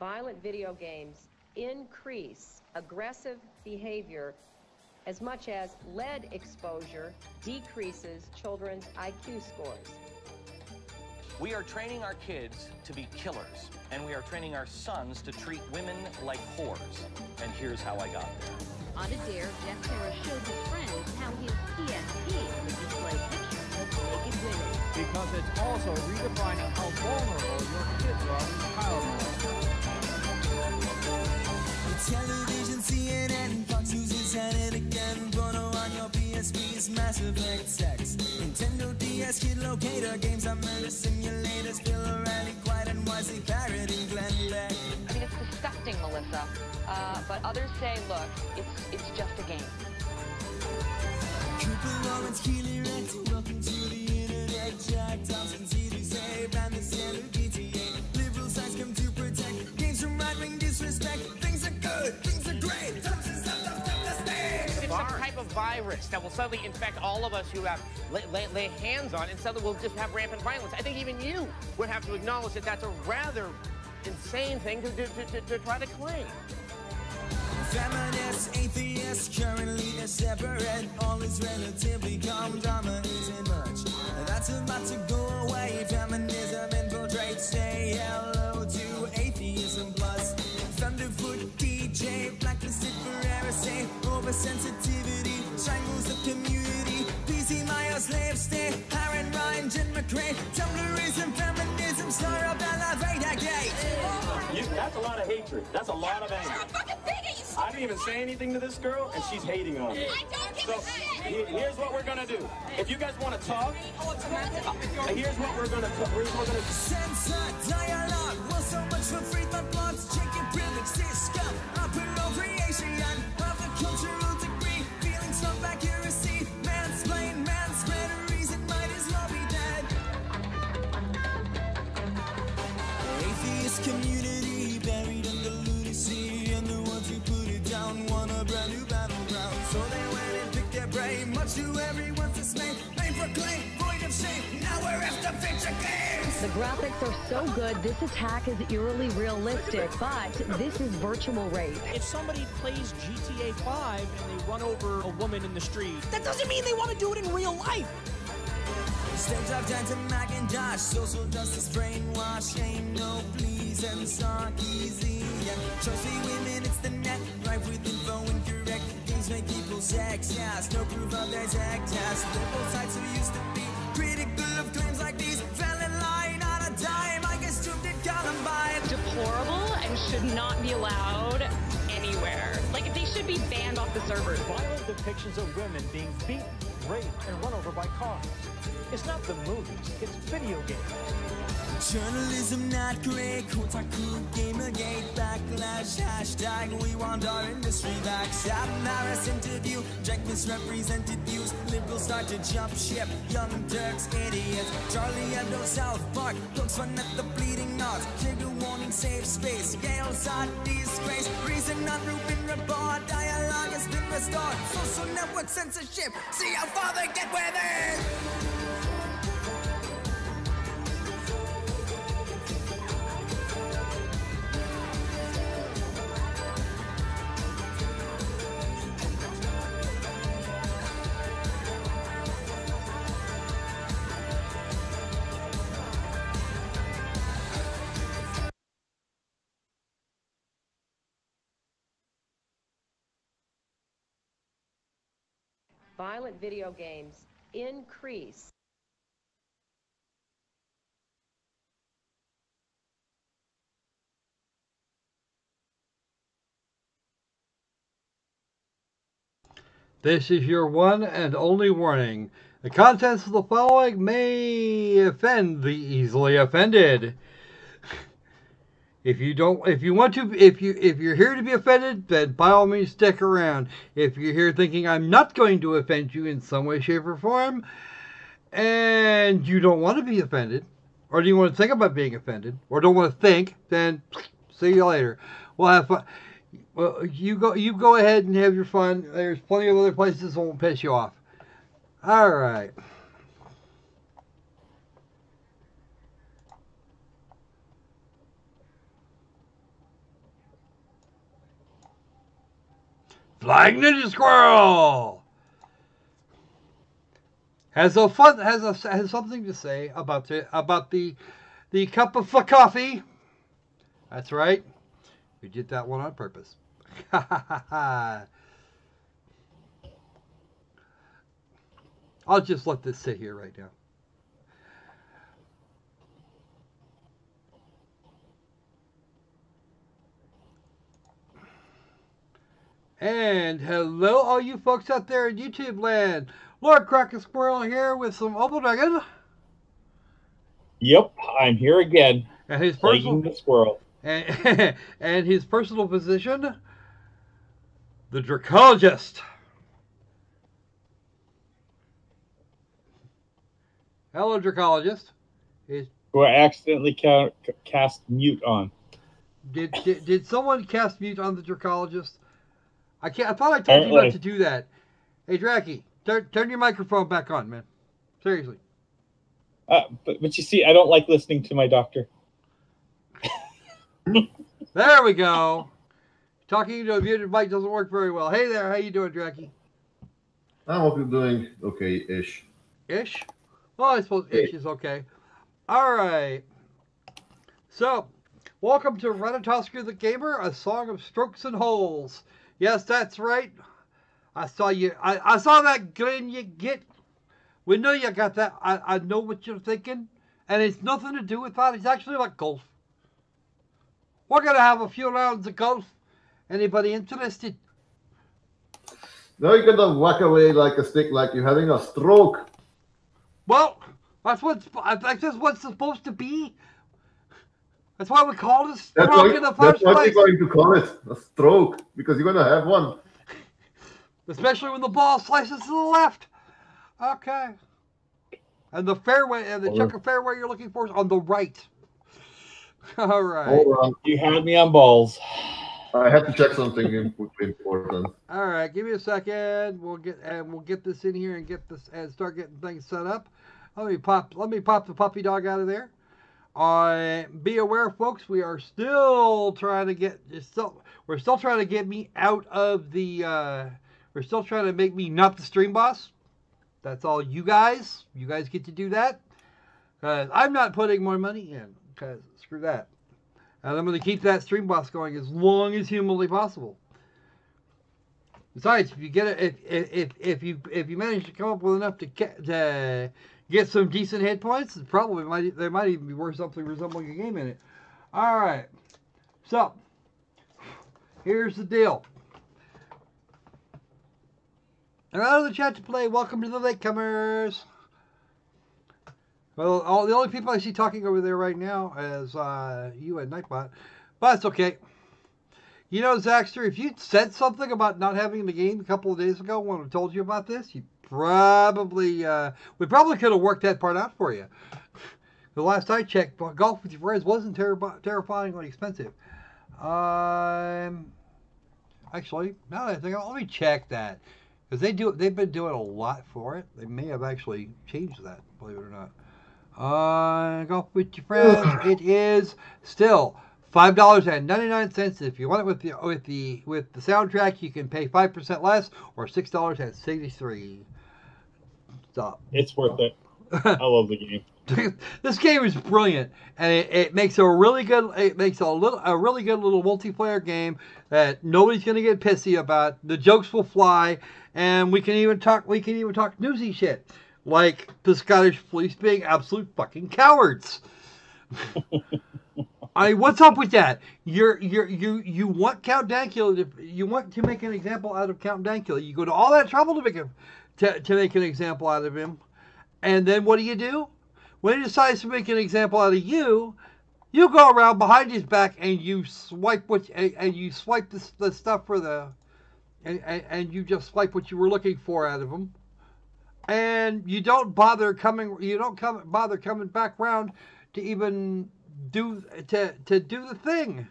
Violent video games increase aggressive behavior as much as lead exposure decreases children's IQ scores. We are training our kids to be killers, and we are training our sons to treat women like whores. And here's how I got there. On a dare, Jeff Terra showed his friends how his PSP would display pictures of naked women. Because it's also redefining how vulnerable your kids are to child molestation. Television, CNN, Fox News is at it again. Porno on your PSP's Mass Effect sex. Nintendo DS Kid Locator, games on murder simulators. Bill O'Reilly, quiet and wisely parroting Glenn Beck. I mean, it's disgusting, Melissa. But others say, look, it's just a game. Cooper Lawrence, Keely Rex, welcome to the internet. Jack Thompson, CD Save, and the standard GTA. Liberal sides come to protect. Games from right-wing disrespect. Things are good, things are great. It's some type of virus that will suddenly infect all of us who have lay hands on, and suddenly we'll just have rampant violence. I think even you would have to acknowledge that that's a rather insane thing to try to claim. Feminists, atheists, currently they're separate. All is relatively calm, drama isn't much. That's about to go away. Feminism infiltrates, say hello to atheism plus. Thunderfoot DJ, blacklisted for heresy. Oversensitivity, strangles the community. PC Maya, slave state, Aaron Ryan, Jen McRae. Tumblrism, feminism, star of elevator gate. That's a lot of hatred. That's a lot of anger. I didn't even say anything to this girl, and she's hating on me. So here's what we're gonna do. If you guys want to talk, here's what we're gonna do. Censor dialogue. Well, so much for free thought blogs. Chicken privilege, system, appropriation of the cultural degree. Feelings of accuracy. Mansplain, manspread. A reason might as well be dead. Atheist community buried under lunacy, and the ones who put it down want a brand new battleground. So they went and picked their brain, much to everyone's dismay. They proclaim, void of shame. Now we're after picture games. The graphics are so good, this attack is eerily realistic, but this is virtual rape. If somebody plays GTA 5 and they run over a woman in the street, that doesn't mean they want to do it in real life. Stage of time to Macintosh, social justice brainwash, ain't no please and talk easy. Trophy women, it's the net, right with info incorrect. Games make people sex, yes, no proof of their tech test. Liberal sides who used to be critical of claims like these fell in line on a dime. I guess Trump did Columbine. Deplorable and should not be allowed anywhere. Like, they should be banned off the servers. Violent depictions of women being beaten, raped, and run over by cars. It's not the movies, it's video games. Journalism not great, Kotaku, Gamergate, backlash, hashtag we want our industry back. Sam Harris interview, Jack misrepresented views, liberals start to jump ship, young Turks, idiots. Charlie Hebdo, South Park, looks fun at the bleeding knots. Trigger warning, safe space, Gale's hot disgrace. Reason not Rubin report, dialogue has been restored. Social network censorship, see how far they get with it. Violent video games increase. This is your one and only warning. The contents of the following may offend the easily offended. If you're here to be offended, then by all means stick around. If you're here thinking I'm not going to offend you in some way, shape, or form, and you don't want to be offended, or do you want to think about being offended, or don't want to think, then see you later. We'll have fun. Well, you go ahead and have your fun. There's plenty of other places that won't piss you off. All right. Flying Ninja Squirrel has something to say about the cup of coffee. That's right. We did that one on purpose. I'll just let this sit here right now. And hello all you folks out there in YouTube land. Lord Crocker Squirrel here with some Opal Dragon. Yep, I'm here again. And his plaguing the squirrel. And his personal physician, the Dracologist. Hello, Dracologist. Who I accidentally cast mute on. Did someone cast mute on the Dracologist? I thought I told you not to do that. Hey, Dracky, turn your microphone back on, man. Seriously. But you see, I don't like listening to my doctor. There we go. Talking to a muted mic doesn't work very well. Hey there, how you doing, Dracky? I hope you're doing okay-ish. Ish? Well, I suppose ish is okay. All right. So, welcome to Ratatoskr the Gamer, a song of strokes and holes. Yes, that's right. I saw you. I saw that grin you get. We know you got that. I know what you're thinking. And it's nothing to do with that. It's actually like golf. We're going to have a few rounds of golf. Anybody interested? Now you're going to whack away like a stick like you're having a stroke. Well, that's what's supposed to be. That's why we call it a stroke in the first place. That's what we're going to call it, a stroke, because you're going to have one. Especially when the ball slices to the left. Okay. And the fairway, and the chunk of fairway you're looking for is on the right. All right. Hold on. You had me on balls. I have to check something important. All right, give me a second. We'll get this in here and start getting things set up. Let me pop the puppy dog out of there. Be aware, folks. We are still trying to get we're still trying to get me out of the. We're still trying to make me not the stream boss. That's all you guys. You guys get to do that. Because I'm not putting more money in. Because screw that. And I'm going to keep that stream boss going as long as humanly possible. Besides, if you get it, if you manage to come up with enough to get some decent hit points, it probably there might even be worth something resembling a game in it. All right. So here's the deal. Out of the chat to play. Welcome to the latecomers. Well, the only people I see talking over there right now is you and Nightbot, but it's okay. You know, Zaxter, if you'd said something about not having the game a couple of days ago when I told you about this, you probably we probably could have worked that part out for you. The last I checked, golf with your friends wasn't terrifyingly expensive. Actually, now that I think, let me check that. Because they've been doing a lot for it. They may have actually changed that, believe it or not. Golf with your friends. It is still $5.99. If you want it with the soundtrack, you can pay 5% less, or $6.63. Stop. It's worth it. I love the game. This game is brilliant, and it makes a really good really good little multiplayer game that nobody's gonna get pissy about. The jokes will fly, and we can even talk newsy shit, like the Scottish police being absolute fucking cowards. I mean, what's up with that? You want Count Dankula you want to make an example out of Count Dankula. You go to all that trouble to make an example out of him, and then what do? When he decides to make an example out of you, you go around behind his back and you swipe the stuff for the, and you just swipe what you were looking for out of him, and you don't bother coming back round to even do the thing.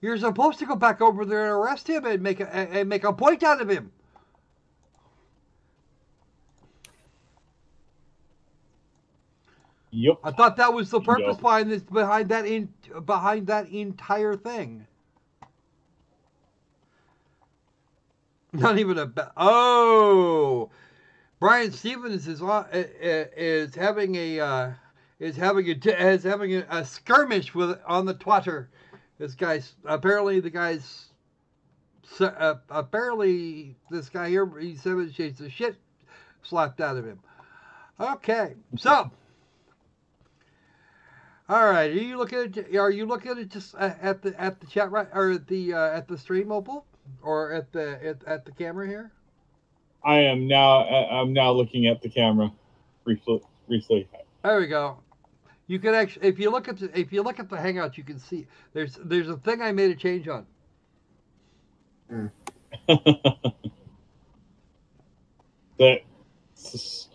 You're supposed to go back over there and arrest him and make a point out of him. Yep. I thought that was the purpose behind that entire thing. Not even a oh, Brian Stevens is having a skirmish with on the Twitter. This guy's apparently this guy here, he's 7 shades of shit slapped out of him. Okay, so all right, are you looking at just at the chat right or at the stream, Opal, or at the camera here? I am now. I'm now looking at the camera briefly. There we go. You can actually, if you look at the Hangout, you can see there's a thing I made a change on. See,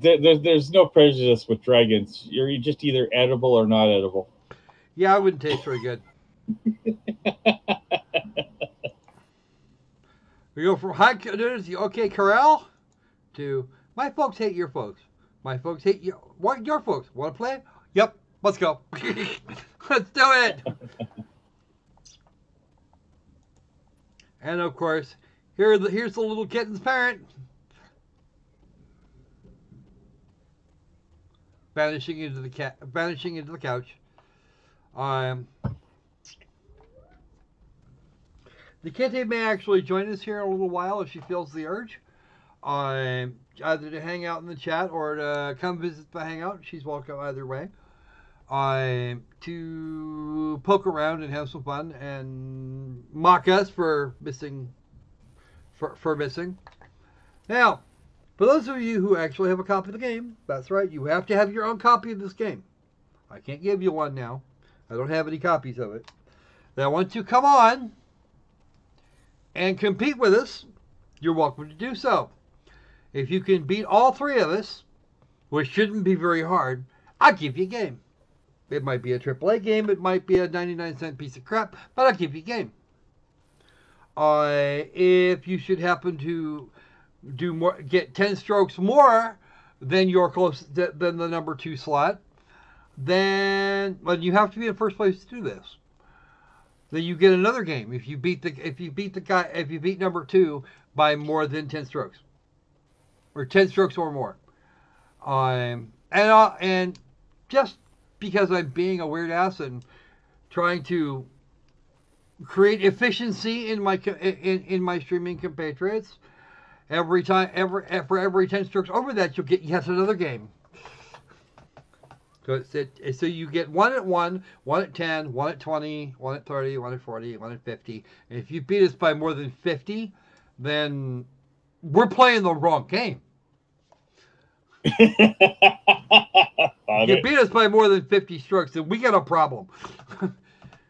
there's no prejudice with dragons. You're just either edible or not edible. Yeah, I wouldn't taste very good. We go from high okay, Corral, to my folks hate your folks. My folks hate you. What your folks? Want to play? Yep. Let's go. Let's do it. And of course, here's the little kitten's parent. Vanishing into the couch. The kitty may actually join us here in a little while if she feels the urge. Either to hang out in the chat or to come visit the Hangout. She's welcome either way. To poke around and have some fun and mock us for missing. For missing. Now, for those of you who actually have a copy of the game, that's right, you have to have your own copy of this game. I can't give you one now. I don't have any copies of it. Now, once you come on and compete with us, you're welcome to do so. If you can beat all three of us, which shouldn't be very hard, I'll give you a game. It might be a AAA game, it might be a 99-cent piece of crap, but I'll give you a game. If you should happen to get 10 strokes more than than the number 2 slot, then you have to be in first place to do this. Then you get another game if you beat number 2 by more than 10 strokes. Or 10 strokes or more. And just because I'm being a weird ass and trying to create efficiency in my streaming compatriots, for every 10 strokes over that, you'll get yet another game. So you get 1 at 1, 1 at 10, 1 at 20, 1 at 30, 1 at 40, 1 at 50. And if you beat us by more than 50, then we're playing the wrong game. You beat us by more than 50 strokes, then we got a problem.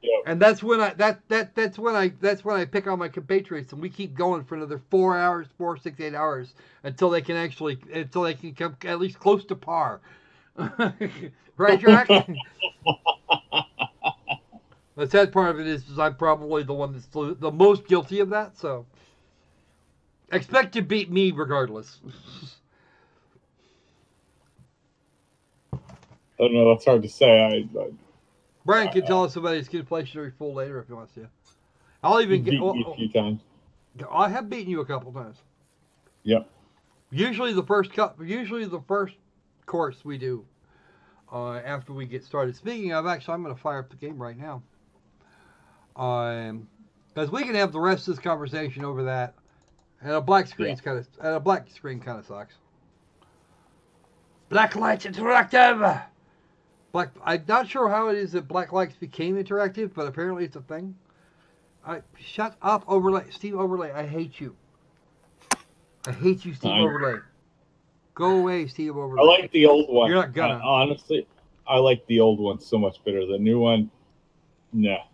Yep. And that's when I pick on my compatriots, and we keep going for another 4 hours, 4, 6, 8 hours until they can come at least close to par. Right, Jack? The sad part of it is I'm probably the one that's the most guilty of that, so expect to beat me regardless. I don't know, that's hard to say. Brian can tell us about his good plationary full later if he wants to. I'll even get you a few times. I have beaten you a couple times. Yep. Usually the first course we do after we get started. Speaking of, actually, I'm going to fire up the game right now. Because we can have the rest of this conversation over that, and a black screen kind of sucks. Black Lights Interactive. I'm not sure how it is that Black Lights became interactive, but apparently it's a thing. Shut up, Overlay. Steve Overlay, I hate you. I hate you, Steve Overlay. Go away, Steve Overlay. I like the old one. You're not gonna. Honestly, I like the old one so much better. The new one, nah.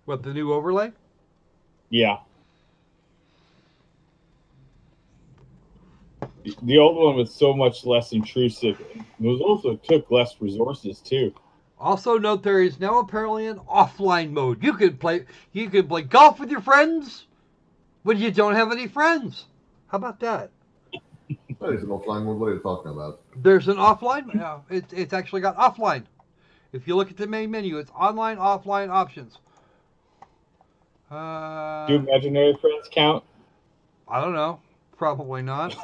What, the new Overlay? Yeah. The old one was so much less intrusive. It also took less resources too. Also note there is now apparently an offline mode. You can play golf with your friends, but you don't have any friends. How about that? There's an offline mode. What are you talking about? There's an offline. Yeah, it's actually got offline. If you look at the main menu, it's online, offline options. Do imaginary friends count? I don't know. Probably not.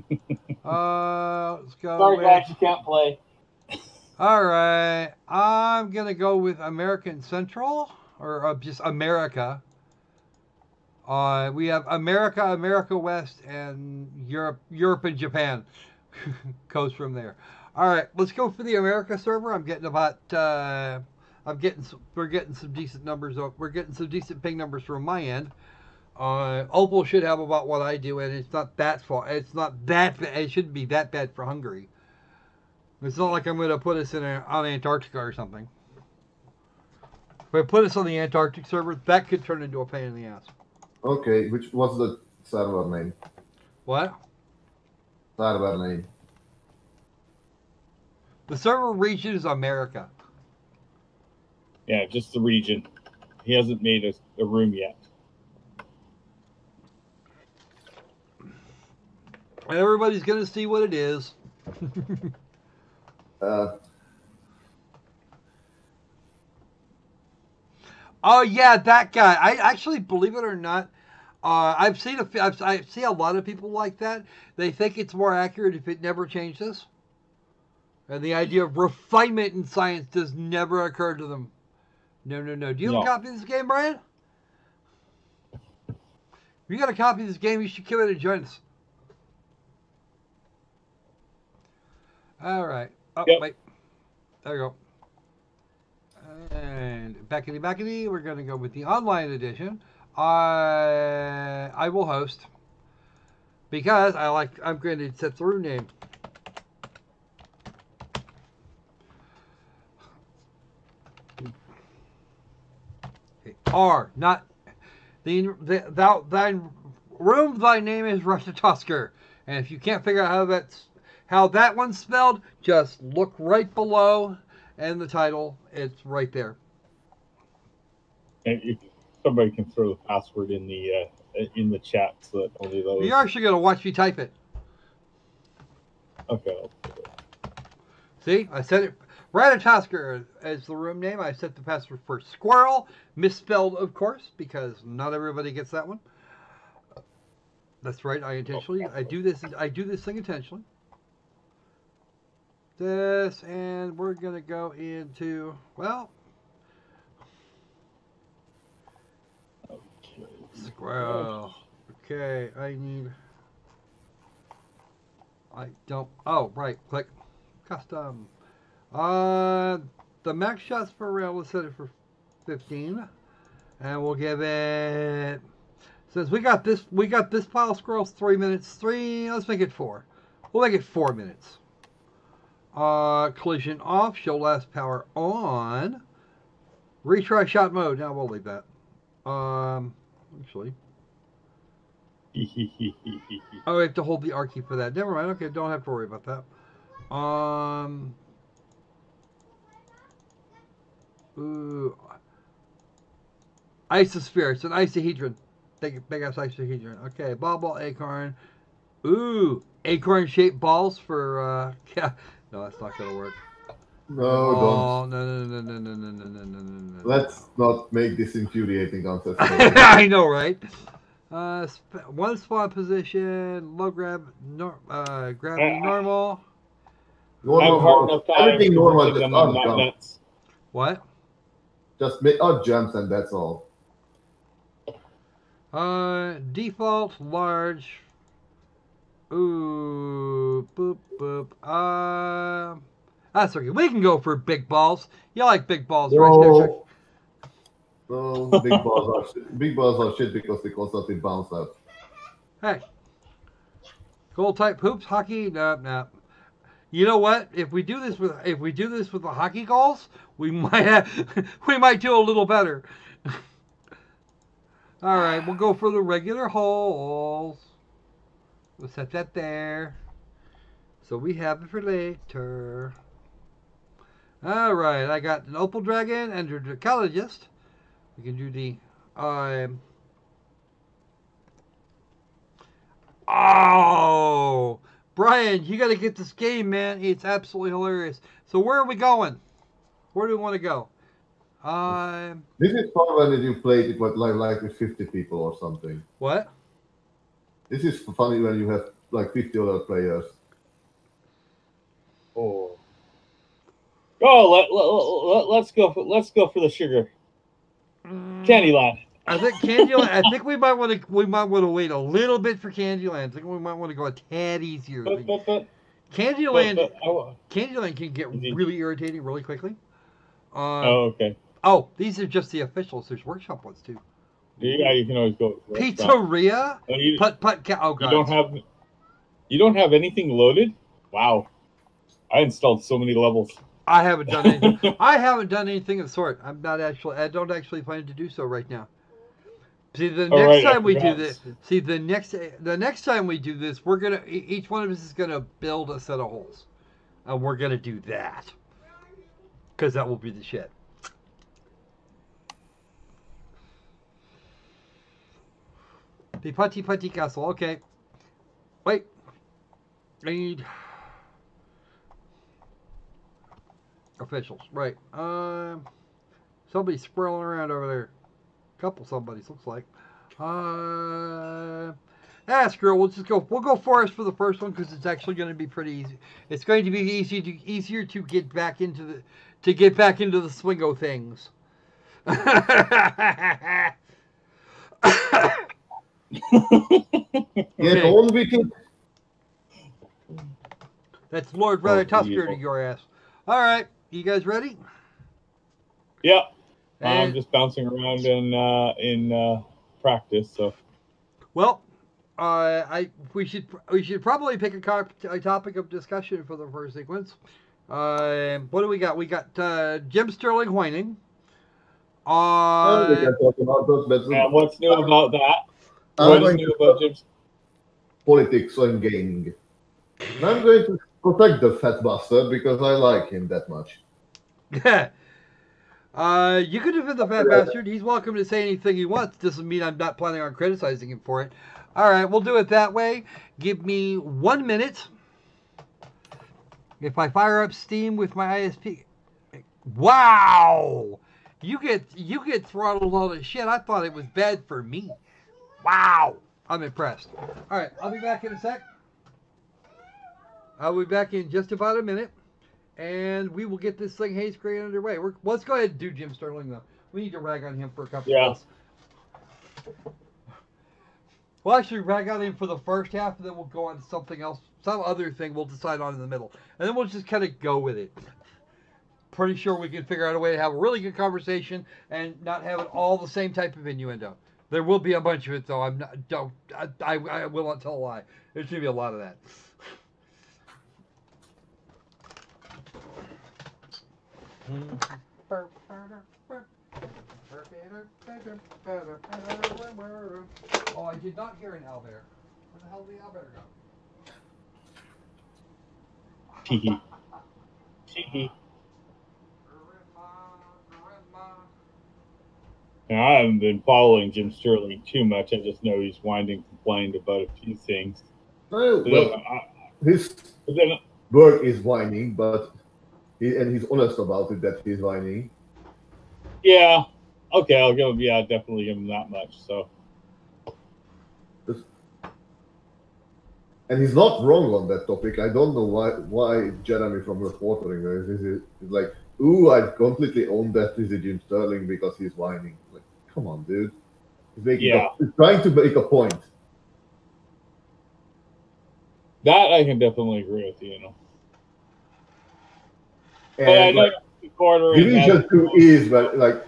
Let's go. Sorry, guys, you can't play. All right. I'm going to go with American Central, or just America. We have America, America West, and Europe and Japan. Goes from there. All right, let's go for the America server. I'm getting about, we're getting some decent numbers. We're getting some decent ping numbers from my end. Opal should have about what I do, and it's not that far. It's not that bad. It shouldn't be that bad for Hungary. It's not like I'm going to put us on Antarctica or something. If I put us on the Antarctic server, that could turn into a pain in the ass. Okay, which was the server name? What? Server name. The server region is America. Yeah, just the region. He hasn't made a room yet. And everybody's going to see what it is. Oh yeah, that guy. I actually, believe it or not, I see a lot of people like that. They think it's more accurate if it never changes, and the idea of refinement in science does never occur to them. No. Do you have a copy of this game, Brian? If you got a copy of this game, you should come in and join us. All right. Oh, yep. Wait. There you go. And backity, we're going to go with the online edition. I will host because I'm going to set the room name. R, not the thine room. Thy name is Ratatoskr, and if you can't figure out how that one's spelled, just look right below. And the title, it's right there. And somebody can throw the password in the chat so that only those. You're actually going to watch me type it. Okay. See, I said it. Ratatoskr as the room name. I set the password for squirrel, misspelled, of course, because not everybody gets that one. That's right. I do this thing intentionally. This, and we're going to go into, well, squirrel. Okay, oh, right, click, custom. The max shots per rail was set it for 15, and we'll give it, since we got this pile of squirrels, 3 minutes, let's make it 4. We'll make it 4 minutes. Collision off, show last power on. Retry shot mode. Now we'll leave that. Actually. Oh, we have to hold the R key for that. Never mind. Okay, don't have to worry about that. Ooh. Isosphere. It's an isohedron. Big ass isohedron. Okay, ball, acorn. Ooh, acorn-shaped balls for, yeah. No, that's not going to work. No, don't. No. Let's not make this infuriating concept. I know, right? One spawn position, low gravity normal. Everything normal, just odd jumps. What? Just make odd jumps and that's all. Default, large. Ooh, boop. That's okay. We can go for big balls. You like big balls, right? No, big balls are shit because they constantly bounce out. Hey, goal type hoops, hockey, no. You know what? If we do this with the hockey goals, we might do a little better. All right, we'll go for the regular holes. We'll set that there. So we have it for later. Alright, I got an Opal Dragon and a Dracologist. We can do the... Oh! Brian, you gotta get this game, man. It's absolutely hilarious. So where are we going? Where do we want to go? This is fun when you play it with like with 50 people or something. What? This is funny when you have like 50 other players. Oh, let's go for the sugar. Candyland. I think Candyland. I think we might want to wait a little bit for Candyland. I think we might want to go a tad easier. Candyland can get really irritating really quickly. Oh, okay. Oh, these are just the officials. There's workshop ones too. Yeah, you can always go. Pizzeria. Oh god. You don't have anything loaded? Wow. I installed so many levels. I haven't done anything. I haven't done anything of the sort. I don't actually plan to do so right now. See, the next time we do this. See, the next time we do this, we're gonna each one of us is gonna build a set of holes, and we're gonna do that because that will be the shit. The putty castle. Okay. Wait. I need officials. Right. Somebody's sprawling around over there. Couple somebody's looks like. Screw it. We'll go forest for the first one because it's actually going to be pretty easy. It's going to be easier to get back into the swing of things. Get on with it. That's Lord Ratatoskr to your ass. All right, you guys ready? Yeah. I'm just bouncing around in practice. So, well, we should probably pick a topic of discussion for the first sequence. What do we got? We got Jim Sterling whining. What's new about that? What's new about Jim's politics and gaming? And I'm going to protect the fat bastard because I like him that much. You could defend the fat bastard. He's welcome to say anything he wants. Doesn't mean I'm not planning on criticizing him for it. All right, we'll do it that way. Give me 1 minute. If I fire up Steam with my ISP, wow! You get throttled all the shit. I thought it was bad for me. Wow! I'm impressed. All right, I'll be back in a sec. I'll be back in just about a minute. And we will get this thing haze grade underway. Let's go ahead and do Jim Sterling, though. We need to rag on him for a couple of minutes. We'll actually rag on him for the first half, and then we'll go on to something else. Some other thing we'll decide on in the middle. And then we'll just kind of go with it. Pretty sure we can figure out a way to have a really good conversation and not have it all the same type of innuendo. There will be a bunch of it, though. I will not tell a lie. There's going to be a lot of that. Oh, I did not hear an owlbear. Where the hell did the owlbear go? Tee hee. Now, I haven't been following Jim Sterling too much. I just know he's complained about a few things. His work is whining, but he's honest about it that he's whining. Yeah. Okay, I'll give him. Yeah, definitely give him that much. So. And he's not wrong on that topic. I don't know why Jeremy from reportering is like, ooh, I completely own that he's a Jim Sterling because he's whining. Like, come on, dude. He's trying to make a point. That I can definitely agree with you. And like, Division 2 is like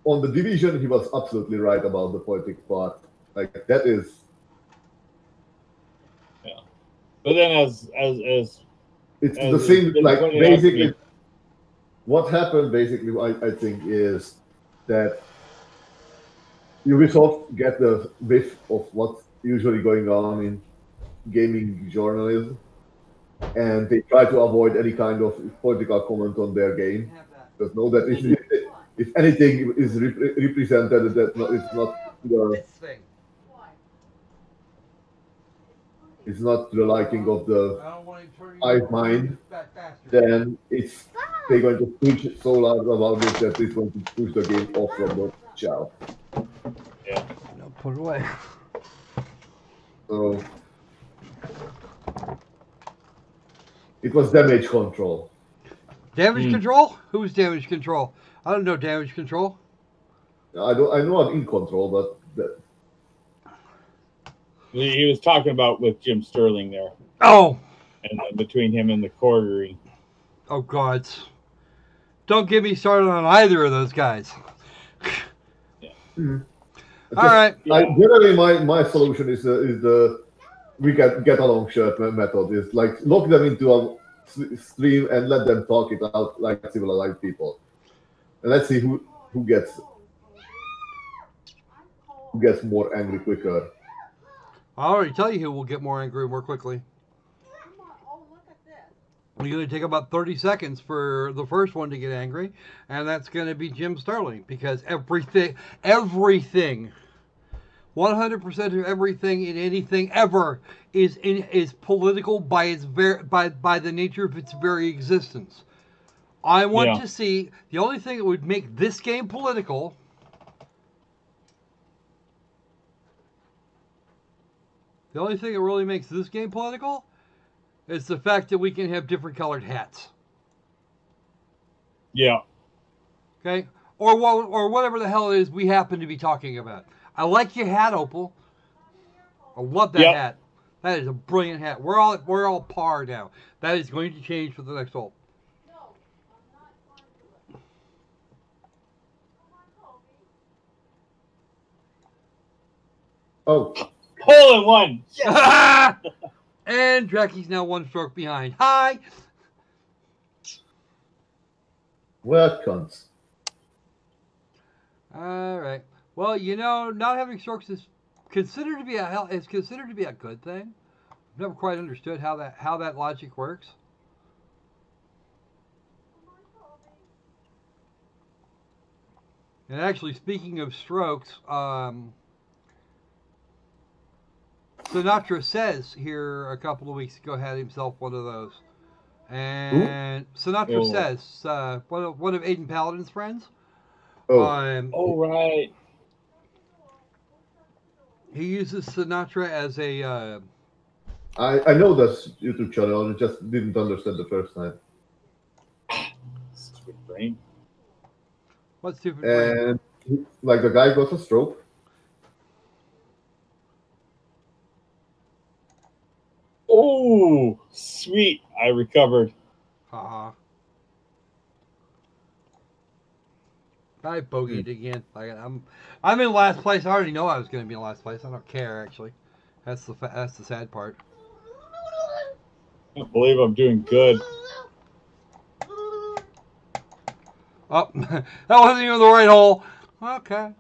on the Division, he was absolutely right about the politics part. Like that is. Yeah, but then as it's the same. Like basically, what happened basically, I think, is that Ubisoft get the whiff of what's usually going on in gaming journalism. And they try to avoid any kind of political comment on their game. Because know that if anything is represented, that it's not the liking of the hive mind, then it's they're going to push so loud about this that it's going to push the game off from the shelf. Yeah. No, put it away. So it was damage control. Damage control? Who's damage control? I don't know damage control. I know I'm in control, but He was talking about with Jim Sterling there. Oh. And between him and the quartering. Oh, God. Don't get me started on either of those guys. Yeah. All right. Generally, my solution is the we get along shirt method. Is like lock them into a stream and let them talk it out like civilized people, and let's see who gets more angry quicker. I already tell you who will get more angry more quickly. You're going to take about 30 seconds for the first one to get angry, and that's going to be Jim Sterling, because everything, 100% of everything in anything ever is political by its by the nature of its very existence. I want to see the only thing that would make this game political. The only thing that really makes this game political is the fact that we can have different colored hats. Yeah. Okay? Or whatever the hell it is we happen to be talking about. I like your hat, Opal. I love that hat. That is a brilliant hat. We're all par now. That is going to change for the next hole. Oh. Hole in one. And Drakee's now one stroke behind. Hi. Well, cunts. All right. Well, you know, not having strokes is considered to be a good thing. I've never quite understood how that logic works. And actually, speaking of strokes, Sinatra Says here a couple of weeks ago had himself one of those. And Sinatra Says, one of Aiden Paladin's friends. Right. He uses Sinatra as a... I know this YouTube channel, I just didn't understand the first time. Stupid brain. What stupid brain? And like the guy got a stroke. Oh, sweet. I recovered. Haha. I bogeyed again. I'm in last place. I already know I was going to be in last place. I don't care, actually. That's the sad part. I can't believe I'm doing good. Oh, that wasn't even the right hole. Okay.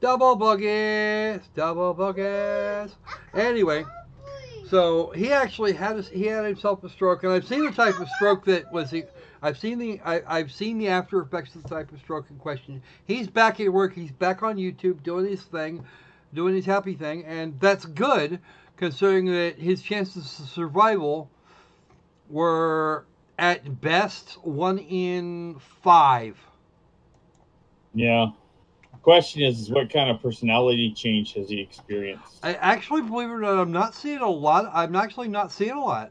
Double bogeys, double bogeys. Anyway, so he actually had himself a stroke, and I've seen the type of stroke that was. I've seen the after effects of the type of stroke in question. He's back at work. He's back on YouTube doing his thing, doing his happy thing, and that's good considering that his chances of survival were at best 1 in 5. Yeah. Question is what kind of personality change has he experienced? I actually, believe it or not, I'm not seeing a lot. I'm actually not seeing a lot.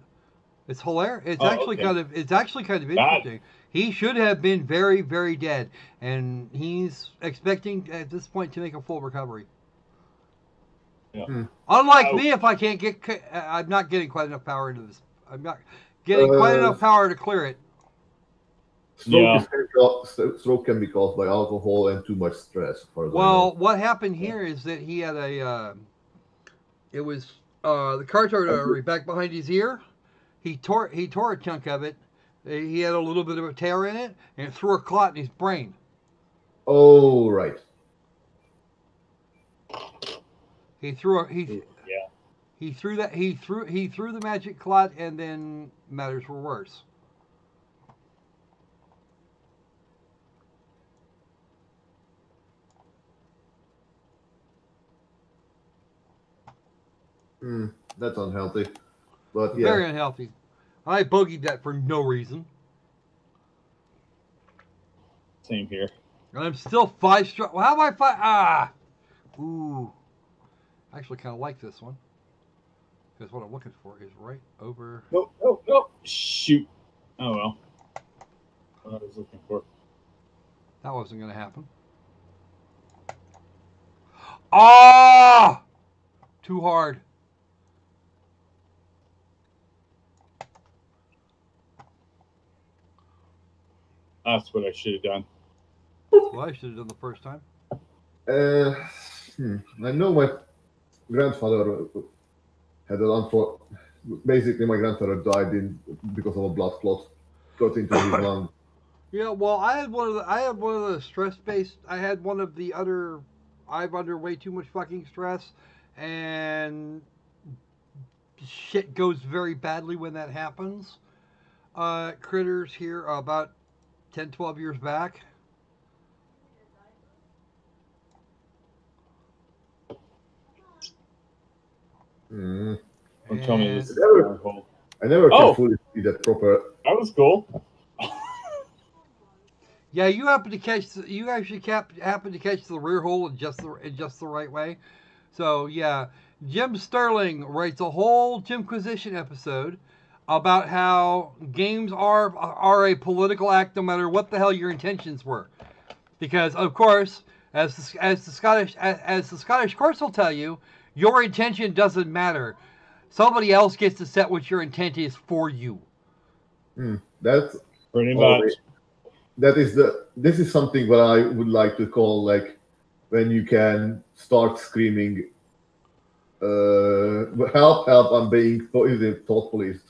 It's hilarious. It's actually kind of interesting. He should have been very, very dead, and he's expecting at this point to make a full recovery. Yeah. Unlike me, if I can't get, I'm not getting quite enough power into this. I'm not getting quite enough power to clear it. Stroke can be caused by alcohol and too much stress. Well, what happened here is that he had the cartridge artery back behind his ear. He tore a chunk of it. He had a little bit of a tear in it, and it threw a clot in his brain. Oh, right. He threw the magic clot, and then matters were worse. That's unhealthy. But yeah. Very unhealthy. I bogeyed that for no reason. Same here. And I'm still 5 strong. Well, how am I 5? Ah! Ooh. I actually kind of like this one. Because what I'm looking for is right over... Nope. Shoot. Oh, well. What I was looking for. That wasn't going to happen. Ah! Too hard. That's what I should have done. Well, I should have done the first time. I know my grandfather had an basically my grandfather died because of a blood clot got into his lung. Yeah, well, I had one of the stress-based. I had one of the other. I'm under way too much fucking stress, and shit goes very badly when that happens. Critters here about 10, 12 years back. Mm. Don't tell me this is I never can fully see that proper. That was cool. Yeah, you happen to catch. You actually happen to catch the rear hole in just the right way. So yeah, Jim Sterling writes a whole Jimquisition episode about how games are a political act, no matter what the hell your intentions were, because of course, as the Scottish courts will tell you, your intention doesn't matter. Somebody else gets to set what your intent is for you. That's pretty much. This is something that I would like to call like when you can start screaming, help, I'm being thought police.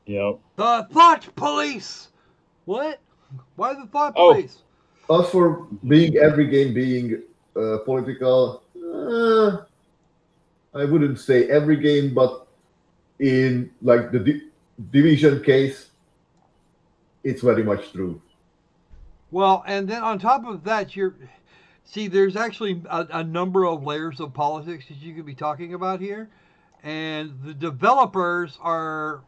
Yep. The thought police! What? Why the thought police? As for being every game being political, I wouldn't say every game, but in like the Division case, it's very much true. Well, and then on top of that, there's actually a number of layers of politics that you could be talking about here, and the developers at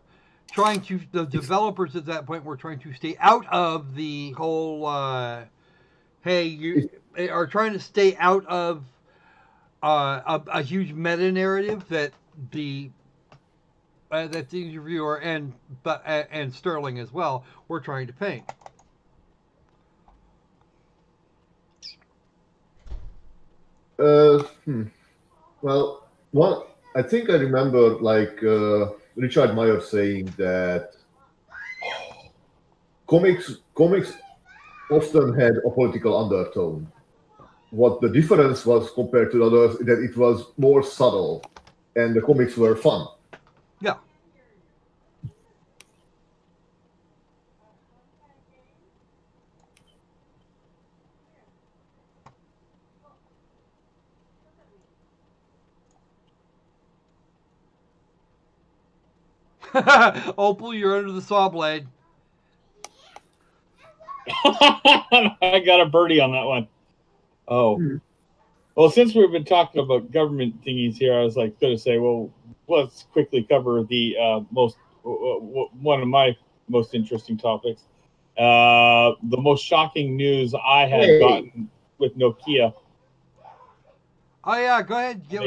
that point were trying to stay out of the whole. You are trying to stay out of a huge meta narrative that the interviewer and Sterling as well were trying to paint. Well, I think I remember like Richard Meyer saying that comics often had a political undertone. What the difference was compared to others is that it was more subtle, and the comics were fun. Yeah. Opal, you're under the saw blade. I got a birdie on that one. Oh. Well, since we've been talking about government thingies here, I was like going to say, well, let's quickly cover the one of my most interesting topics. The most shocking news I had gotten with Nokia. Oh yeah, go ahead, give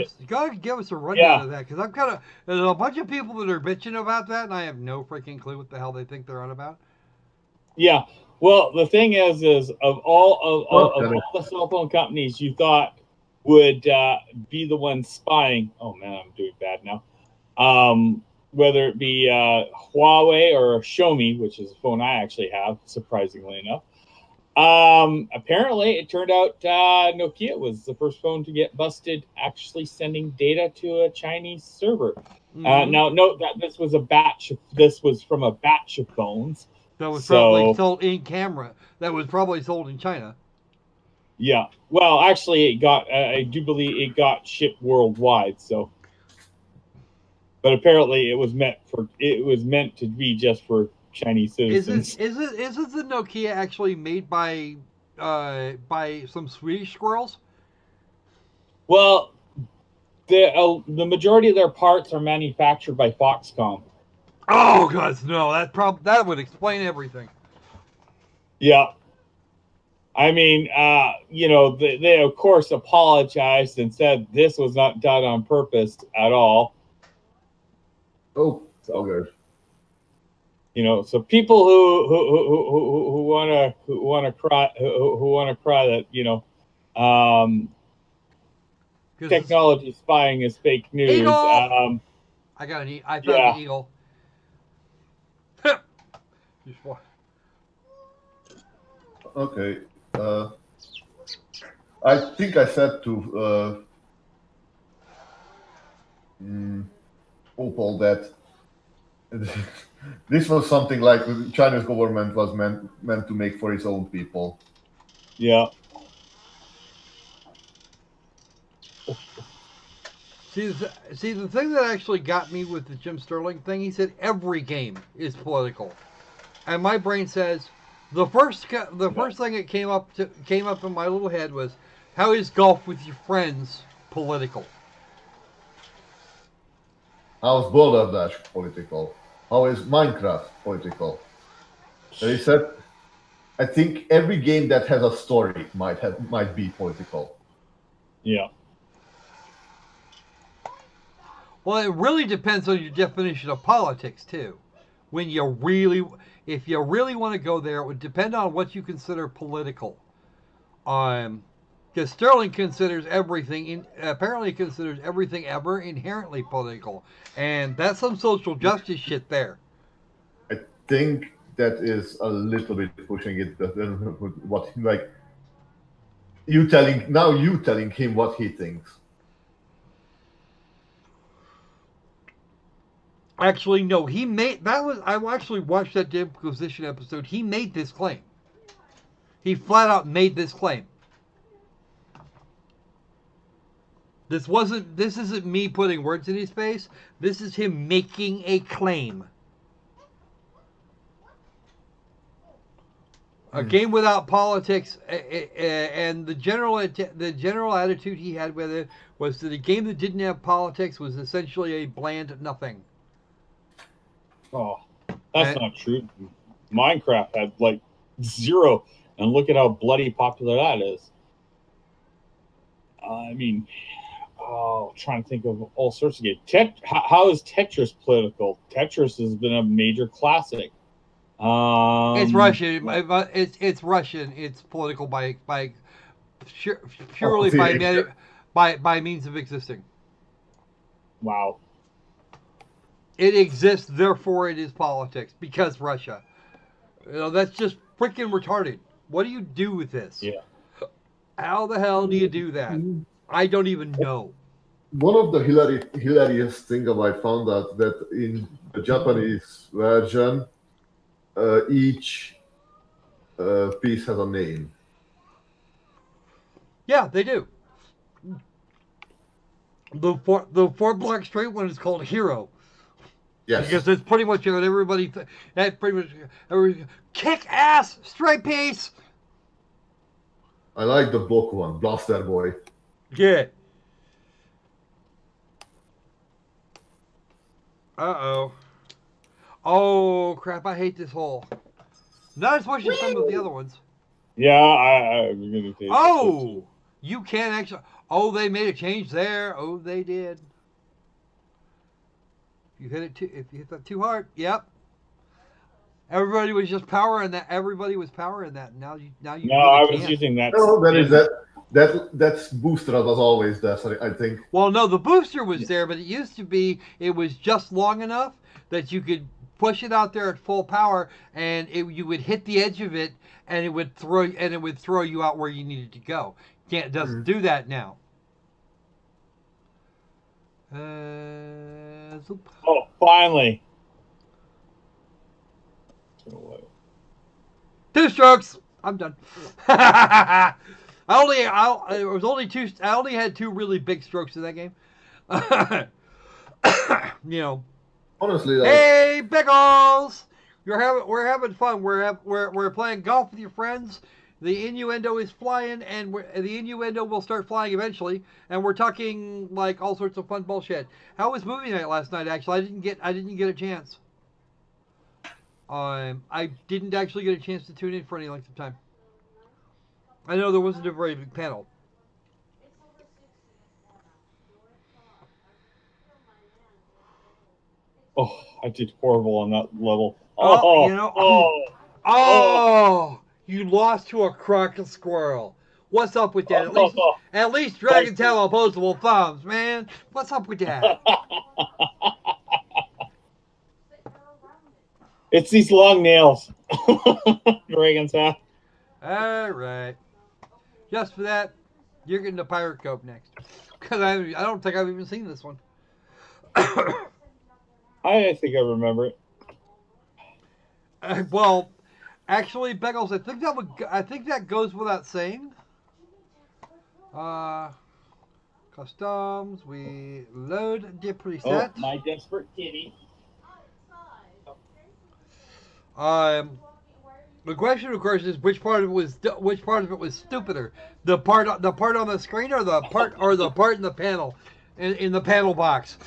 us a rundown of that, because there's a bunch of people that are bitching about that, and I have no freaking clue what the hell they think they're on about. Yeah, well, the thing is of all the cell phone companies you thought would be the ones spying. Oh man, I'm doing bad now. Whether it be Huawei or Xiaomi, which is a phone I actually have, surprisingly enough. Apparently, it turned out Nokia was the first phone to get busted actually sending data to a Chinese server. Now, note that this was from a batch of phones. That was probably sold in camera. That was probably sold in China. Yeah. Well, actually, I do believe it got shipped worldwide. So, but apparently, it was meant to be just for Chinese citizens. Is it the Nokia actually made by some Swedish squirrels? Well, the majority of their parts are manufactured by Foxconn. Oh, God, no. That would explain everything. Yeah. I mean, you know, they of course apologized and said this was not done on purpose at all. Oh, okay. You know, so people who want to cry that, you know, technology spying is fake news. Eagle! I got an I found an eagle. Okay. I think I said to Opal that this was something like the Chinese government was meant to make for its own people. Yeah. See, the thing that actually got me with the Jim Sterling thing, he said every game is political, and my brain says the first thing that came up in my little head was, how is golf with your friends political? How is Boulder Dash political? How is Minecraft political? And he said, I think every game that has a story might be political. Yeah. Well, it really depends on your definition of politics too. If you really want to go there, it would depend on what you consider political. Because Sterling considers apparently considers everything ever inherently political, and that's some social justice shit there. I think that is a little bit pushing it. What, like, you telling him what he thinks. Actually, no. He made that was. I actually watched that Inquisition episode. He made this claim. He flat out made this claim. This isn't me putting words in his face. This is him making a claim. A game without politics, and the general attitude he had with it was that a game that didn't have politics was essentially a bland nothing. Oh, that's not true. Minecraft had like 0, and look at how bloody popular that is. I mean, trying to think of all sorts of games. How is Tetris political? Tetris has been a major classic. It's Russian. It's Russian. It's political purely by means of existing. Wow. It exists, therefore it is politics, because Russia. You know, that's just freaking retarded. What do you do with this? Yeah. How the hell do you do that? I don't even know. One of the hilarious things I found out that in the Japanese version, each piece has a name. Yeah, they do. The four block straight one is called Hero. Yes. Because it's pretty much what everybody. Kick ass straight piece. I like the book one, Blaster Boy. Yeah. Uh-oh. Oh, crap, I hate this hole. Not as much as some of the other ones. Yeah, I'm going to take Oh! You can't actually... Oh, they made a change there. Oh, they did. If you hit that too hard, yep. Everybody was just powering that. Everybody was powering that. Now you. No, really I was can't. using that. No, that's booster was always there. Sorry, I think. Well, no, the booster was there, but it used to be. It was just long enough that you could push it out there at full power, and you would hit the edge of it, and it would throw you out where you needed to go. It doesn't do that now. Oh, finally. 2 strokes. I'm done. I only had 2 really big strokes in that game. You know. Honestly, hey, Biggles! We're having fun. We're playing golf with your friends. The innuendo is flying, and the innuendo will start flying eventually. And we're talking like all sorts of fun bullshit. How was movie night last night? Actually, I didn't get a chance. I didn't actually get a chance to tune in for any length of time. I know there wasn't a very big panel. Oh, I did horrible on that level. Oh, you know, you lost to a crockett squirrel. What's up with that? At least Dragon Tail opposable thumbs, man. What's up with that? It's these long nails. Dragon's hat. All right. Just for that, you're getting the Pirate Cope next. Because I don't think I've even seen this one. I think I remember it. Well, actually, Beggles, I think that goes without saying. Customs, we load the preset. Oh, my desperate kitty. The question, of course, is which part of it was stupider, the part on the screen or the part in the panel, in the panel box.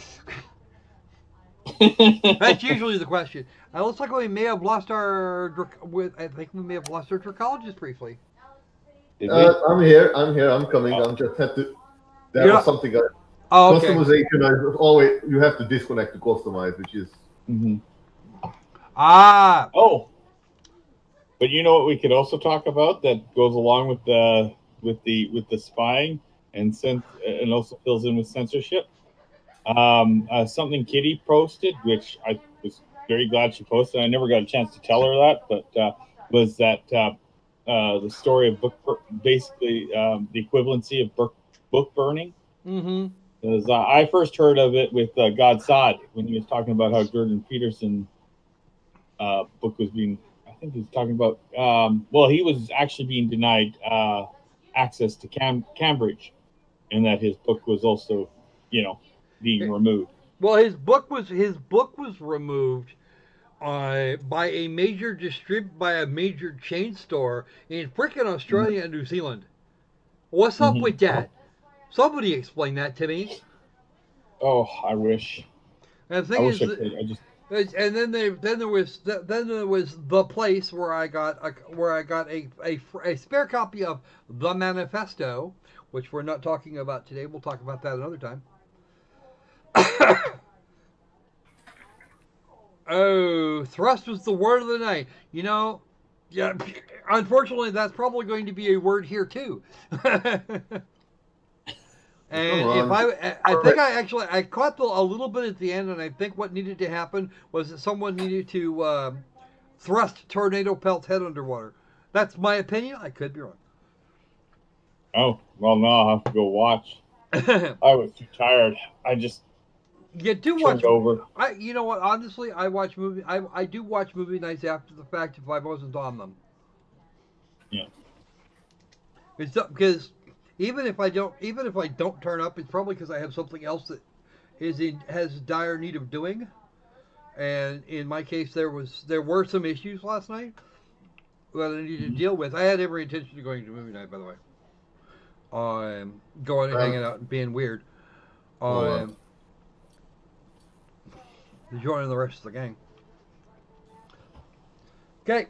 That's usually the question. It looks like we may have lost our Dracologist briefly. I'm here. I'm coming. I'm just had to. That was something. Okay. Customization. You have to disconnect to customize, which is. Mm-hmm. Oh. But you know what we could also talk about that goes along with the spying and also fills in with censorship. Something Kitty posted, which I was very glad she posted. I never got a chance to tell her that, but was that the story of basically the equivalency of book burning. Mm-hmm. Because I first heard of it with God Sod when he was talking about how Jordan Peterson book was being. I think he was talking about. He was actually being denied access to Cambridge, and that his book was also, being removed. Well, his book was removed by a major chain store in frickin' Australia and New Zealand. What's up with that? Somebody explain that to me. Oh, I wish. And the thing is, and then there was the place where I got a spare copy of the Manifesto, which we're not talking about today. We'll talk about that another time. Oh, thrust was the word of the night. Yeah. Unfortunately, that's probably going to be a word here too. And I think I caught a little bit at the end, and I think what needed to happen was that someone needed to thrust Tornado Pelt's head underwater. That's my opinion. I could be wrong. Oh, well, no, I'll have to go watch. I was too tired. I just watch over. You know what? Honestly, I watch movie. I do watch movie nights after the fact if I wasn't on them. Yeah. It's because even if I don't turn up, it's probably because I have something else that has dire need of doing. And in my case, there were some issues last night that I needed to deal with. I had every intention of going to movie night, by the way. Going and hanging out and being weird. Joining the rest of the gang. Okay.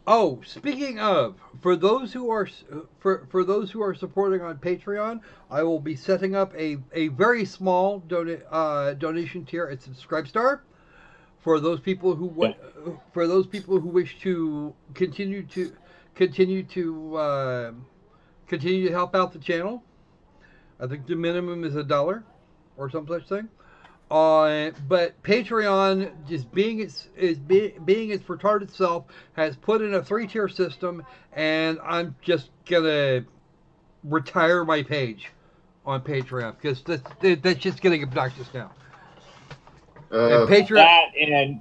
Oh, speaking of, for those who are supporting on Patreon, I will be setting up a very small donation tier at Subscribestar for those people who wish to continue to help out the channel. I think the minimum is $1 or some such thing. But Patreon, just being its retarded self, has put in a 3-tier system, and I'm just gonna retire my page on Patreon because that's just getting obnoxious now. And Patreon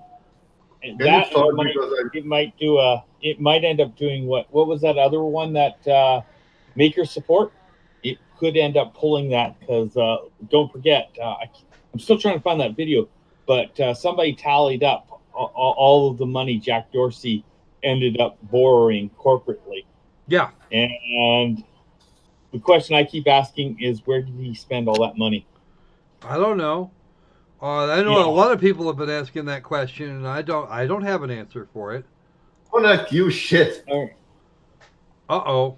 it might end up doing what was that other one that Maker Support? It could end up pulling that because don't forget. I'm still trying to find that video, but somebody tallied up all of the money Jack Dorsey ended up borrowing corporately. Yeah. And the question I keep asking is, where did he spend all that money? I don't know. I know a lot of people have been asking that question, and I don't have an answer for it. Connect, you shit. Uh-oh.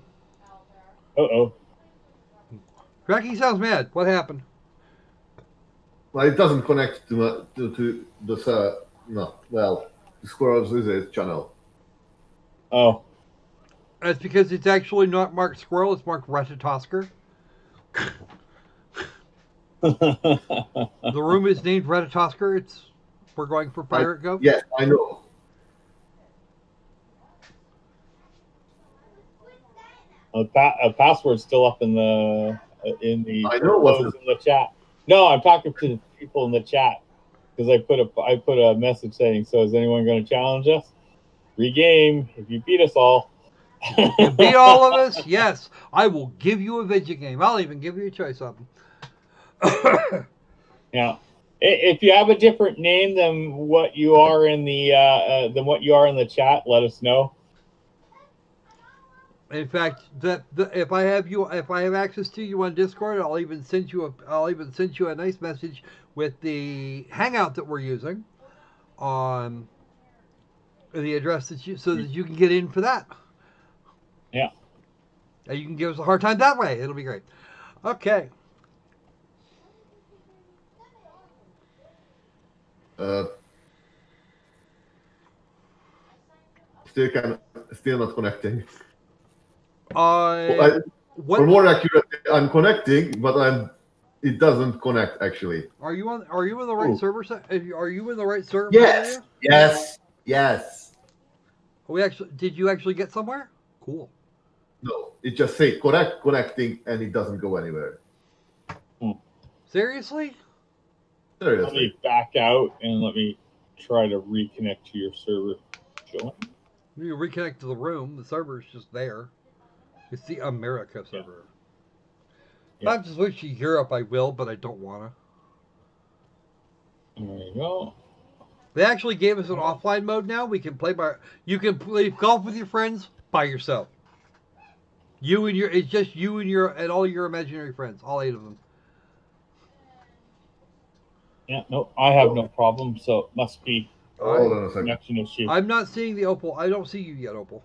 Uh-oh. Cracky sounds mad. What happened? Well, it doesn't connect to the no. Well, the Squirrels is a channel. Oh. That's because it's actually not marked Squirrel. It's marked Ratatoskr. The room is named Ratatoskr. We're going for Pirate Go. Yes, I know. A password's still up in the I know what's in the chat. No, I'm talking to the people in the chat because I put a message saying, "So is anyone going to challenge us? Free game if you beat us all." You beat all of us? Yes, I will give you a video game. I'll even give you a choice of them. Yeah, if you have a different name than what you are in the chat, let us know. In fact, if I have access to you on Discord, I'll even send you a nice message with the Hangout that we're using on the address so that you can get in for that. Yeah. And you can give us a hard time that way. It'll be great. Okay. Still not connecting. What? For more accurate, I'm connecting, but it doesn't connect actually. Are you in the right server set? Are you in the right server? Yes. Area? Yes. Did you actually get somewhere? Cool. No, it just says connecting, and it doesn't go anywhere. Seriously? Let me back out and let me try to reconnect to your server. You reconnect to the room. The server's just there. It's the America server. If I have to switch to Europe, I will, but I don't want to. There you go. They actually gave us an offline mode now. We can play you can play golf with your friends by yourself. It's just you and all your imaginary friends, all 8 of them. Yeah, no, I have no problem, so it must be hold on a second. Connection issue. I'm not seeing the Opal. I don't see you yet, Opal.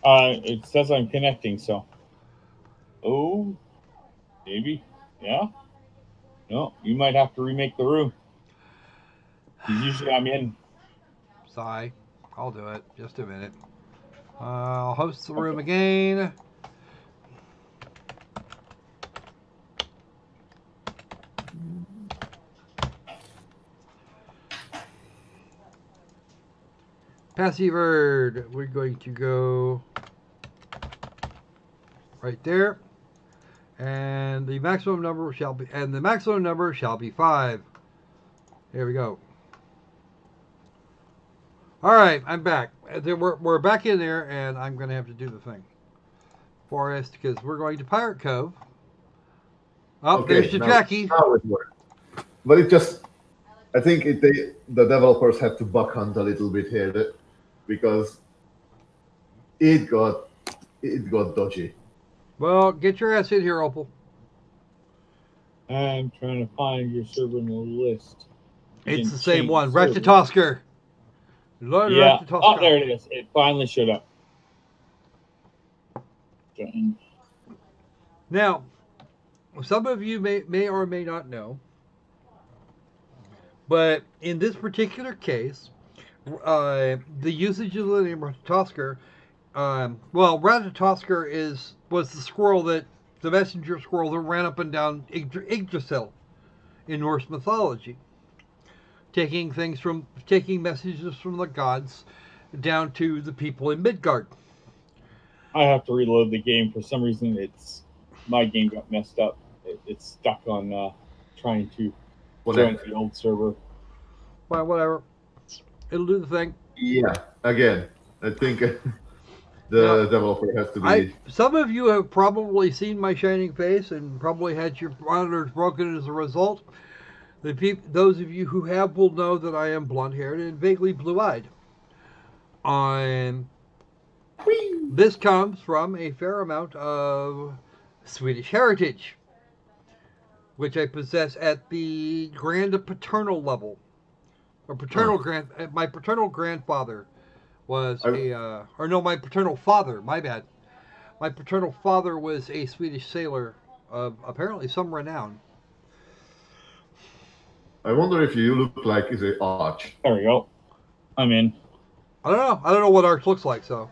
It says I'm connecting, so. Oh, maybe. Yeah. No, you might have to remake the room. Usually I'm in. Sigh. I'll do it. Just a minute. I'll host the room again. Password. We're going to go right there, and the maximum number shall be 5. There we go. All right, I'm back. We're back in there, and I'm going to have to do the thing for us because we're going to Pirate Cove. Oh, okay, there's the Jackie. Now it worked. But it just, I think the developers have to buck hunt a little bit here because it got dodgy. Well, get your ass in here, Opal. I'm trying to find your server in the list. It's the same one, Ratatoskr. Yeah. Oh, there it is. It finally showed up. Now, some of you may or may not know, but in this particular case, the usage of the name Ratatoskr, Ratatoskr was the messenger squirrel that ran up and down Yggdrasil in Norse mythology, taking messages from the gods down to the people in Midgard. I have to reload the game for some reason. My game got messed up. It's stuck on trying to join the old server. Well, whatever. It'll do the thing. Yeah. Again, I think the developer has to be. Some of you have probably seen my shining face and probably had your monitors broken as a result. Those of you who have will know that I am blonde-haired and vaguely blue-eyed. This comes from a fair amount of Swedish heritage, which I possess at the paternal level. Or my paternal grandfather was my paternal father, my bad. My paternal father was a Swedish sailor of apparently some renown. I wonder if you look like the Arch. There we go. I'm in. I don't know. I don't know what Arch looks like, so.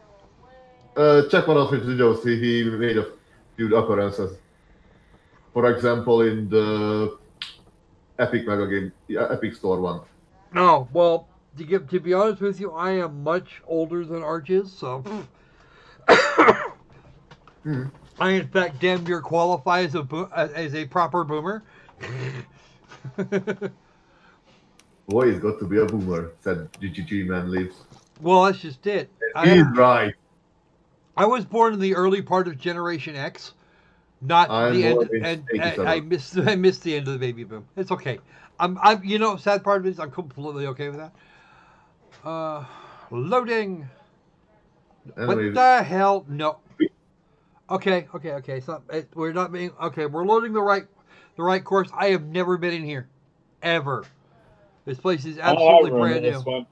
Check one of his videos. He made a few occurrences. For example, in the Epic Mega Game, Epic Store one. No, well, to be honest with you, I am much older than Arch is, so. I, in fact, damn near qualify as a proper boomer. Boy, he's got to be a boomer, said GGG Man Lives. Well, that's just it. He's right. I was born in the early part of Generation X, not the end, and I missed the end of the baby boom. It's okay. I'm sad part of it is I'm completely okay with that. Loading. What the hell? No. Okay. So we're not being okay. We're loading the right course. I have never been in here, ever. This place is absolutely brand new. One.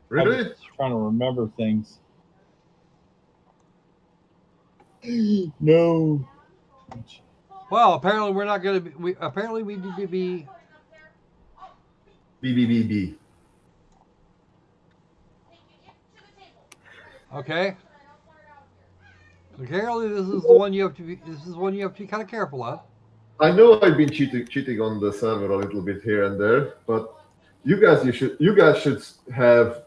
Really? I'm just trying to remember things. No. Well, apparently we're not going to be. Apparently we need to be. B. Okay. Apparently this is the one you have to be. This is one you have to be kind of careful of. I know I've been cheating on the server a little bit here and there, but you guys should have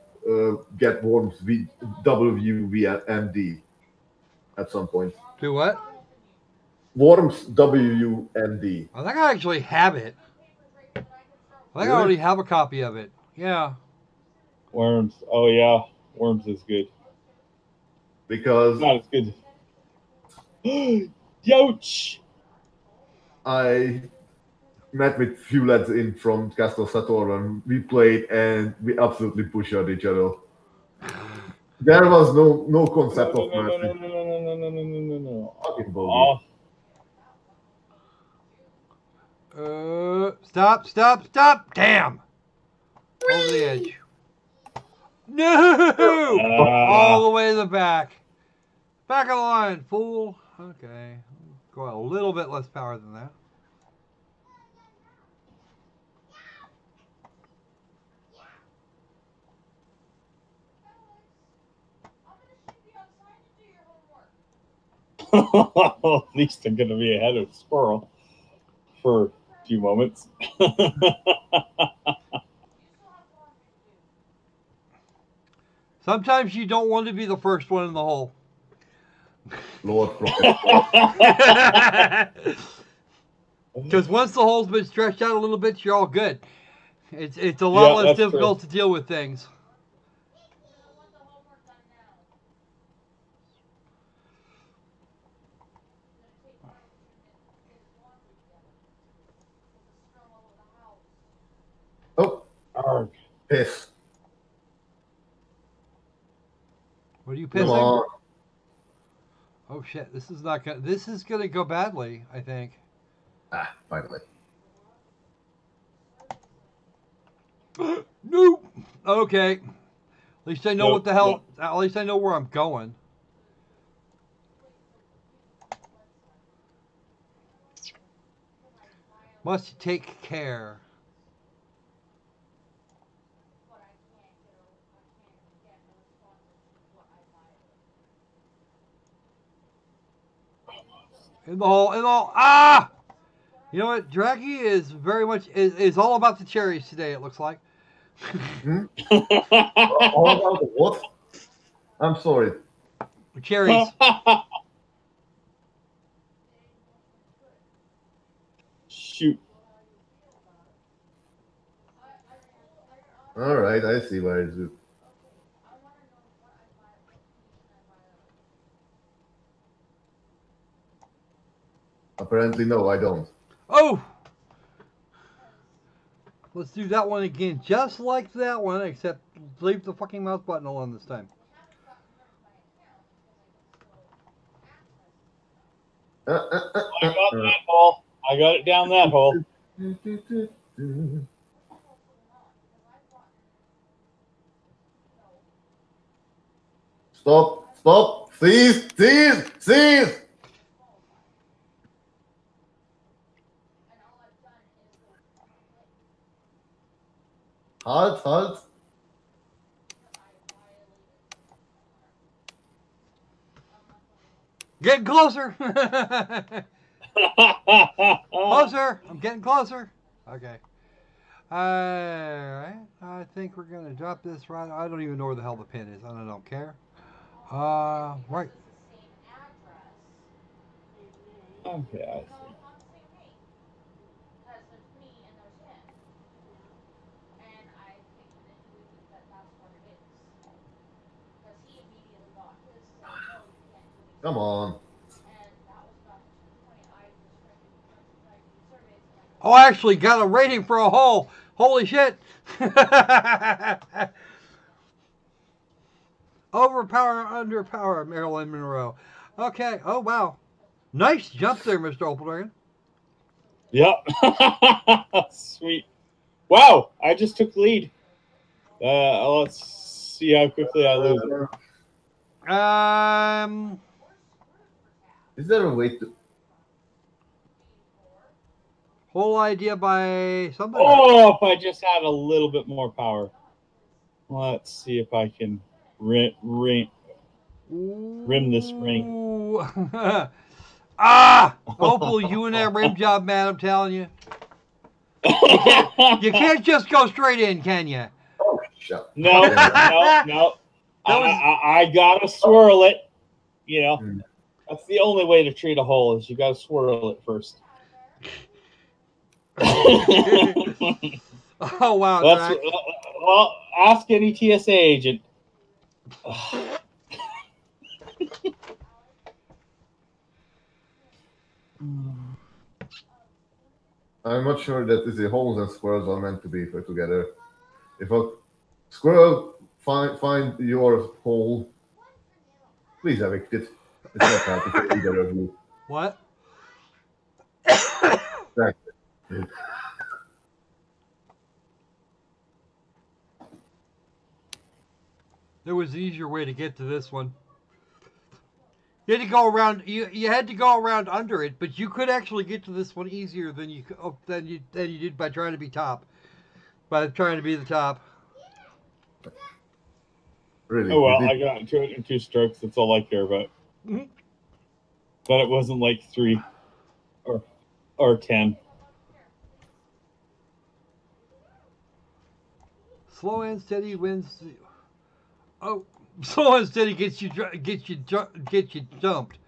get Worms WUMD at some point. Do what? Worms WUMD. I think I actually have it. I think I already have a copy of it. Yeah. Worms. Oh yeah, Worms is good. Because not as good. Youch! I met with few lads in from Castle Sator and we played and we absolutely pushed each other. There was no concept of mercy. No. Fucking bogey. Stop! Damn! Over the edge. No! All the way to the back. Back of the line, fool. Okay. Go a little bit less power than that. At least I'm going to be ahead of Squirrel for a few moments. Sometimes you don't want to be the first one in the hole. Lord. Because once the hole's been stretched out a little bit, you're all good. It's a lot less difficult to deal with things. Oh, piss. What are you pissing? Come on. Oh shit! This is not gonna. This is gonna go badly. I think. Ah, finally. No. Okay. At least I know what the hell. At least I know where I'm going. Must take care. In the hole, ah! You know what? Draggy is very much is all about the cherries today. It looks like. All about the what? I'm sorry. Cherries. Shoot. All right, I see where it's. Apparently, no, I don't. Oh! Let's do that one again, just like that one, except leave the fucking mouse button alone this time. I got that hole. I got it down that hole. Stop! Stop! Cease! Cease! Cease! Halt! Halt! Getting closer! Closer! I'm getting closer! Okay. Alright. I think we're going to drop this right. I don't even know where the hell the pin is. I don't care. Right. Okay, I see. Come on. Oh, I actually got a rating for a hole. Holy shit. Overpower, underpower, Marilyn Monroe. Okay. Oh, wow. Nice jump there, Mr. Opal Dragon. Yep. Sweet. Wow, I just took the lead. Let's see how quickly I lose it. Is there a way to... Whole idea by somebody. Oh, if I just had a little bit more power. Let's see if I can rim this ring. Ah! Opal, you and that rim job, man, I'm telling you. You can't just go straight in, can you? Oh, shut No. I gotta swirl it. You know, that's the only way to treat a hole is you gotta swirl it first. Oh wow! Well, ask any TSA agent. I'm not sure that the holes and squirrels are meant to be put together. If a squirrel find your hole, please evict it. It's not happy for either of you. What? Exactly. There was an easier way to get to this one. You had to go around. You had to go around under it, but you could actually get to this one easier than you did by trying to be top. By trying to be the top. Really? Oh well, I got into it in 2 strokes. That's all I care about. Mm-hmm. But it wasn't like 3 or 10. Slow and steady wins. Oh, slow and steady gets you jumped.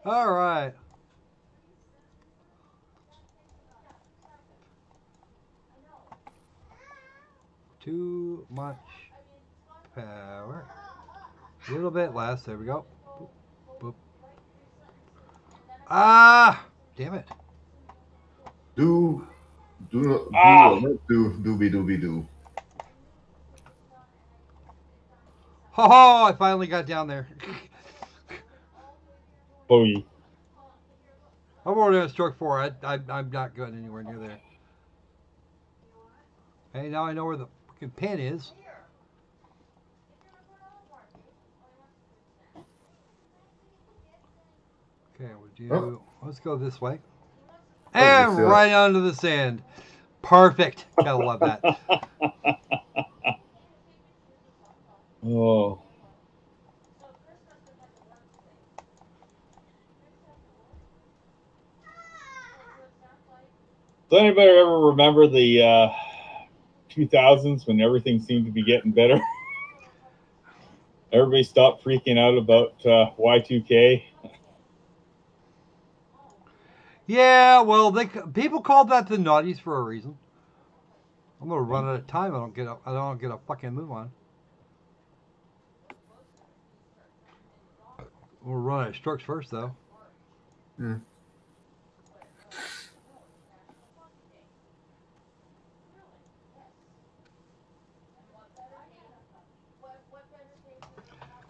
All right. Too much power. A little bit less. There we go. Boop, boop. Ah, damn it. Do. Do. Oh, I finally got down there. Oh, yeah. I'm already on stroke 4. I'm not going anywhere near there. Hey, now I know where the freaking pin is. Okay, we'll do. Let's go this way. And right onto the sand. Perfect. Gotta love that. Oh. Does anybody ever remember the 2000s when everything seemed to be getting better? Everybody stopped freaking out about Y2K. Yeah, well, people called that the naughties for a reason. I'm gonna run out of time. I don't get a fucking move on. We'll run out of strokes first, though. Hmm.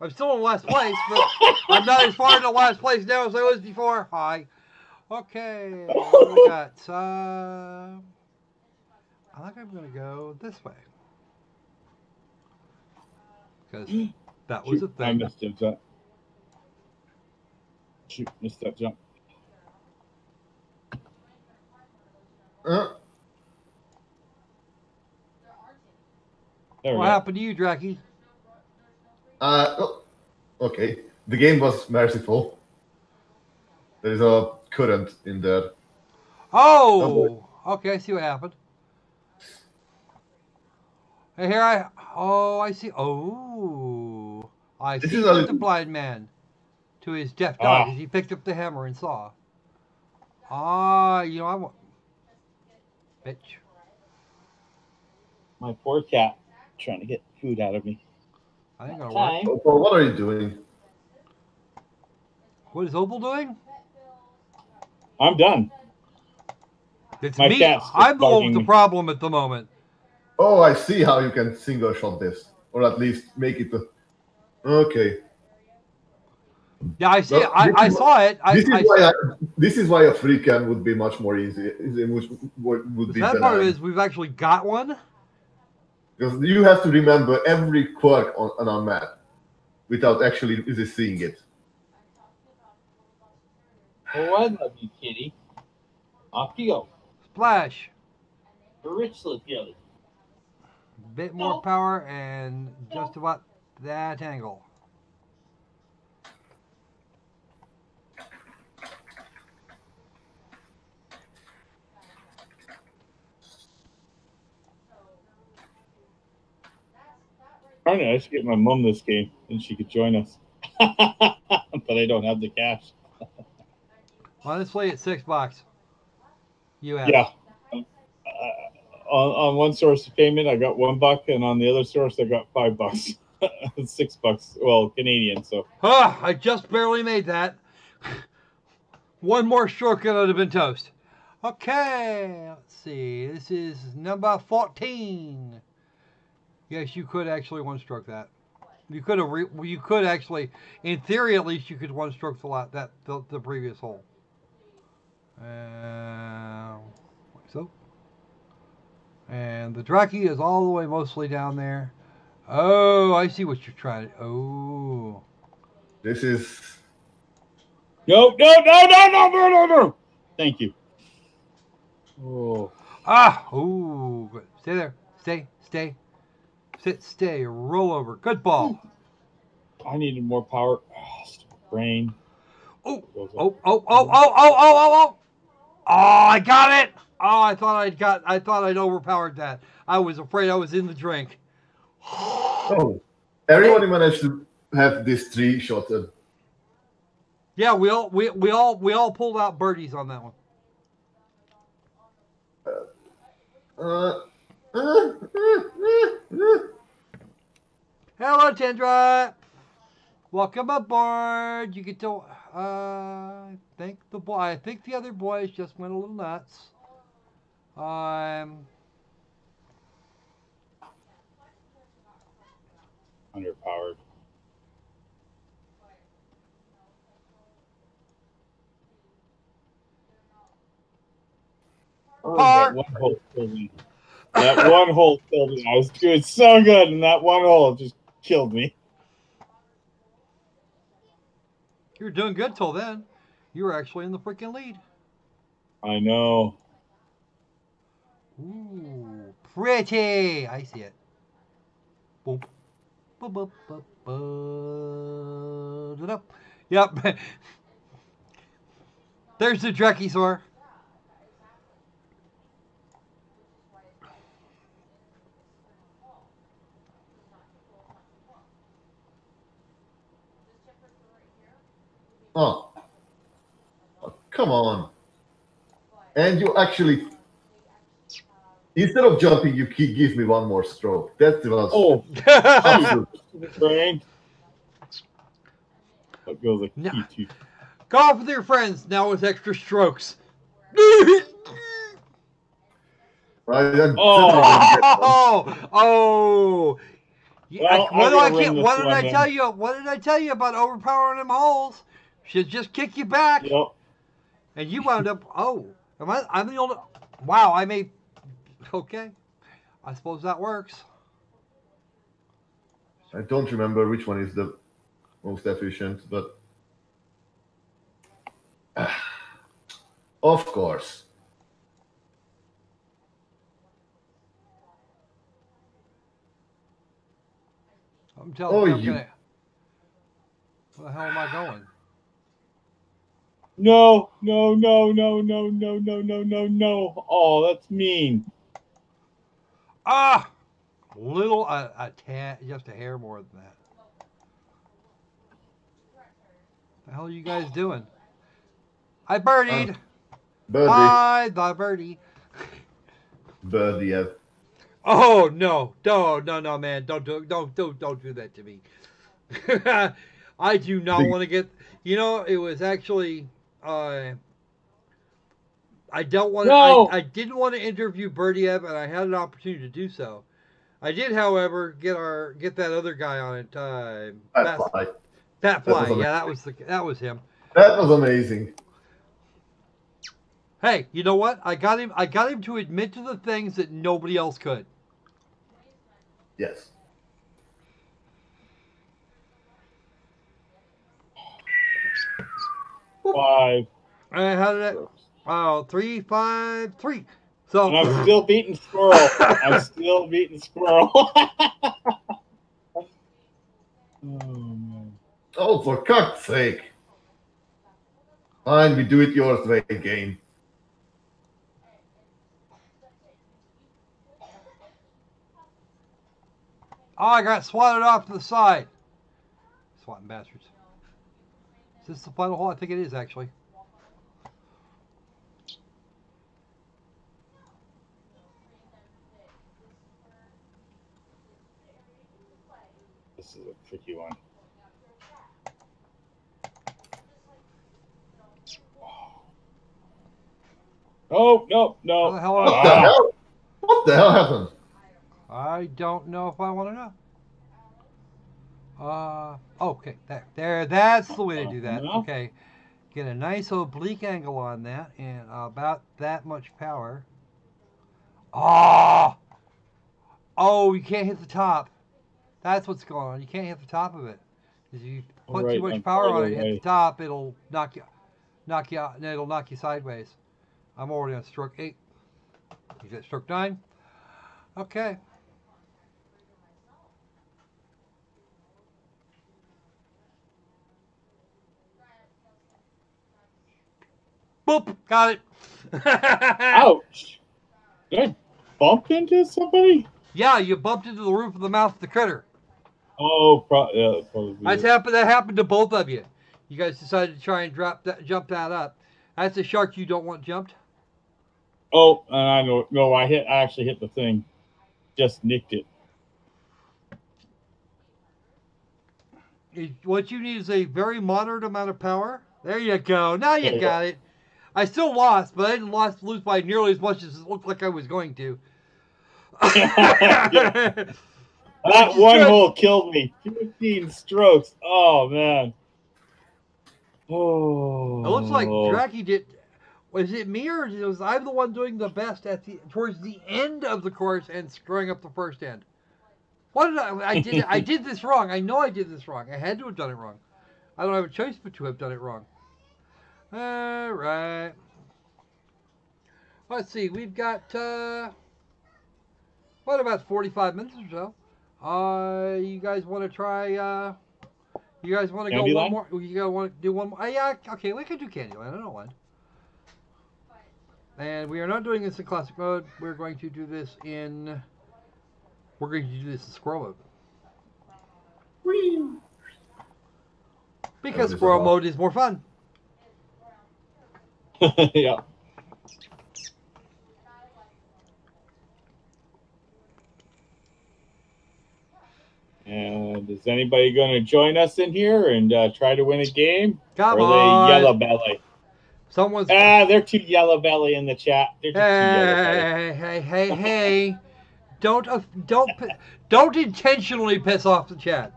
I'm still in last place, but I'm not as far into last place now as I was before. Hi. Okay, what do we got? I think I'm going to go this way. Because that was a thing. I missed him, that. Shoot, missed that jump. What happened to you, Dracky? Oh, okay. The game was merciful. There is a current in there. Oh! Okay, I see what happened. Hey, here I see. Oh! I see what the blind man to his deaf dog as he picked up the hammer and saw. You know, I want... Bitch. My poor cat trying to get food out of me. I ain't gonna work. Opal, what are you doing? What is Opal doing? I'm done. It's me. I'm the one with the problem at the moment. Oh, I see how you can single shot this. Or at least make it a... Okay. Yeah, I see it. I saw it. This is why a free can would be much more easy. Would be that part is we've actually got one. Because you have to remember every quirk on our map without actually seeing it. Oh, I love you, kitty. Off you go. Splash. Richly, Kelly. Bit more power and just about that angle. I should get my mom this game, and she could join us. But I don't have the cash. Honestly, it's $6. You have. Yeah. On one source of payment, I got $1, and on the other source, I got $5. $6. Well, Canadian. So. I just barely made that. One more stroke and I'd have been toast. Okay, let's see. This is number 14. Yes, you could actually one-stroke that. You could have. You could actually, in theory, at least, you could one-stroke the previous hole. Like so. And the Dracky is all the way mostly down there. Oh, I see what you're trying to. Oh. This is. No! No! Thank you. Oh. Oh, good. Stay there. Stay. Sit, stay, roll over. Good ball. I needed more power. Brain. Oh, I got it. Oh, I thought I'd overpowered that. I was afraid I was in the drink. Oh, everybody managed to have this 3-shot. Yeah, we all pulled out birdies on that one. Hello, Tindra. Welcome aboard. You get to. I think the other boys just went a little nuts. Underpowered. That one hole killed me. That one hole killed me. I was doing so good, and that one hole just killed me. You were doing good till then. You were actually in the freaking lead. I know. Ooh, pretty. I see it. Boom. Yep. There's the Dracky. Oh, come on. And you actually, instead of jumping, you give me one more stroke. That was brain. That goes like T2. Golf with your friends now with extra strokes. Well, what did I tell you? What did I tell you about overpowering them holes? Should just kick you back. Yep. And you wound up. Oh, I'm the only. Wow, I made. Okay, I suppose that works. I don't remember which one is the most efficient, but of course. I'm telling you. You. Where the hell am I going? No. Oh, that's mean. Ah, little a tad, just a hair more than that. The hell are you guys doing? I birdied. Birdie. Hi, the birdie. Birdie, yeah. Oh no, man! Don't do that to me. I do not want to get. You know, it was actually. I don't want to. No. I didn't want to interview Birdiev, and I had an opportunity to do so. I did, however, get that other guy on it. Fat Fly. Yeah, that was him. That was amazing. Hey, you know what? I got him to admit to the things that nobody else could. Yes. Five. How did that? Oh, 3, 5, 3. So and I'm still beating Squirrel. I'm still beating Squirrel. Oh, man. Oh, for God's sake. Fine, we do it yours way game. Oh, I got swatted off to the side. Swatting bastards. Is this the final hole? I think it is, actually. This is a tricky one. Oh, no. What the hell? What the hell happened? I don't know if I want to know. Okay, there. That's the way to do that. Okay, get a nice oblique angle on that, and about that much power. Oh, you can't hit the top. That's what's going on. You can't hit the top of it. If you put too much power on it, hit the top, it'll knock you out, and it'll knock you sideways. I'm already on stroke 8. You get stroke 9. Okay. Boop! Got it. Ouch! Did I bump into somebody? Yeah, you bumped into the roof of the mouth of the critter. Oh, yeah, probably. That happened to both of you. You guys decided to try and jump that up. That's a shark you don't want jumped. Oh, and I know. No, I actually hit the thing. Just nicked it. What you need is a very moderate amount of power. There you go. Now you got it. I still lost, but I didn't lose by nearly as much as it looked like I was going to. That one hole killed me. 15 strokes. Oh, man. Oh. It looks like Dracky did. Was it me or was I the one doing the best towards the end of the course and screwing up the first end? What did I did this wrong. I know I did this wrong. I had to have done it wrong. I don't have a choice but to have done it wrong. All right. Let's see. We've got what, about 45 minutes or so. You guys want to try? You guys want to go one more? You guys want to do one more? Yeah. Okay. We can do Candyland. I don't mind. And we are not doing this in classic mode. We're going to do this in. We're going to do this in squirrel mode. Whee! Because squirrel mode is more fun. Yeah. And is anybody going to join us in here and try to win a game? Come on. Are they yellow belly? Someone's. They're too yellow belly in the chat. They're just too yellow belly. Hey! Don't don't intentionally piss off the chat.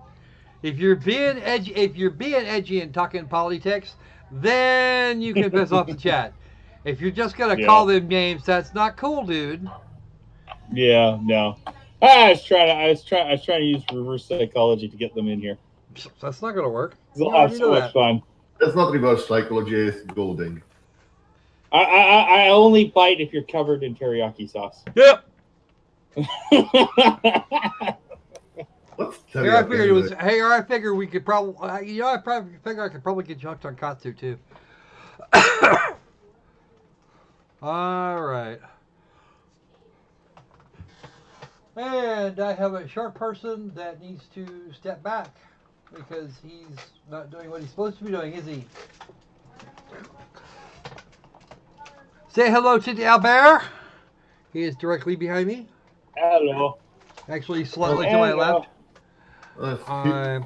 If you're being edgy and talking politics, then you can piss off the chat. If you're just gonna call them names, that's not cool, dude. Yeah, no. I was trying to use reverse psychology to get them in here. That's not gonna work. It's so much fun. That's not reverse psychology, it's golding. I only bite if you're covered in teriyaki sauce. Yep. What's Here I figured it was. Hey, I figured we could probably. I figure I could probably get junked on Katsu too. All right. And I have a short person that needs to step back because he's not doing what he's supposed to be doing, is he? Say hello to the Albert. He is directly behind me. Hello. Actually, slightly to my left. I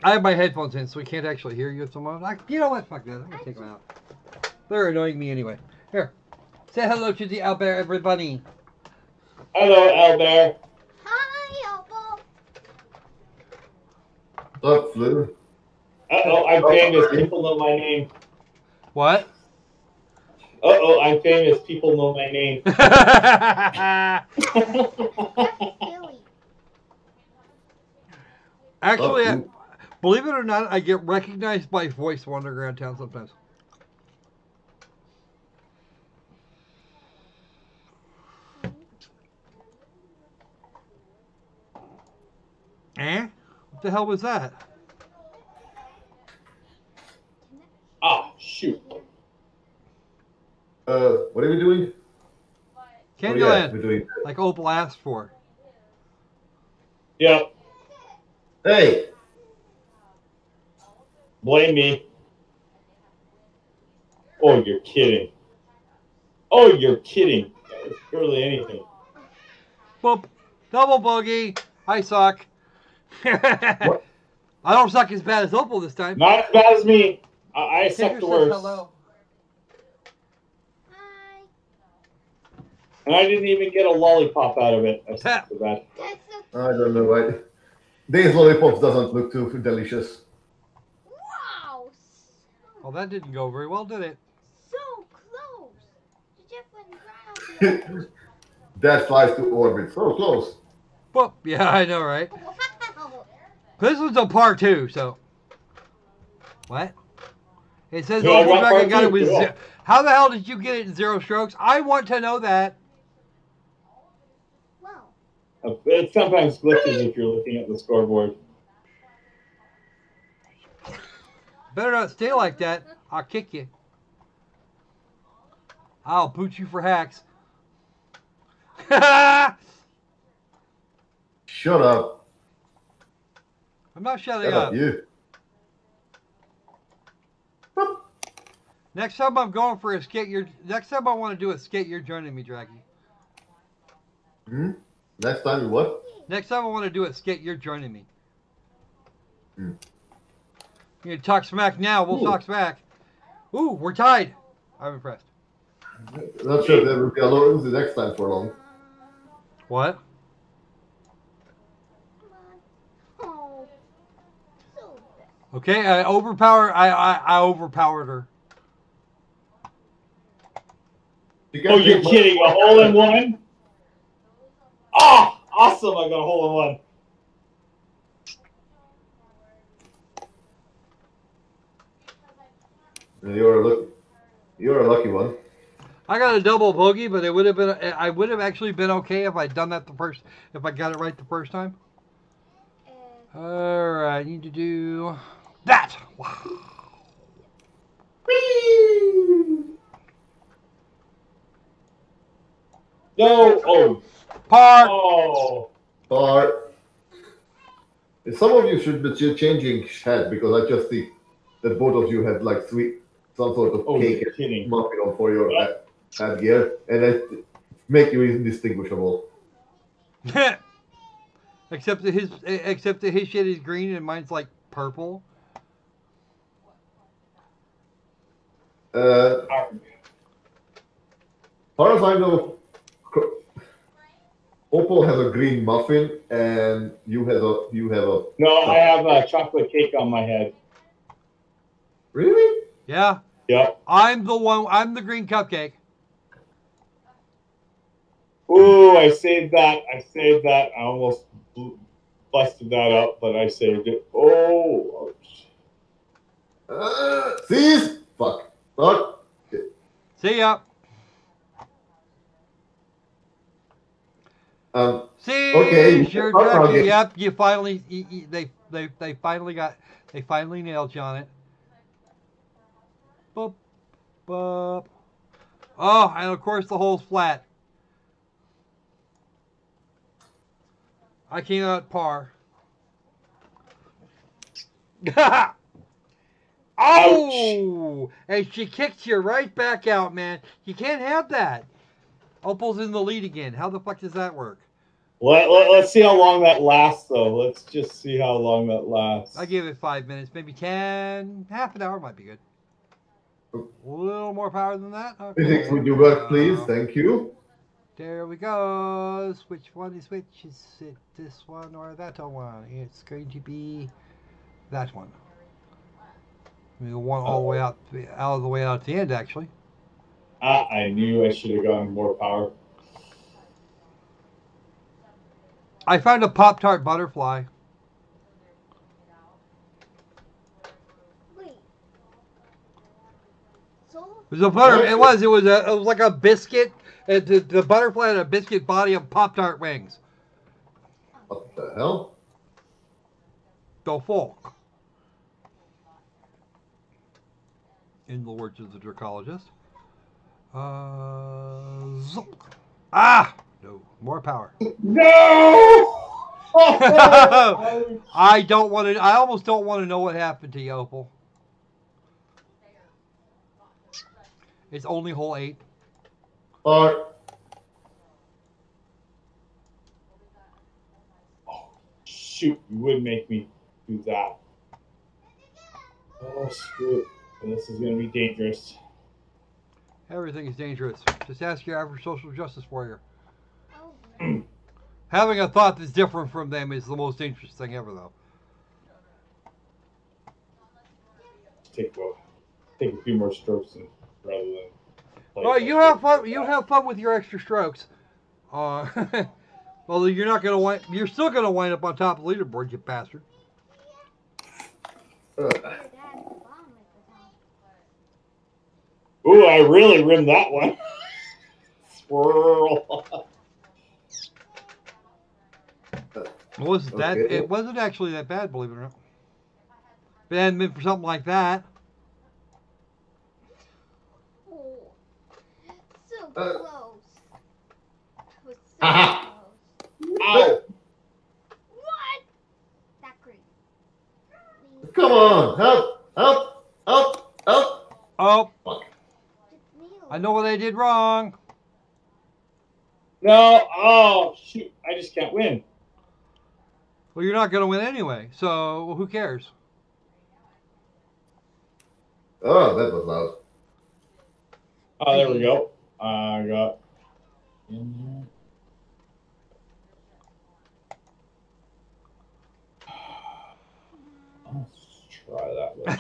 have my headphones in, so we can't actually hear you at the moment. You know what? Fuck that. I'm going to take them out. They're annoying me anyway. Here. Say hello to the Albert, everybody. Hello, Albert. Hi, Opal. What's Lou? Uh-oh, I'm famous. People know my name. What? Uh-oh, I'm famous. People know my name. Actually, believe it or not, I get recognized by voice wandering around town sometimes. Eh? What the hell was that? Ah, shoot. What are we doing? Candyland, we're doing like Opal asked for. Yep. Hey! Blame me. Oh, you're kidding. Oh, you're kidding. That was barely anything. Boop. Double bogey. I suck. I don't suck as bad as Opal this time. Not as bad as me. I suck the worst. Hello. Hi. And I didn't even get a lollipop out of it. I suck so bad. I don't know why. These lollipops doesn't look too delicious. Wow. Well, that didn't go very well, did it? So close. Just went That flies to orbit. So close. Well, yeah, I know, right? Wow. This one's a par 2, so. What? It says Yeah, Opal Dragon part got it two, with yeah. How the hell did you get it in 0 strokes? I want to know that. Wow. It sometimes glitches if you're looking at the scoreboard. Better not stay like that. I'll kick you. I'll boot you for hacks. Shut up. I'm not shutting Shut up. up, you. Next time I'm going for a skate, next time I want to do a skate, you're joining me, Draggy. Hmm? Next time you what? Next time I want to do a skate, you're joining me. Hmm. You talk smack now, we'll talk smack. Ooh, we're tied. I'm impressed. Not sure there will be a lot the next time for long. What? Oh. So bad. Okay, I overpowered her. Oh, you're kidding. A hole-in-one? Oh, awesome. I got a hole-in-one. You're a lucky one. I got a double bogey, but it would have been. I would have actually been okay if I'd done that if I got it right the first time. All right, I need to do that. Wow. No. Oh. Par. Oh. Par. Some of you should be changing hat because I just see that both of you had like some sort of cake and muffin for your hat gear, and it make you indistinguishable. Except that his shit is green and mine's like purple. As far as I know, Opal has a green muffin, and you have a. No, I have a chocolate cake on my head. Really? Yeah. Yep. I'm the green cupcake. Ooh, I saved that. I almost busted that up, but I saved it. Oh. See? Fuck. Fuck. See ya. See, okay. Your Jackie. Yep, you finally. They finally nailed you on it. Boop, boop. Oh, and of course the hole's flat. I came out par. Oh! And she kicked you right back out, man. You can't have that. Opal's in the lead again. How the fuck does that work? Let's see how long that lasts, though. Let's just see how long that lasts. I give it 5 minutes, maybe 10. Half an hour might be good. A little more power than that. Okay. Physics, would you work, please? Thank you. There we go. Which one is which? Is it this one or that one? It's going to be that one. We want all the way out of the way out at the end, actually. I knew I should have gone more power. I found a Pop-Tart butterfly. Wait. So? It was a butter. It was like a biscuit. The butterfly had a biscuit body of Pop-Tart wings. What the hell? The folk. In the words of the Dracologist. Zook. Ah! No. More power. No! I don't want to. I almost don't want to know what happened to you, Opal. It's only hole 8. Oh, shoot. You would make me do that. Oh, screw it. This is going to be dangerous. Everything is dangerous. Just ask your average social justice warrior. Having a thought that's different from them is the most dangerous thing ever, though. Take a few more strokes rather than. Well, you have fun. You have fun with your extra strokes. Well, you're not gonna wind. You're still gonna wind up on top of the leaderboard, you bastard. Ooh, I really rimmed that one. Swirl. It wasn't actually that bad, believe it or not. If it hadn't been for something like that. Oh, so close. Aha! Ow! What? That green. Come on! Help! Help! Help! Help! Oh! Fuck. I know what I did wrong. No! Oh, shoot. I just can't win. Well, you're not going to win anyway, so who cares? Oh, that was loud. Oh, there we go. I got in here. Let's try that one.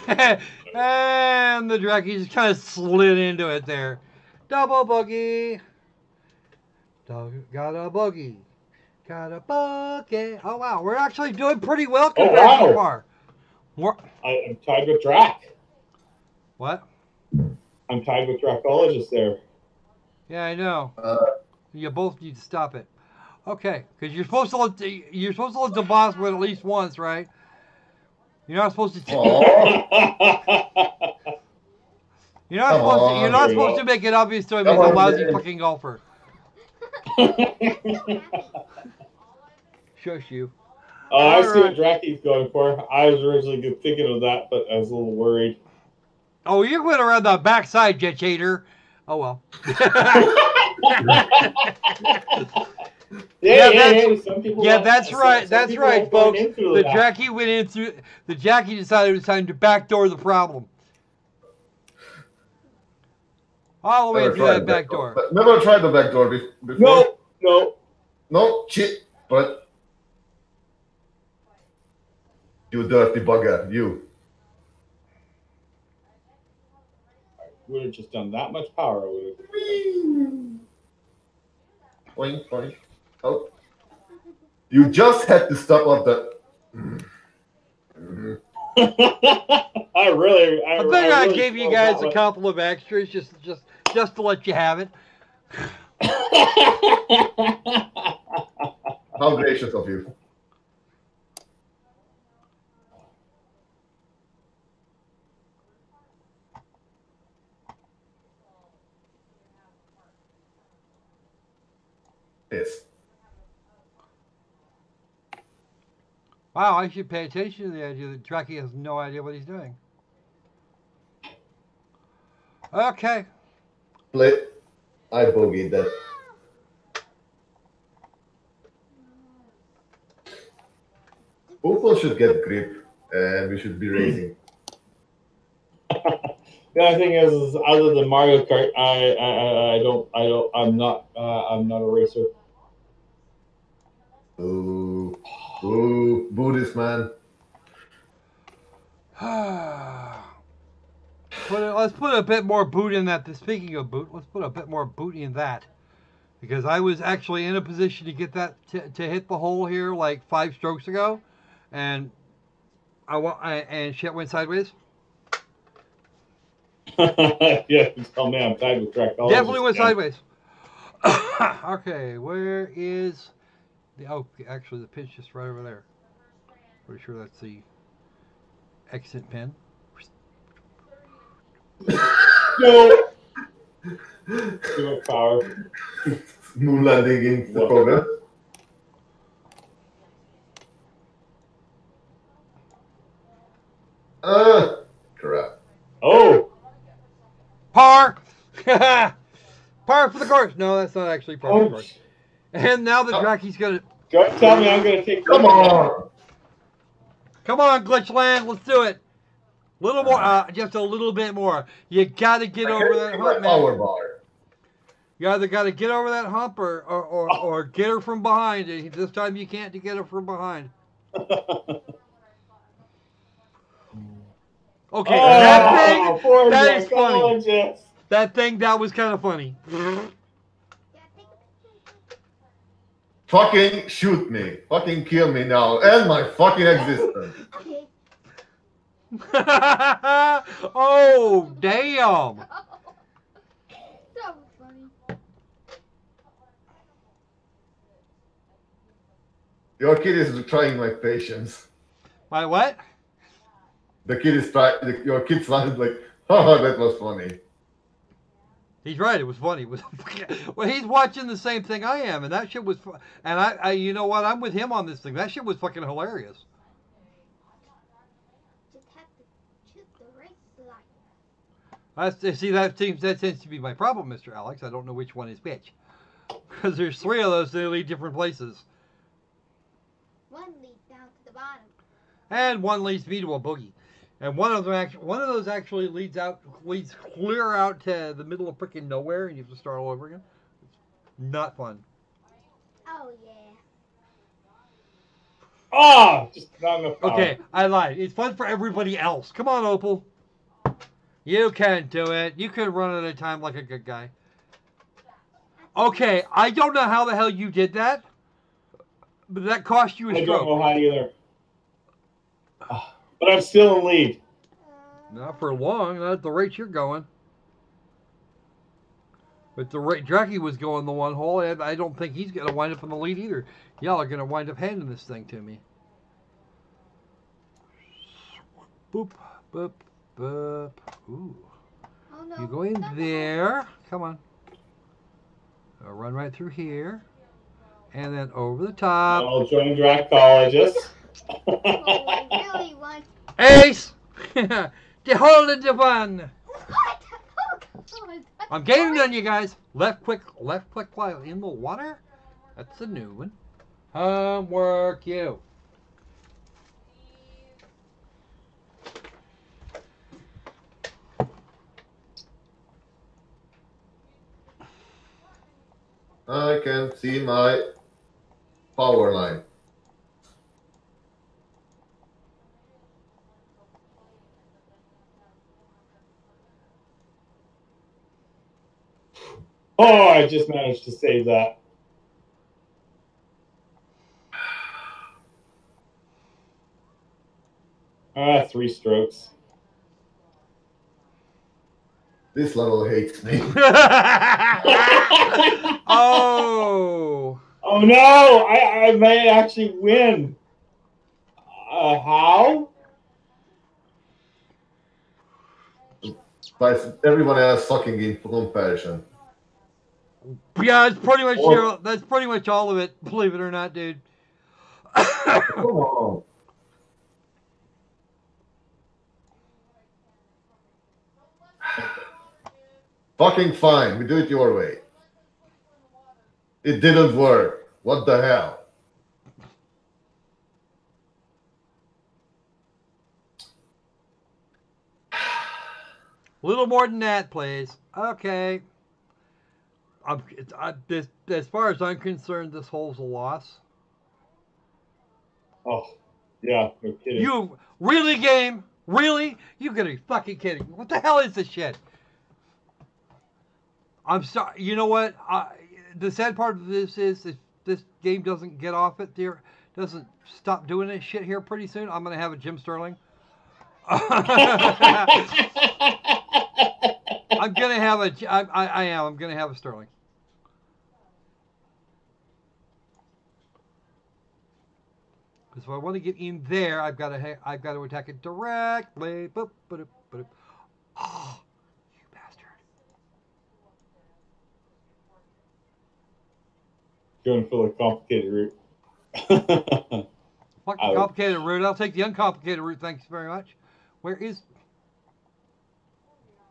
And the Draki just kind of slid into it there. Double boogie. Got a boogie. Got a boogie. Oh, wow. We're actually doing pretty well compared so far. I'm tied with Drac. What? I'm tied with Dracologist there. Yeah, I know. You both need to stop it. Okay, because you're supposed to let the boss win at least once, right? You're not supposed to. You're not supposed to make it obvious to him he's a lousy fucking golfer. Shush you. I see what Draki's going for. I was originally thinking of that, but I was a little worried. Oh, you went around the backside, Jet Chater. Oh well. That's right. That's right, folks. The Jackie went in through. The Jackie decided it was time to backdoor the problem. All the way through that back door. Never tried the back door before. No. No, shit, but you dirty bugger, you. Would have just done that much power. Would have. Point, point. Oh. You just had to stop at the. I really. I think I gave you guys a couple of extras just to let you have it. How gracious of you. Yes. Wow, I should pay attention to the idea that Draki has no idea what he's doing. Okay. Split. I bogeyed that. Opal should get grip, and we should be raising. The other thing is other than Mario Kart, I'm not a racer. Ooh, ooh, Buddhist man. Let's put a bit more boot in that. Speaking of boot, let's put a bit more boot in that. Because I was actually in a position to get that to hit the hole here like 5 strokes ago, and and shit went sideways. Yeah, tell me I'm tied with track. Definitely went sideways. Okay, where is the? Oh, actually, the pin's just right over there. Pretty sure that's the exit pin. No. Too much power. Moon landing in the program. Crap. Oh. Par! Par for the course. No, that's not actually par for the course. And now the Draki's gonna. Don't tell me I'm gonna take. Come on. Come on, Glitchland, let's do it. Little more, just a little bit more. You gotta get over that hump, man. Power bar. You either gotta get over that hump or get her from behind. This time you can't get her from behind. Okay, that thing, that is funny. That thing, that was kind of funny. Fucking shoot me. Fucking kill me now. End my fucking existence. Oh, damn. That was funny. Your kid is trying my patience. My what? The kid is trying. Your kid sounded like, oh, that was funny. He's right. It was funny. It was. Well, he's watching the same thing I am, and that shit was. And I, you know what? I'm with him on this thing. That shit was fucking hilarious. See, that tends to be my problem, Mr. Alex. I don't know which one is which, because there's 3 of those that lead different places. One leads down to the bottom. And one leads me to a boogie. And one of those actually leads clear out to the middle of freaking nowhere, and you have to start all over again. It's not fun. Oh yeah. Ah, just not enough power. Okay, I lied. It's fun for everybody else. Come on, Opal. You can do it. You can run at a time like a good guy. Okay, I don't know how the hell you did that, but that cost you a stroke. I don't know how either. But I'm still in lead. Not for long. Not at the rate you're going. But the rate Draki was going the one hole, and I don't think he's going to wind up in the lead either. Y'all are going to wind up handing this thing to me. Boop, boop, boop. Ooh. Oh, no. You go in there. Come on. I'll run right through here. And then over the top. I'll join Dracologist. Oh, I really want. Ace! The hole in the one. What? Oh, God. I'm gaining on you guys. Left click fly in the water. That's a new one. Homework you. I can see my power line. Oh, I just managed to save that. Ah, 3 strokes. This level hates me. Oh. Oh no! I may actually win. How? But everyone else sucking in comparison. Yeah, it's pretty much that's pretty much all of it. Believe it or not, dude. Come on. Fucking fine. We do it your way. It didn't work. What the hell? A little more than that, please. Okay. As far as I'm concerned, this hole's a loss. Oh, yeah, no kidding. You really, game? Really? You gotta be fucking kidding me. What the hell is this shit? I'm sorry. You know what? The sad part of this is if this game doesn't get off it there, doesn't stop doing this shit here pretty soon, I'm gonna have a Jim Sterling. I'm gonna have a. I am. I'm gonna have a Sterling. Because if I want to get in there, I've got to attack it directly. Boop, boop, boop. Oh, you bastard! Going for the complicated route. Fuck the complicated route. I'll take the uncomplicated route. Thanks very much. Where is?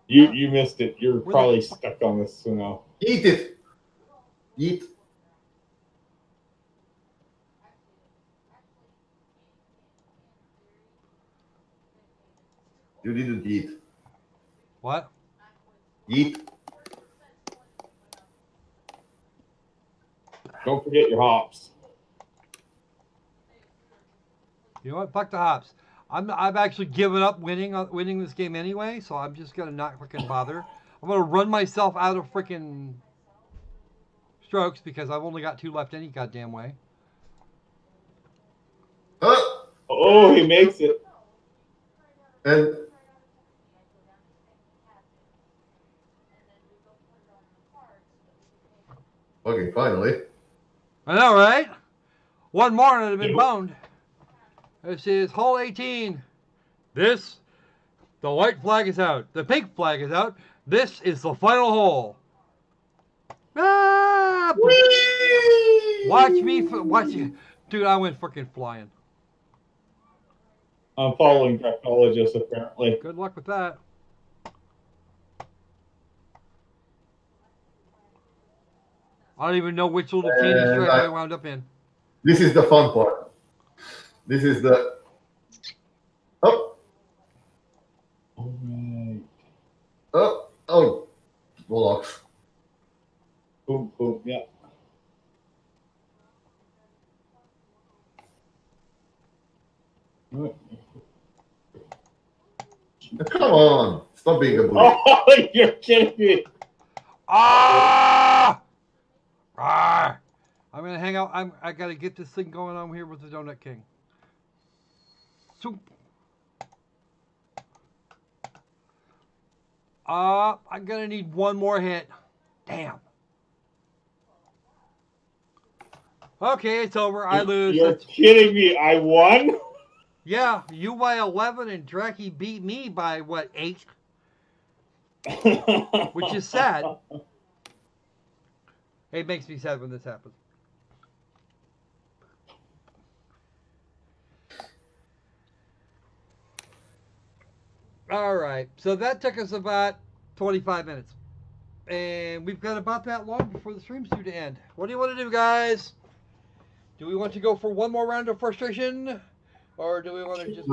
You missed it. You're probably stuck on this now. Eat it. Eat. You didn't eat. What? Eat. Don't forget your hops. You know what? Fuck the hops. I've actually given up winning this game anyway, so I'm just gonna not freaking bother. I'm gonna run myself out of freaking strokes because I've only got 2 left any goddamn way. Oh, he makes it. And okay, finally. I know, right? One more and it'd have been boned. This is hole 18. The white flag is out. The pink flag is out. This is the final hole. Ah! Watch me, watch you. Dude, I went freaking flying. I'm following Dracologist, apparently. Good luck with that. I don't even know which little candy stripe I wound up in. This is the fun part. This is the... Oh. All right. Oh. Oh. Bullocks. Boom, boom, yeah. Come on. Stop being a bully. Oh, you're kidding me. Ah! Ah! I'm gonna hang out. I gotta get this thing going on here with the Donut King. Soup. I'm gonna need one more hit. Damn. Okay, it's over. I lose. You're kidding me. I won? Yeah, you by 11 and Dracky beat me by, what, 8? Which is sad. It makes me sad when this happens. All right, so that took us about 25 minutes. And we've got about that long before the stream's due to end. What do you want to do, guys? Do we want to go for one more round of frustration? Or do we want to just...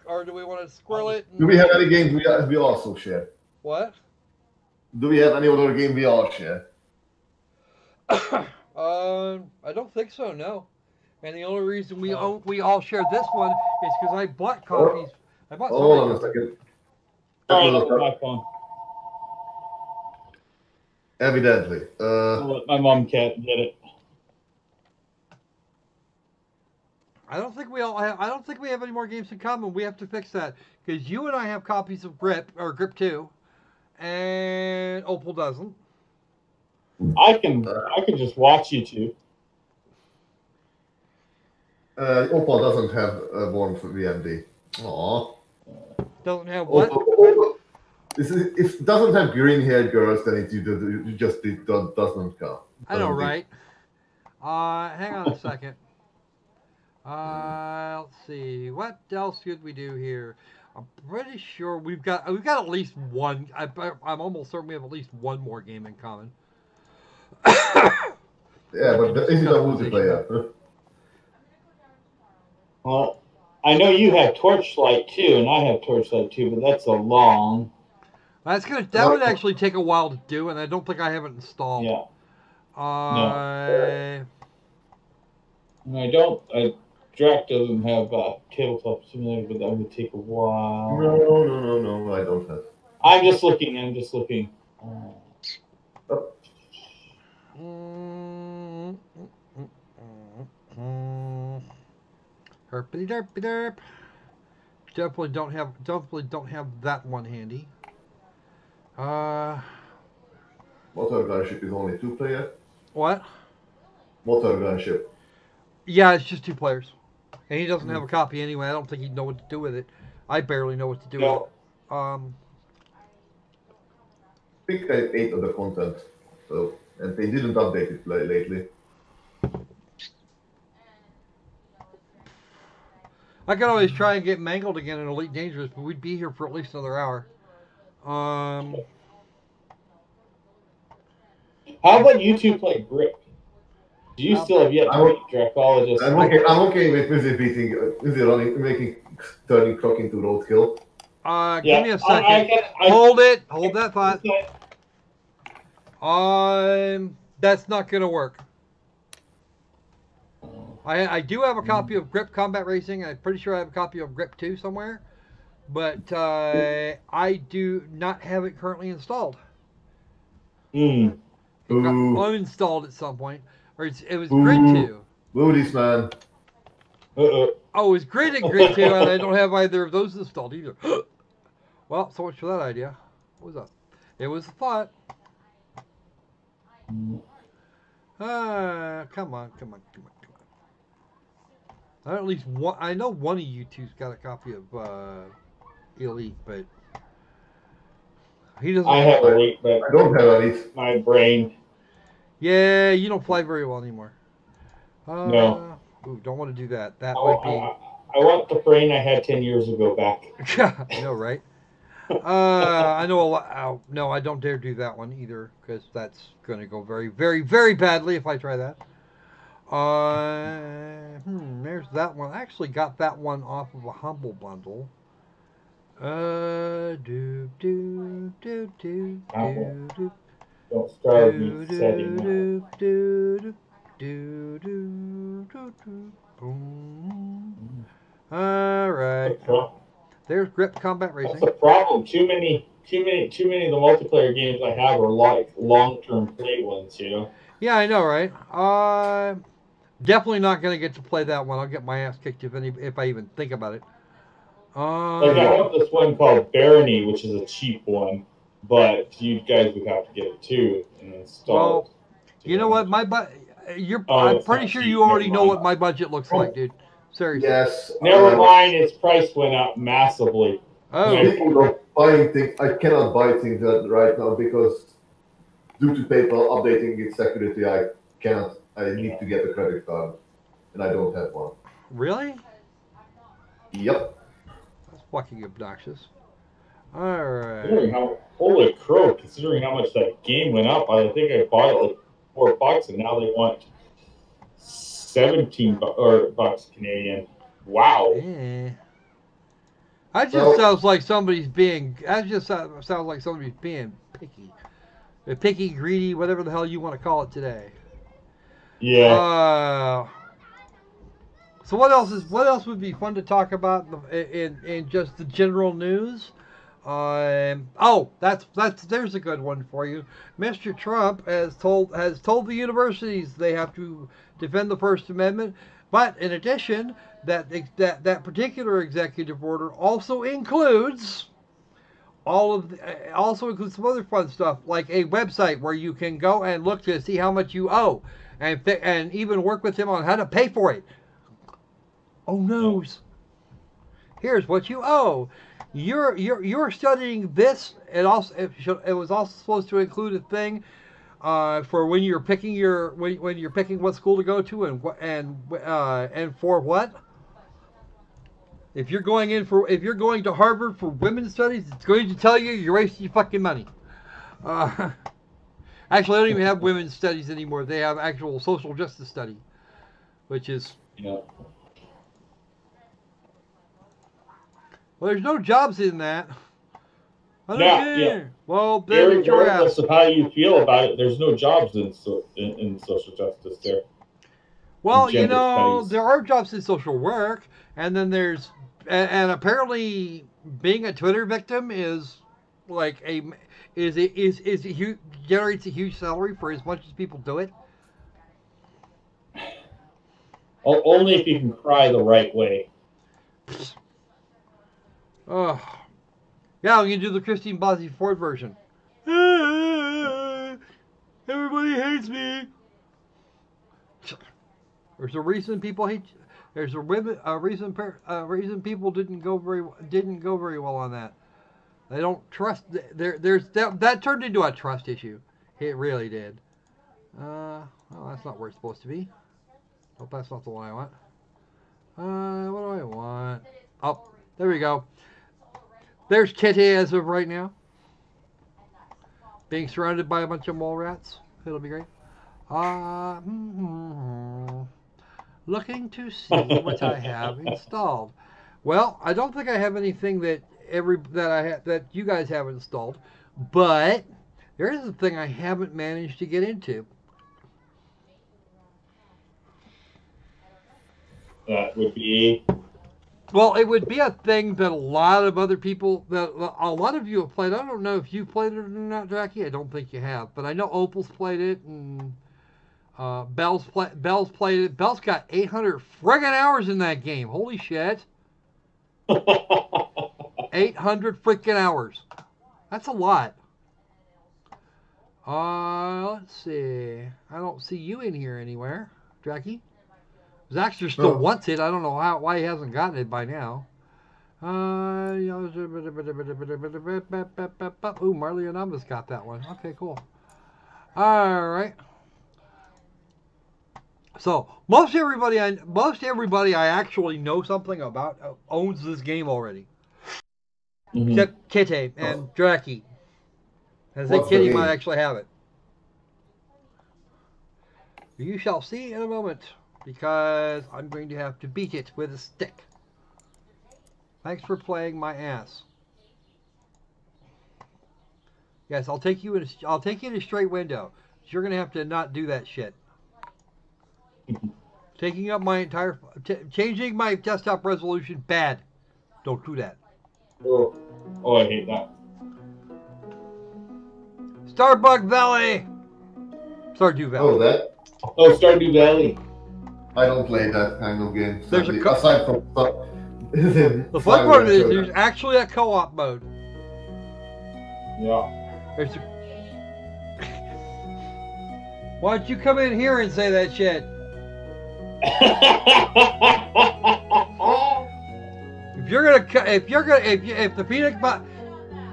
Or do we want to squirrel it? Do we have any games we also share? What? Do we have any other game we all share? I don't think so, no. And the only reason we all share this one is because I bought copies. I bought so Hold on many a second. All right, my phone. Evidently. I'll let my mom can't get it. I don't think we have any more games in common. We have to fix that because you and I have copies of Grip or Grip 2, and Opal doesn't. I can just watch you two. Opal doesn't have one for VMD. Aww. Doesn't have what? If it doesn't have green-haired girls, then it just doesn't count. I know, right? Hang on a second. Let's see. What else should we do here? I'm pretty sure we've got at least one. I'm almost certain we have at least one more game in common. Yeah, but is it a multiplayer? Well, I know you have Torchlight too, and I have Torchlight too, but that's a long. That would actually take a while to do, and I don't think I have it installed. Yeah. No. And I don't. Drac doesn't have Tabletop Simulator, but that would take a while. No, I don't have. I'm just looking. Herpity derpy derp. Definitely don't have that one handy. Motor Gunship is only 2 player. What? Motor Gunship. Yeah, it's just 2 players. And he doesn't have a copy anyway. I don't think he'd know what to do with it. I barely know what to do with it. I think I ate of the content. So, and they didn't update it lately. I could always try and get Mangled again in Elite Dangerous, but we'd be here for at least another hour. How about you two play Grip? Do you still have yet to meet Dracologist? I'm okay with turning Croc into roadkill. Give me a second. Hold it. Hold that thought. That's not going to work. I do have a copy of Grip Combat Racing. I'm pretty sure I have a copy of Grip 2 somewhere. But I do not have it currently installed. It got uninstalled at some point. Or it was Grid 2. Booties, man. Oh, it was Grid and Grid 2, and I don't have either of those installed either. Well, so much for that idea. What was that? It was a thought. Come on. At least one. I know one of you two's got a copy of Elite, but he doesn't. I have Elite, but I don't have Elite. My brain. Yeah, you don't fly very well anymore. No. Ooh, don't want to do that. That might be. I want the brain I had 10 years ago back. I know, right? I know a lot. Oh, no, I don't dare do that one either, because that's going to go very, very, very badly if I try that. There's that one. I actually got that one off of a Humble Bundle. Don't starve me setting All right. There's Grip Combat Racing. That's the problem. Too many of the multiplayer games I have are like long-term play ones, you know? Yeah, I know, right? Definitely not going to get to play that one. I'll get my ass kicked if I even think about it. Like I have this one called Barony, which is a cheap one, but you guys would have to get it too and install it. You know what? I'm pretty sure you already know what my budget looks like, dude. Seriously. Yes. Never mind, its price went up massively. Buying things, I cannot buy things right now because due to PayPal updating its security, I can't. I need to get a credit card, and I don't have one. Really? Yep. That's fucking obnoxious. All right. Holy crow! Considering how much that game went up, I think I bought it like $4, and now they want $17 Canadian. Wow. Yeah. That just sounds like somebody's being. That just sounds like somebody's being picky. Picky, greedy, whatever the hell you want to call it today. Yeah. So what else would be fun to talk about in just the general news? Oh, there's a good one for you. Mr. Trump has told the universities they have to defend the First Amendment, but in addition, that particular executive order also includes also includes some other fun stuff, like a website where you can go and look to see how much you owe, and even work with him on how to pay for it. Oh no! Here's what you owe. You're studying this. It was also supposed to include a thing for when you're picking when you're picking what school to go to and for what. If you're going to Harvard for women's studies, it's going to tell you you're wasting your fucking money. Actually, they don't even have women's studies anymore. They have actual social justice study, which is Well, there's no jobs in that. Yeah. Well, then regardless of how you feel about it, there's no jobs in social justice there. Well, you know, there are jobs in social work, and then there's, and apparently being a Twitter victim is like generates a huge salary for as much as people do it. Only if you can cry the right way. Oh, yeah, we can do the Christine Blasey Ford version. Everybody hates me. There's a reason people hate. There's a reason people didn't go very well on that. They don't trust. That turned into a trust issue. It really did. Well, that's not where it's supposed to be. Hope that's not the one I want. What do I want? Oh, there we go. There's Kitty as of right now. Being surrounded by a bunch of mole rats. It'll be great. Looking to see what I have installed. Well, I don't think I have anything that you guys have installed, but there is a thing I haven't managed to get into. That would be. Well, it would be a thing that a lot of other people, that a lot of you have played. I don't know if you played it or not, Jackie. I don't think you have, but I know Opal's played it, and Bell's played it. Bell's got 800 friggin' hours in that game. Holy shit! 800 freaking hours. That's a lot. Let's see. I don't see you in here anywhere, Jackie. Zaxter still wants it. I don't know why he hasn't gotten it by now. Ooh, Marley Anonymous got that one. Okay, cool. All right. So most everybody I actually know something about owns this game already, except Kitty and Jackie. I think Kitty might actually have it. You shall see in a moment, because I'm going to have to beat it with a stick. Thanks for playing my ass. Yes, I'll take you in a straight window. You're going to have to not do that shit. Taking up my entire... changing my desktop resolution, bad. Don't do that. Oh, I hate that. Starbuck Valley! Stardew Valley. Oh, that? Oh, Stardew Valley. I don't play that kind of game. There's aside from... the fun part of it is there's actually a co-op mode. Yeah. There's a... Why don't you come in here and say that shit?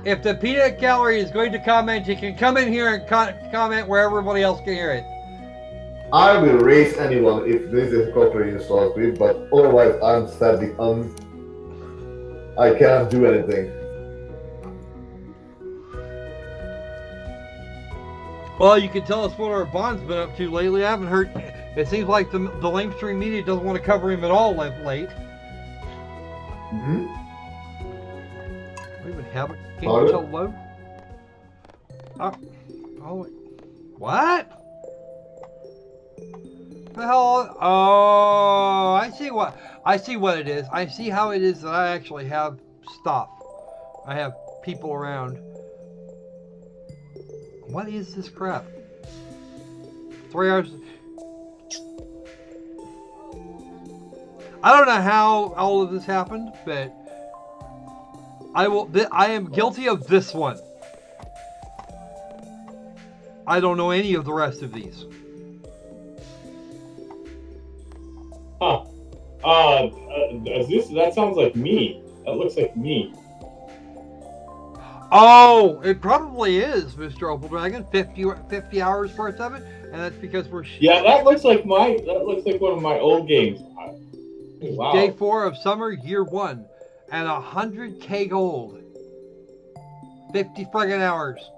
If the peanut gallery is going to comment, you can come in here and comment where everybody else can hear it. I will raise anyone if this is properly installed with, but otherwise I'm sadly I can't do anything. Well, you can tell us what our Bond's been up to lately. I haven't heard. It seems like the lamestream media doesn't want to cover him at all late. Mm-hmm. We even have a game until low. Oh, what? The hell? Oh, I see what it is. I see how it is that I actually have stuff. I have people around. What is this crap? 3 hours. I don't know how all of this happened, but I am guilty of this one. I don't know any of the rest of these. Huh. That sounds like me. That looks like me. Oh, it probably is, Mr. Opal Dragon. 50 hours worth of it, and that's because we're. Yeah, that looks like one of my old games. Wow. Day 4 of summer, year 1, and 100K gold. 50 friggin' hours.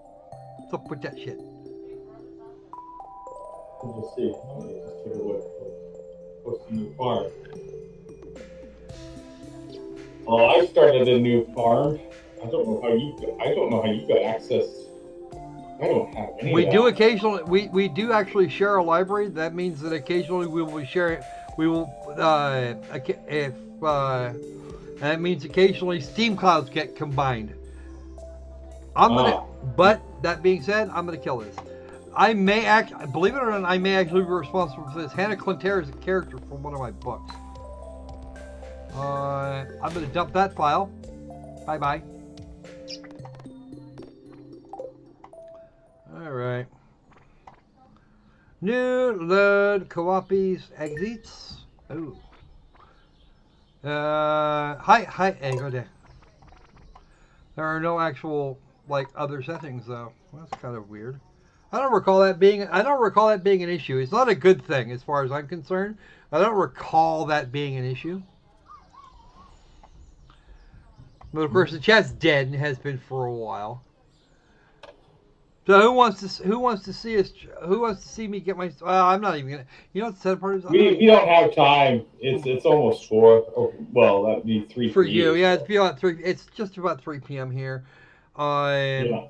What's up with that shit? Let's see. Let me just take a look. What's the new farm? Oh, I started a new farm. I don't know how you got access. I don't have any. We do occasionally. We do actually share a library. That means that occasionally we will share it. We will and that means occasionally Steam clouds get combined. But that being said, I'm gonna kill this. I may believe it or not, I may actually be responsible for this. Hannah Clinter is a character from one of my books. I'm gonna dump that file. Bye bye. All right. New load copies exits. Oh. Hi. Hey, go there. There are no actual like other settings though. That's kind of weird. I don't recall that being an issue. It's not a good thing as far as I'm concerned. I don't recall that being an issue. But of course the chat's dead and has been for a while. So who wants to see us? Who wants to see me get my? I'm not even gonna. You know what the sad part is? We don't have time. It's almost 4. Oh, well, that'd be 3 for you. Yeah, it's about 3. It's just about 3 p.m. here. Yeah.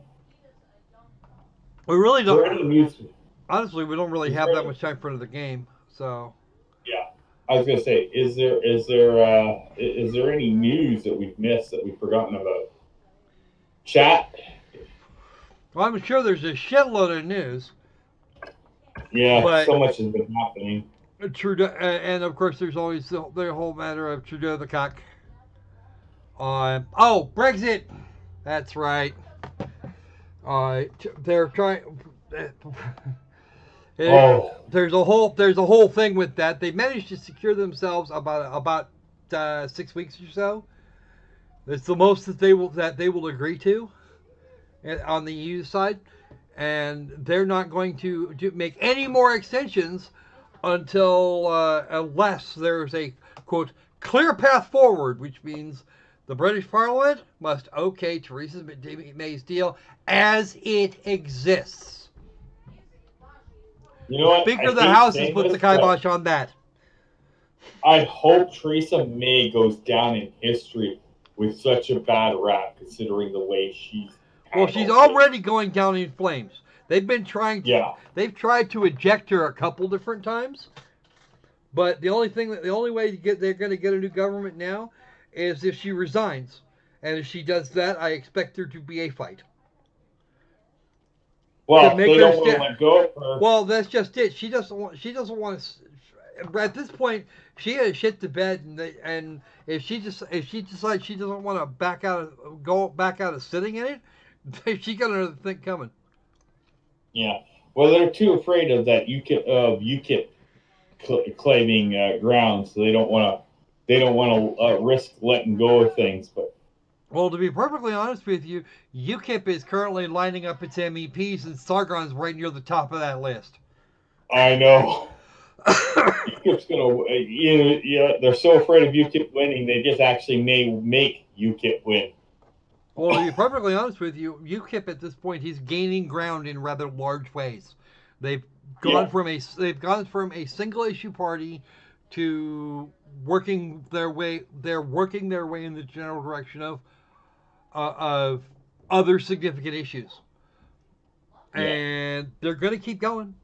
We really don't. Honestly, we don't really have that much time for another game. So. Yeah, I was gonna say, is there any news that we've missed that we've forgotten about? Chat. Well, I'm sure there's a shitload of news. Yeah, but so much has been happening. Trudeau, and of course, there's always the whole matter of Trudeau the cock. Oh, Brexit. That's right. They're trying. There's a whole thing with that. They managed to secure themselves about 6 weeks or so. It's the most that they will agree to on the EU side, and they're not going to make any more extensions until unless there's a quote clear path forward, which means the British Parliament must okay Theresa May's deal as it exists. You know what? Speaker of the House has put the kibosh on that. I hope Theresa May goes down in history with such a bad rap, considering the way she's. Well, she's already going down in flames. They've been trying to. Yeah. They've tried to eject her a couple different times, but the only way they're going to get a new government now is if she resigns, and if she does that, I expect there to be a fight. Well, they don't want to let go of her. Well, that's just it. She doesn't want to. At this point, she has shit to bed, and if she decides she doesn't want to go back out of sitting in it, she got another thing coming. Yeah. Well, they're too afraid of that UKIP claiming ground, so they don't want to risk letting go of things. But well, to be perfectly honest with you, UKIP is currently lining up its MEPs, and Sargon's right near the top of that list. I know. UKIP's gonna. They're so afraid of UKIP winning, they just actually may make UKIP win. Well, to be perfectly honest with you, UKIP at this point he's gaining ground in rather large ways. They've gone from a single issue party to working their way. They're working their way in the general direction of other significant issues, and they're going to keep going.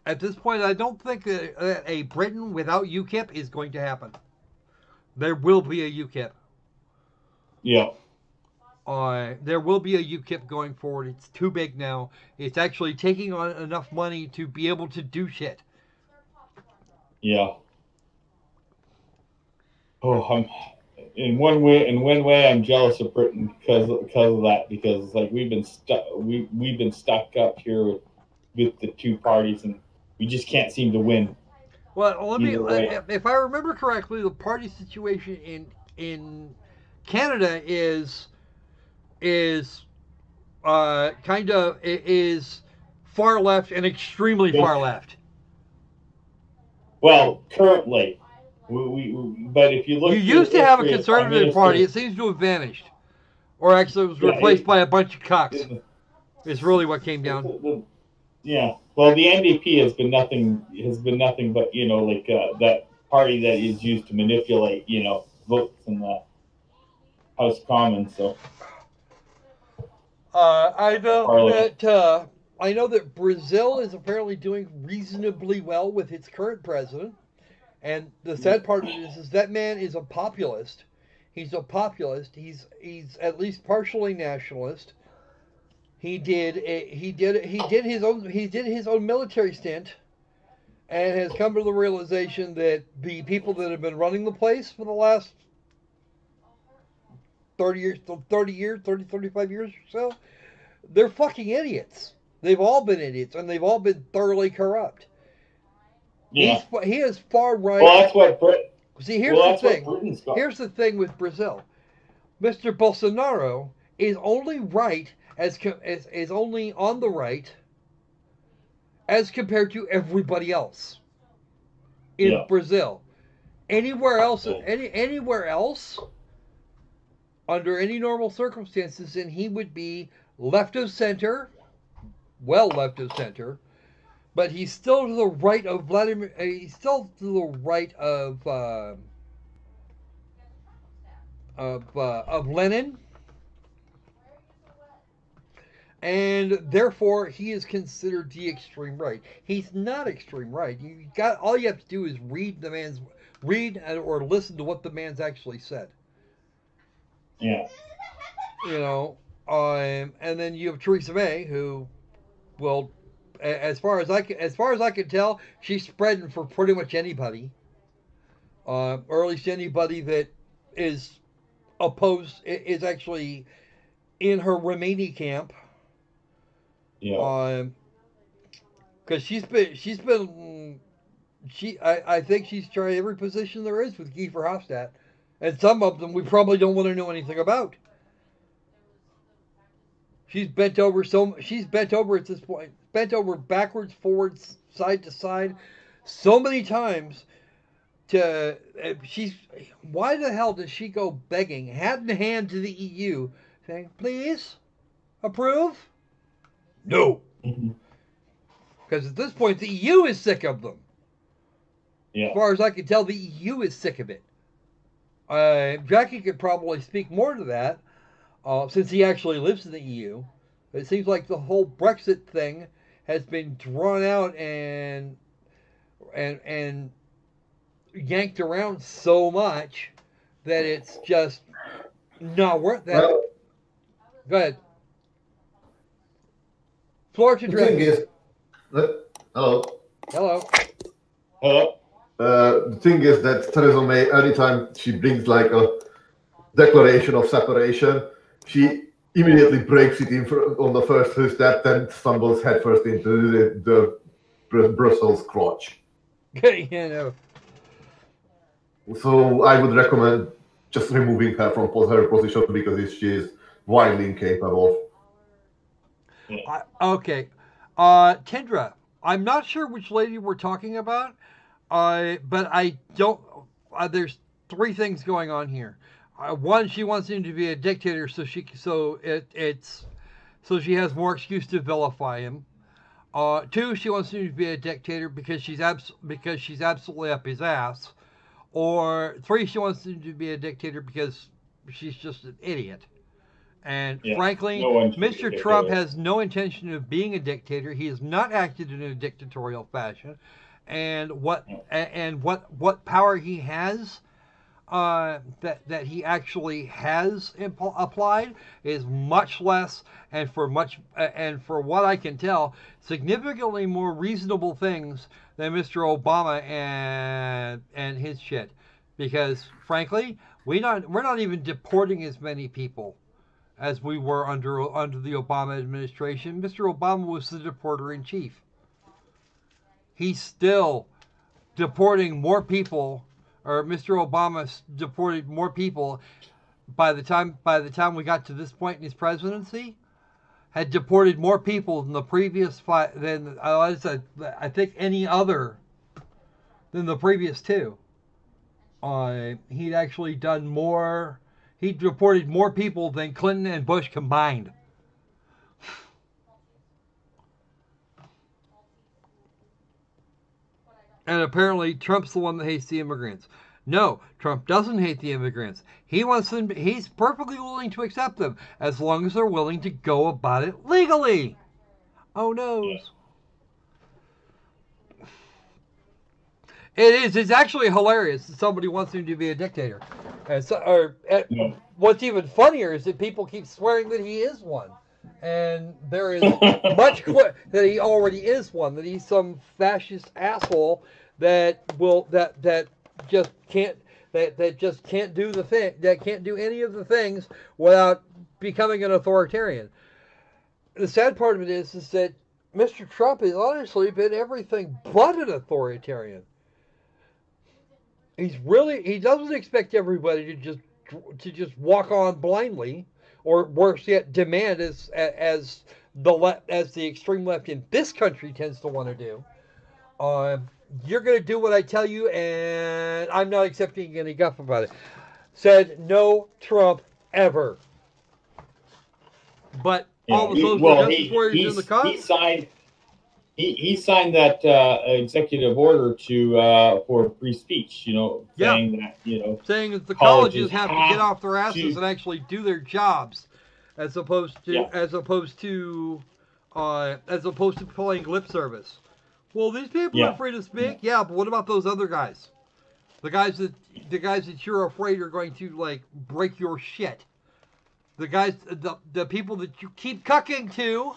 At this point, I don't think that a Britain without UKIP is going to happen. There will be a UKIP. Yeah. There will be a UKIP going forward. It's too big now. It's actually taking on enough money to be able to do shit. Yeah. Oh, I'm in one way I'm jealous of Britain because of that, because like we've been stuck up here with the two parties and we just can't seem to win. Well, let me. If I remember correctly, the party situation in Canada is kind of is far left and extremely far left. Well, currently, but if you look, you used to have a conservative party. It seems to have vanished, or actually, it was replaced by a bunch of cocks. Is really what came down. Yeah. Well, the NDP has been nothing but, you know, like that party that is used to manipulate, you know, votes in the House of Commons. So I know that Brazil is apparently doing reasonably well with its current president, and the sad part of it is that man is a populist. He's a populist. He's at least partially nationalist. He did his own military stint, and has come to the realization that the people that have been running the place for the last 35 years or so, they're fucking idiots. They've all been idiots, and they've all been thoroughly corrupt. Yeah. He is far right. Well, that's what See, here's the thing. Here's the thing with Brazil. Mr. Bolsonaro is only right is only on the right as compared to everybody else in Brazil. Anywhere else, under any normal circumstances, then he would be left of center, well left of center, but he's still to the right of Vladimir. He's still to the right of Lenin. And therefore, he is considered the extreme right. He's not extreme right. All you have to do is read or listen to what the man's actually said. Yeah. You know, and then you have Theresa May, who will, as far as I can tell, she's spreading for pretty much anybody, or at least anybody that is opposed is actually in her Romani camp. Yeah. Because I think she's tried every position there is with Guy Verhofstadt, and some of them we probably don't want to know anything about. She's bent over at this point, bent over backwards, forwards, side to side, so many times. Why the hell does she go begging, hat in hand, to the EU, saying, "Please approve"? No. Because at this point, the EU is sick of them. Yeah. As far as I can tell, the EU is sick of it. Jackie could probably speak more to that, since he actually lives in the EU. It seems like the whole Brexit thing has been drawn out and yanked around so much that it's just not worth that. Well, go ahead. Floor to the thing is, hello. Hello. The thing is that Theresa May, anytime she brings like a declaration of separation, she immediately breaks it on the first step, then stumbles headfirst into the Brussels crotch. You know. So I would recommend just removing her from her position because she is wildly incapable. Okay. Tindra, I'm not sure which lady we're talking about, but I don't... there's three things going on here. One, she wants him to be a dictator, so she has more excuse to vilify him. Two, she wants him to be a dictator because she's absolutely up his ass. Or three, she wants him to be a dictator because she's just an idiot. And Yeah, frankly, no one should be a Mr. Trump dictator. has no intention of being a dictator. He has not acted in a dictatorial fashion. And what power he has, that he actually has applied is much less, and for what I can tell, significantly more reasonable things than Mr. Obama and his shit. Because frankly, we're not even deporting as many people as we were under the Obama administration. Mr. Obama was the deporter in chief. He's still deporting more people, or Mr. Obama deported more people by the time we got to this point in his presidency, had deported more people than the previous I think any other than the previous two. He'd actually done more. He deported more people than Clinton and Bush combined. And apparently Trump's the one that hates the immigrants. No, Trump doesn't hate the immigrants. He wants them. He's perfectly willing to accept them as long as they're willing to go about it legally. Oh no. Yeah. It is. It's actually hilarious that somebody wants him to be a dictator. What's even funnier is that people keep swearing that he is one, and there is much that he already is one. That he's some fascist asshole that just can't do the thing. That can't do any of the things without becoming an authoritarian. The sad part of it is that Mr. Trump has honestly been everything but an authoritarian. He doesn't expect everybody to just walk on blindly, or worse yet, demand as the extreme left in this country tends to want to do. You're going to do what I tell you, and I'm not accepting any guff about it. Said no Trump ever. But all the social justice warriors in the Congress. He signed that executive order for free speech, saying that, saying that the colleges have to get off their asses and actually do their jobs, as opposed to playing lip service. Well, these people are free to speak. Yeah, but what about those other guys? The guys that you're afraid are going to break your shit. The people that you keep cucking to,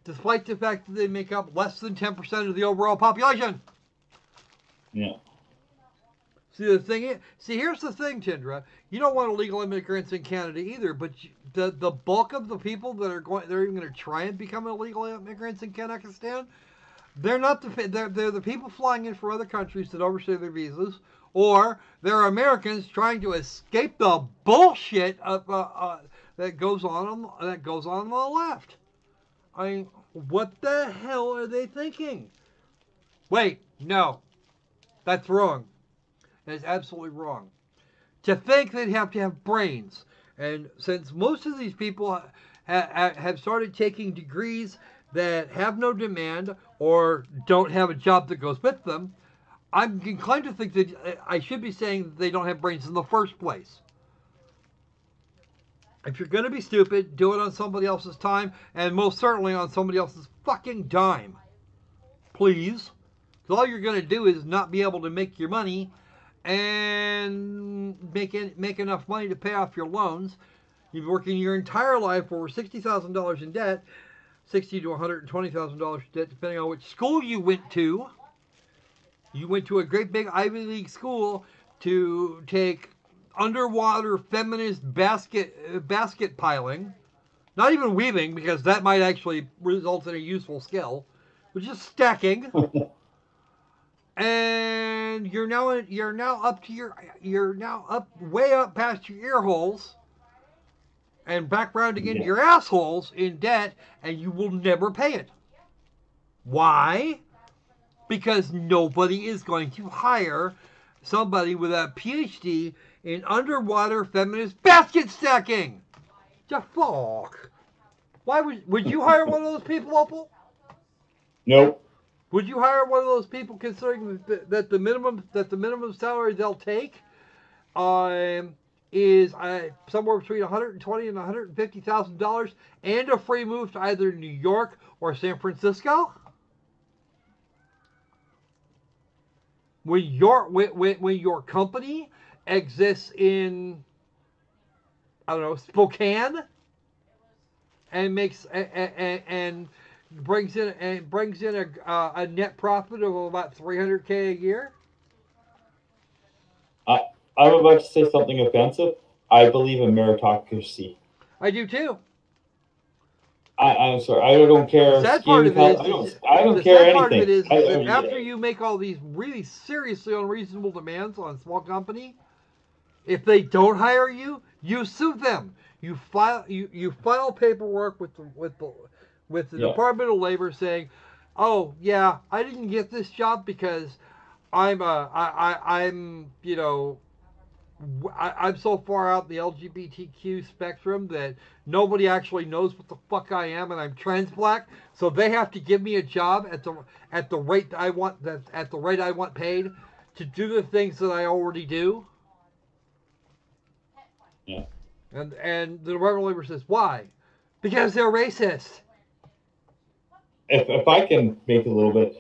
despite the fact that they make up less than 10% of the overall population. Yeah. Here's the thing, Tindra. You don't want illegal immigrants in Canada either, but the bulk of the people they're even going to try and become illegal immigrants in Kazakhstan, they're the people flying in from other countries that overstay their visas, or they're Americans trying to escape the bullshit that goes on the left. I mean, what the hell are they thinking? Wait, no. That's wrong. That's absolutely wrong. To think they'd have to have brains. And since most of these people have started taking degrees that have no demand or don't have a job that goes with them, I'm inclined to think that I should be saying that they don't have brains in the first place. If you're going to be stupid, do it on somebody else's time, and most certainly on somebody else's fucking dime. Please. Because all you're going to do is not be able to make your money and make enough money to pay off your loans. You've been working your entire life for over $60,000 in debt, $60,000 to $120,000 in debt, depending on which school you went to. You went to a great big Ivy League school to take underwater feminist basket piling, not even weaving, because that might actually result in a useful skill, but just stacking. And you're now way up past your ear holes and back round again to your assholes in debt, and you will never pay it. Why? Because nobody is going to hire somebody with a PhD in underwater feminist basket stacking. The fuck? Why would you hire one of those people, Opal? Nope. Would you hire one of those people, considering that the minimum salary they'll take is somewhere between $120,000 and $150,000 and a free move to either New York or San Francisco. When your company exists in, I don't know, Spokane, and makes and brings in a net profit of about $300K a year. I'm about to say something offensive. I believe in meritocracy. I do too. I'm sorry. I don't care. The sad part of it is, I don't care anything. Part of it is that after you make all these really seriously unreasonable demands on a small company, if they don't hire you, you sue them. You file paperwork with the Department of Labor saying, "Oh yeah, I didn't get this job because I'm so far out the LGBTQ spectrum that nobody actually knows what the fuck I am, and I'm trans black, so they have to give me a job at the rate I want paid to do the things that I already do." Yeah. And the Department of Labor says, "Why? Because they're racist." If I can make a little bit,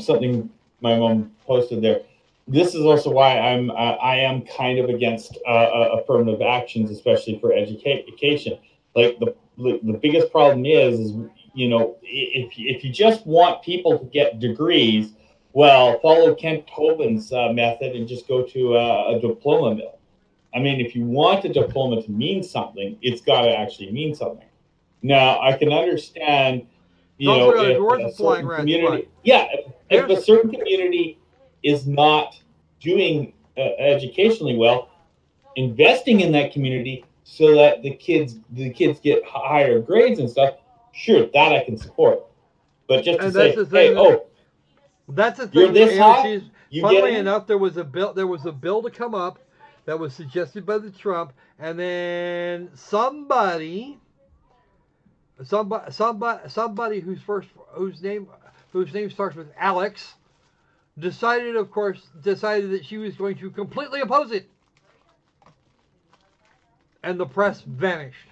something my mom posted there. This is also why I am kind of against affirmative actions, especially for education. Like the biggest problem is if you just want people to get degrees, well, follow Kent Tobin's method and just go to a diploma mill. I mean, if you want a diploma to mean something, it's got to actually mean something. Now, I can understand, if a certain community, if a certain community is not doing educationally well, investing in that community so that the kids get higher grades and stuff, sure, that I can support. But just to say, that's the thing. You're this high. Funnily enough, there was a bill to come up that was suggested by the Trump, and then somebody whose name starts with Alex decided that she was going to completely oppose it, and the press vanished.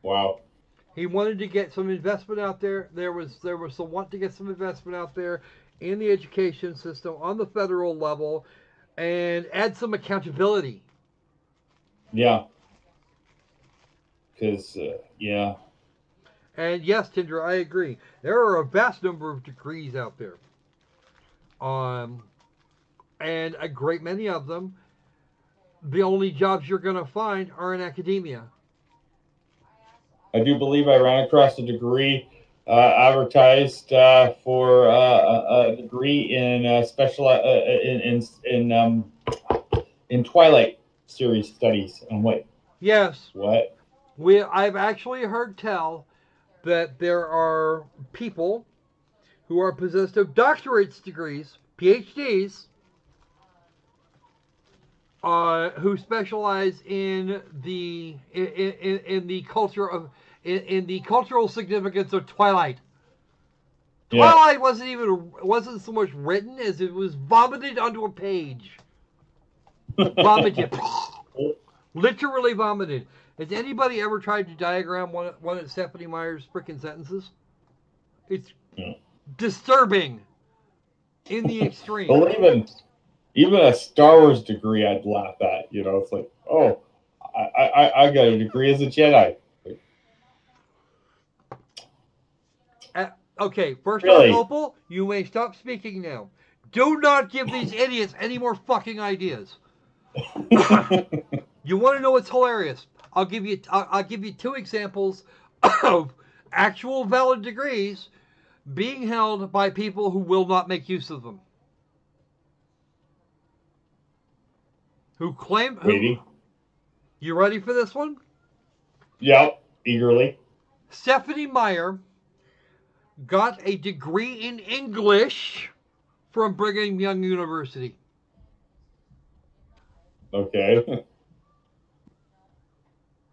Wow. He wanted to get some investment out there. There was some want to get some investment out there in the education system on the federal level, and add some accountability. Yeah. Because yeah. And yes, Tindra, I agree. There are a vast number of degrees out there. And a great many of them, the only jobs you're going to find are in academia. I do believe I ran across a degree advertised for a degree in in Twilight series studies. And what? Yes. What? I've actually heard tell that there are people who are possessed of doctorate degrees, PhDs, who specialize in the cultural significance of Twilight. Yeah. Twilight wasn't so much written as it was vomited onto a page. Vomited. Literally vomited. Has anybody ever tried to diagram one of Stephanie Meyer's frickin' sentences? It's disturbing in the extreme. Well, even a Star Wars degree I'd laugh at. It's like, oh, I got a degree as a Jedi. Okay, first Really? off, Opal, you may stop speaking now. Do not give these idiots any more fucking ideas. You want to know what's hilarious? I'll give you 2 examples of actual valid degrees being held by people who will not make use of them. Who claim... You ready for this one? Yep, eagerly. Stephanie Meyer got a degree in English from Brigham Young University. Okay.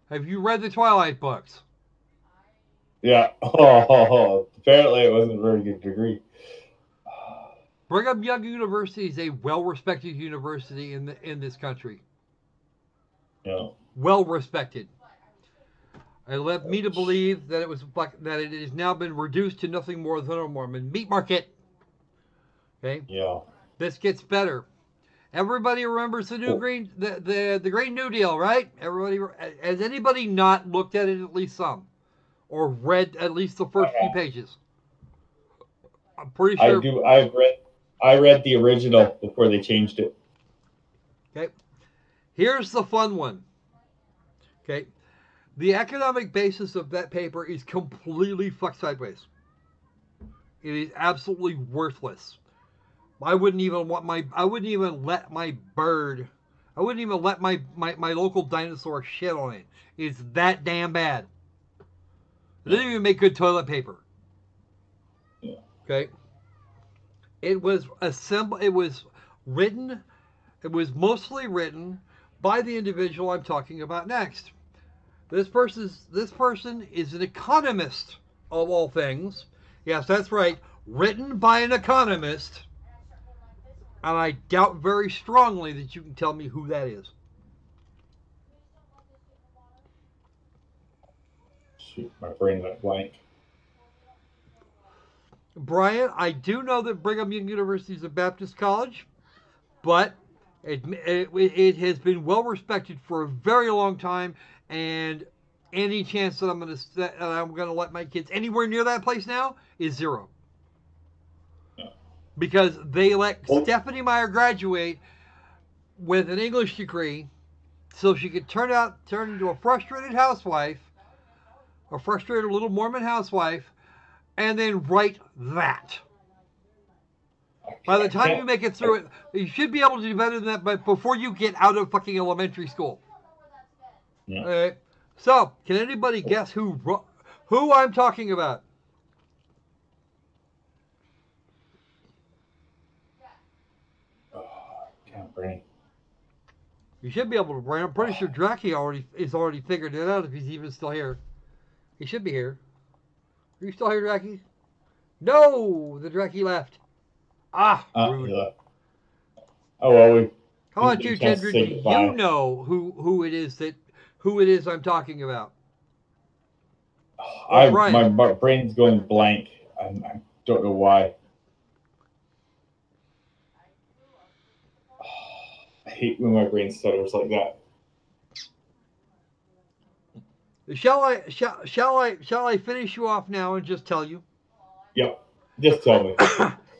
Have you read the Twilight books? Yeah. Oh, apparently it wasn't a very good degree. Brigham Young University is a well-respected university in this country. Yeah. Well-respected. It led me to believe that it has now been reduced to nothing more than a Mormon meat market. Okay. Yeah. This gets better. Everybody remembers the new the Green New Deal, right? Everybody, has anybody not looked at it at least some, or read at least the first few pages? I'm pretty sure. I do. I read the original before they changed it. Okay. Here's the fun one. Okay. The economic basis of that paper is completely fucked sideways. It is absolutely worthless. I wouldn't even let my bird, I wouldn't even let my local dinosaur shit on it. It's that damn bad. It didn't even make good toilet paper. Yeah. Okay. It was mostly written by the individual I'm talking about next. This person is an economist, of all things. Yes, that's right. Written by an economist. And I doubt very strongly that you can tell me who that is. Shoot, my brain went blank. Brian, I do know that Brigham Young University is a Baptist college, but it has been well respected for a very long time, and any chance that I'm going to let my kids anywhere near that place now is zero. Because they let Stephanie Meyer graduate with an English degree so she could turn into a frustrated housewife, a frustrated little Mormon housewife, and then write that. By the time you make it through it, you should be able to do better than that, but before you get out of fucking elementary school. Yeah. All right. So, can anybody guess who I'm talking about? Can't brain. You should be able to brain. I'm pretty sure Draki already figured it out if he's even still here. He should be here. Are you still here, Draki? No, the Draki left. Rude. Yeah. Oh well. How about you, Tindra? Do you know who it is I'm talking about? My brain's going blank. I don't know why. I hate when my brain stutters like that. Shall I finish you off now and just tell you? Yep. Just tell me.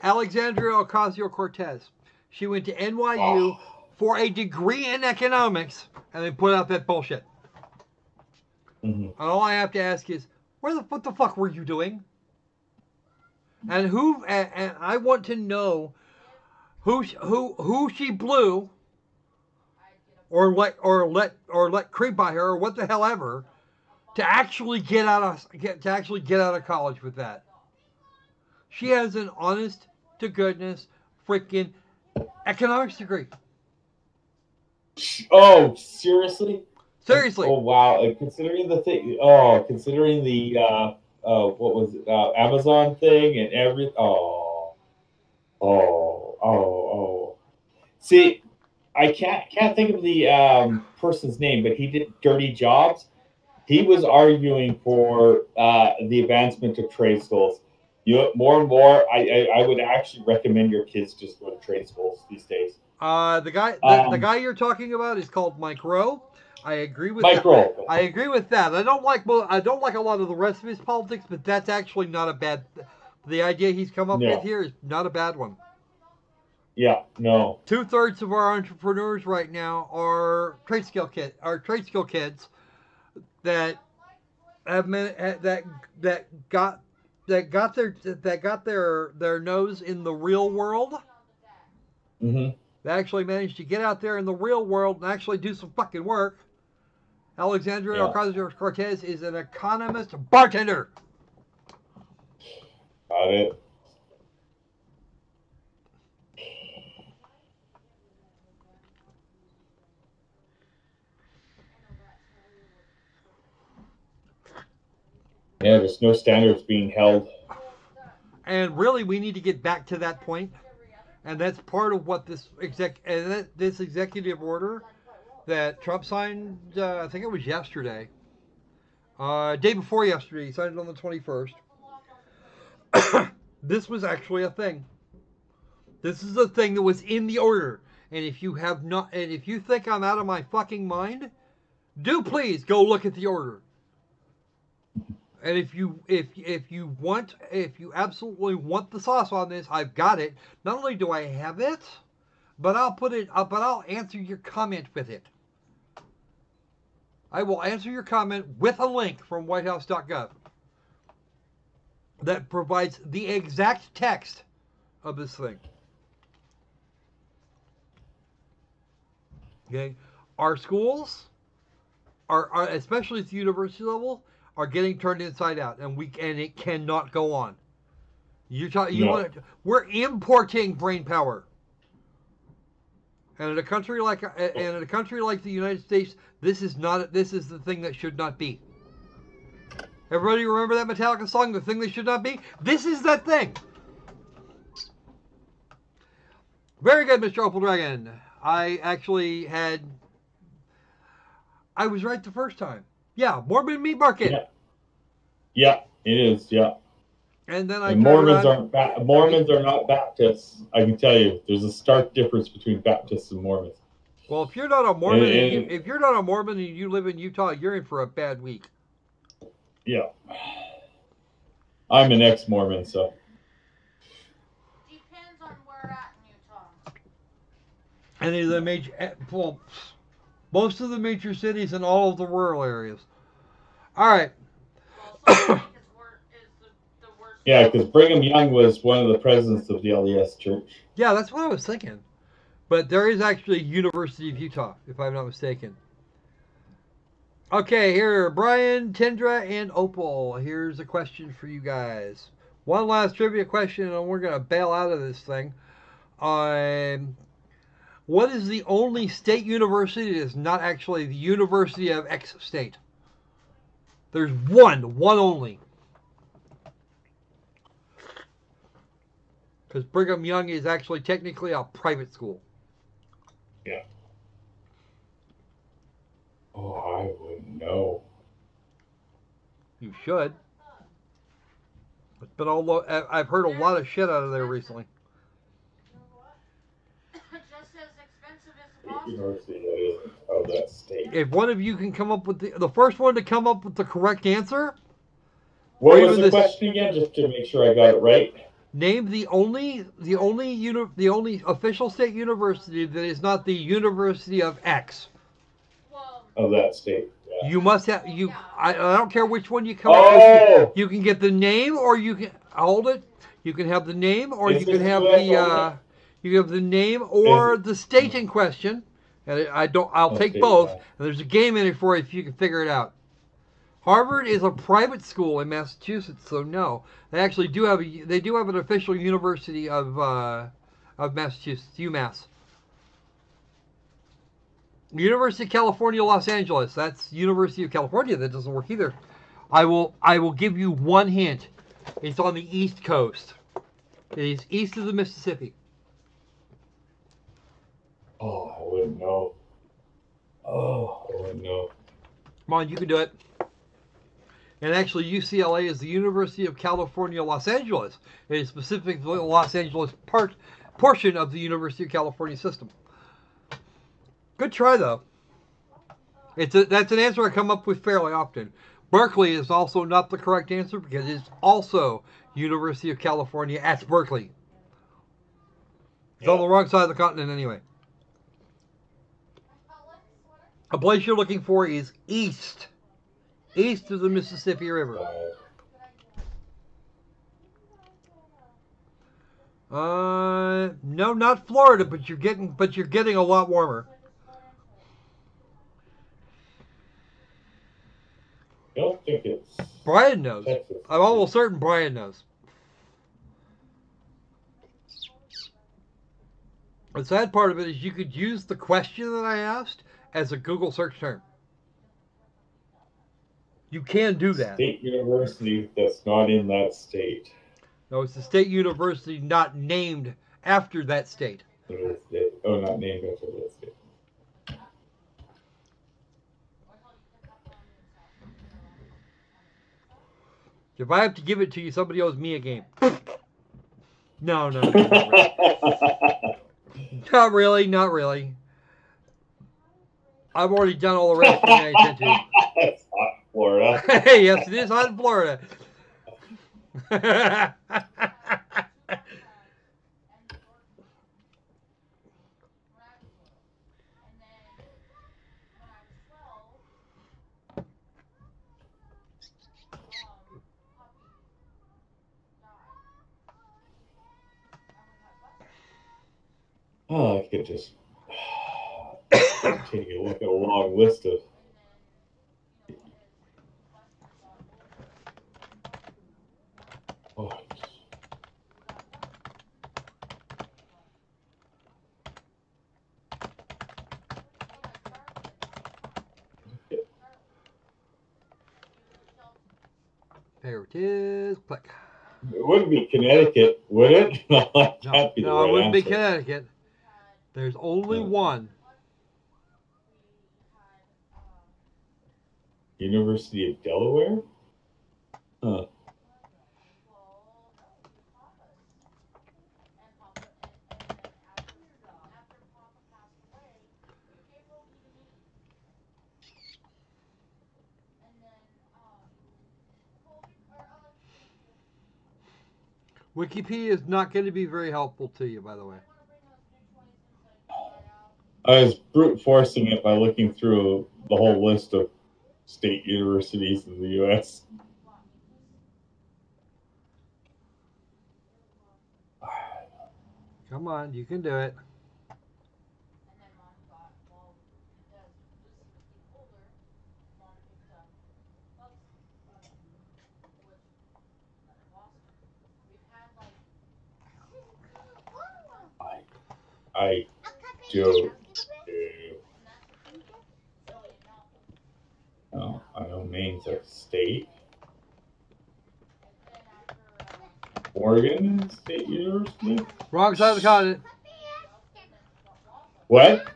Alexandria Ocasio-Cortez. She went to NYU for a degree in economics and they put out that bullshit. Mm-hmm. And all I have to ask is, what the fuck were you doing? And and I want to know who she blew or let creep by her or what the hell ever to actually get out of college with that. She has an honest to goodness freaking economics degree. Oh, seriously? Seriously. Oh wow! Considering the thing. Oh, considering the what was it? Amazon thing and everything. Oh. See, I can't think of the person's name, but he did Dirty Jobs. He was arguing for the advancement of trade schools. More and more, I would actually recommend your kids just go to trade schools these days. The guy you're talking about is called Mike Rowe. I agree with that. I agree with that. I don't like a lot of the rest of his politics, but that's actually not a bad. The idea he's come up with here is not a bad one. Yeah, no. 2/3 of our entrepreneurs right now are trade skill kids that have that got their nose in the real world. Mm-hmm. They actually managed to get out there in the real world and actually do some fucking work. Alexandria Ocasio-Cortez is an economist bartender. Got it. Yeah, there's no standards being held. And really, we need to get back to that point. And that's part of what this executive order that Trump signed, I think it was yesterday, day before yesterday, he signed it on the 21st. This was actually a thing. This is a thing that was in the order. And if you have not, and if you think I'm out of my fucking mind, do please go look at the order. And if you absolutely want the sauce on this, I've got it. Not only do I have it, but I'll answer your comment with it. I will answer your comment with a link from whitehouse.gov that provides the exact text of this thing. Okay, our schools are especially at the university level, are getting turned inside out, and it cannot go on. We're importing brain power, and in a country like the United States, this is the thing that should not be. Everybody remember that Metallica song, "The Thing That Should Not Be"? This is that thing. Very good, Mr. Opal Dragon. I was right the first time. Yeah, Mormon meat market. Yeah, it is. Yeah. And then Mormons are not Baptists. I can tell you, there's a stark difference between Baptists and Mormons. Well, if you're not a Mormon, if you're not a Mormon and you live in Utah, you're in for a bad week. Yeah. I'm an ex-Mormon, so. Depends on where at in Utah. Any of the major, well, most of the major cities and all of the rural areas. All right. Yeah, because Brigham Young was one of the presidents of the LDS Church. Yeah, that's what I was thinking. But there is actually University of Utah, if I'm not mistaken. Okay, here, Brian, Tindra, and Opal. Here's a question for you guys. One last trivia question, and we're going to bail out of this thing. What is the only state university that is not actually the University of X state? There's one only. Because Brigham Young is actually technically a private school. Yeah. Oh, I wouldn't know. You should. But although I've heard a lot of shit out of there recently. Just as expensive as Boston. University of that state. If one of you can come up with the first one to come up with the correct answer. What was the question again, just to make sure I got it right? Name the only official state university that is not the University of X. Of that state. Yeah. You must have I don't care which one you come up with. You can get the name, or you can hold it. You can have the name, or you can have the name or the state in question. And I'll take both. And there's a game in it for you if you can figure it out. Harvard is a private school in Massachusetts, so no, they actually do have an official University of Massachusetts, UMass. University of California, Los Angeles. That's University of California. That doesn't work either. I will give you one hint. It's on the East Coast. It is east of the Mississippi. Oh, I wouldn't know. Oh, I wouldn't know. Come on, you can do it. And actually, UCLA is the University of California, Los Angeles. It is specifically the Los Angeles portion of the University of California system. Good try, though. That's an answer I come up with fairly often. Berkeley is also not the correct answer because it's also University of California at Berkeley. It's on the wrong side of the continent anyway. A place you're looking for is east of the Mississippi River. No, not Florida, but you're getting a lot warmer. I don't think it's Brian knows. Texas. I'm almost certain Brian knows. The sad part of it is you could use the question that I asked as a Google search term. You can do that. State university that's not in that state. No, it's the state university not named after that state. Oh, not named after that state. If I have to give it to you, somebody owes me a game. No, not really. Not really, not really. I've already done all the rest I intend to. It's hot in Florida. Hey, yes, it is hot in Florida. Oh, I could just take a look at a long list of. Oh. There it is. Click. It wouldn't be Connecticut, would it? No, No, it wouldn't be Connecticut. There's only one. University of Delaware? Huh. Wikipedia is not going to be very helpful to you, by the way. I was brute forcing it by looking through the whole list of state universities in the U.S. Come on, you can do it. I do. Oh, I know Maine's a state. Oregon State University? Wrong side of the continent. What?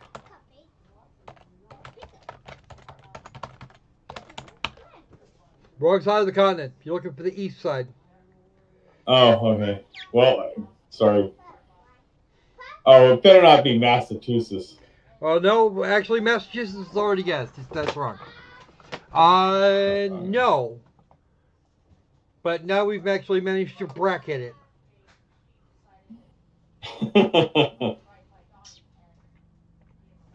Wrong side of the continent. You're looking for the east side. Oh, okay. Well, sorry. Oh, it better not be Massachusetts. Well, no, actually, Massachusetts is already guessed. That's wrong. No. But now we've actually managed to bracket it.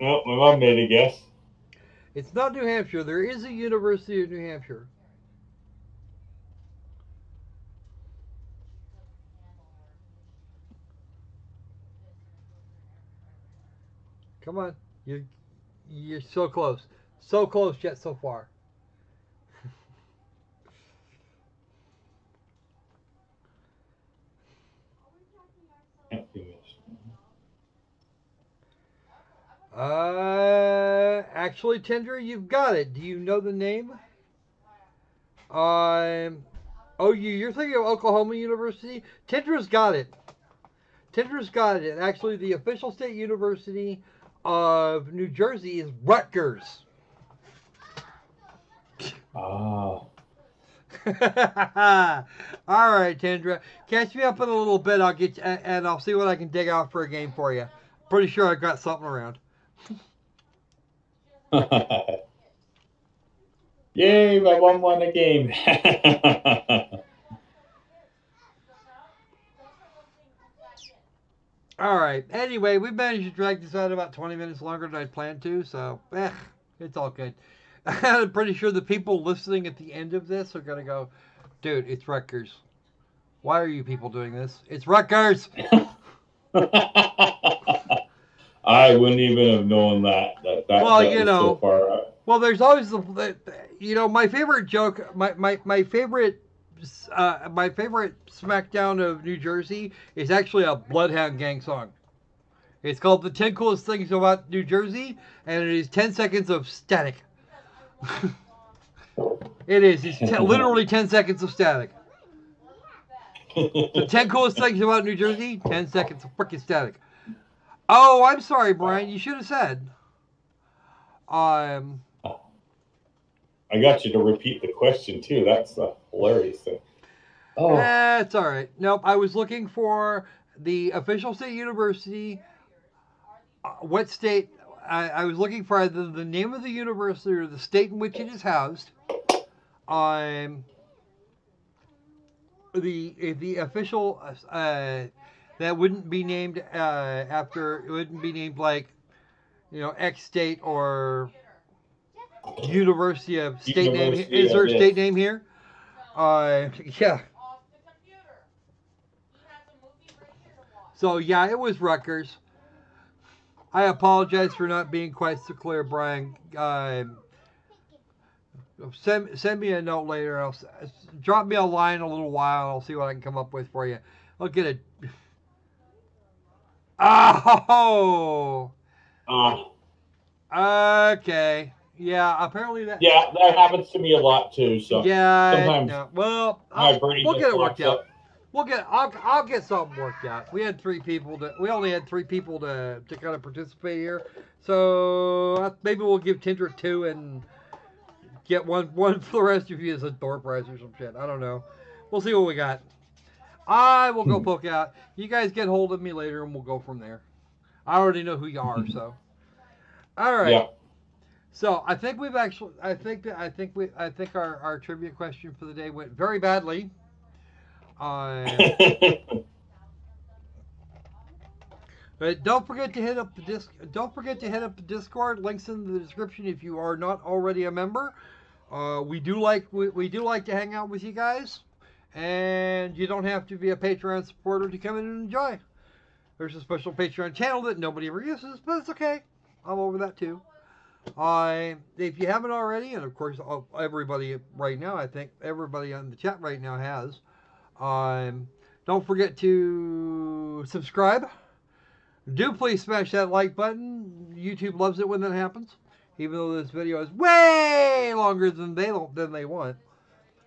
Well, my mom made a guess. It's not New Hampshire. There is a University of New Hampshire. Come on. You're so close. So close yet so far. Actually, Tindra, you've got it. Do you know the name? You're thinking of Oklahoma University? Tindra's got it. Tindra's got it. Actually, the official state university of New Jersey is Rutgers. Ah. All right, Tindra. Catch me up in a little bit. I'll get you, and I'll see what I can dig out for a game for you. Pretty sure I've got something around. Yay, my mom won the game. All right. Anyway, we managed to drag this out about 20 minutes longer than I planned to, so it's all good. I'm pretty sure the people listening at the end of this are going to go, dude, it's Rutgers. Why are you people doing this? It's Rutgers! I wouldn't even have known that. Well, that you know, so far out. Well, there's always my favorite joke, my favorite Smackdown of New Jersey is actually a Bloodhound Gang song. It's called The 10 Coolest Things About New Jersey, and it is 10 seconds of static. It is. It's literally 10 seconds of static. The 10 coolest things about New Jersey. 10 seconds of freaking static. Oh, I'm sorry, Brian. You should have said. I got you to repeat the question too. That's the hilarious thing. Oh, that's all right. Nope. I was looking for the official state university. What state? I was looking for either the name of the university or the state in which it is housed. The official that wouldn't be named after, it wouldn't be named like, you know, X state or University of State name. Is there a state name here? Yeah. So yeah, it was Rutgers. I apologize for not being quite so clear, Brian. Send me a note later. Drop me a line in a little while. I'll see what I can come up with for you. Look at it. Oh. Okay. Yeah. Apparently that. Yeah, that happens to me a lot too. So yeah. Sometimes. No. Well, we'll get it worked out. I'll get something worked out. We only had three people to kind of participate here, so maybe we'll give Tindra 2 and get one for the rest of you as a door prize or some shit. I don't know. We'll see what we got. I will go poke out. You guys get hold of me later, and we'll go from there. I already know who you are, so. All right. Yeah. So I think we've actually. I think our trivia question for the day went very badly. But don't forget to hit up the Discord. Links in the description if you are not already a member. We do like to hang out with you guys, and you don't have to be a Patreon supporter to come in and enjoy. There's a special Patreon channel that nobody ever uses, but it's okay. I'm over that too. If you haven't already, and of course everybody right now, I think everybody on the chat right now has. Don't forget to subscribe. Do please smash that like button. YouTube loves it when that happens. Even though this video is way longer than they want.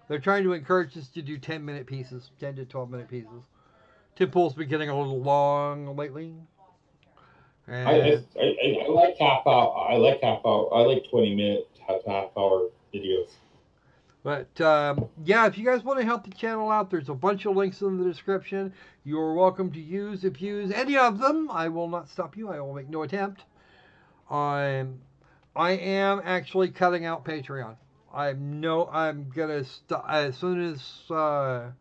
They're trying to encourage us to do 10-minute pieces, 10 to 12-minute pieces. Tim Pool's been getting a little long lately. I like half hour. I like 20-minute, half-hour videos. But, yeah, if you guys want to help the channel out, there's a bunch of links in the description. You're welcome to use any of them. I will not stop you. I will make no attempt. I am actually cutting out Patreon. I'm gonna stop as soon as the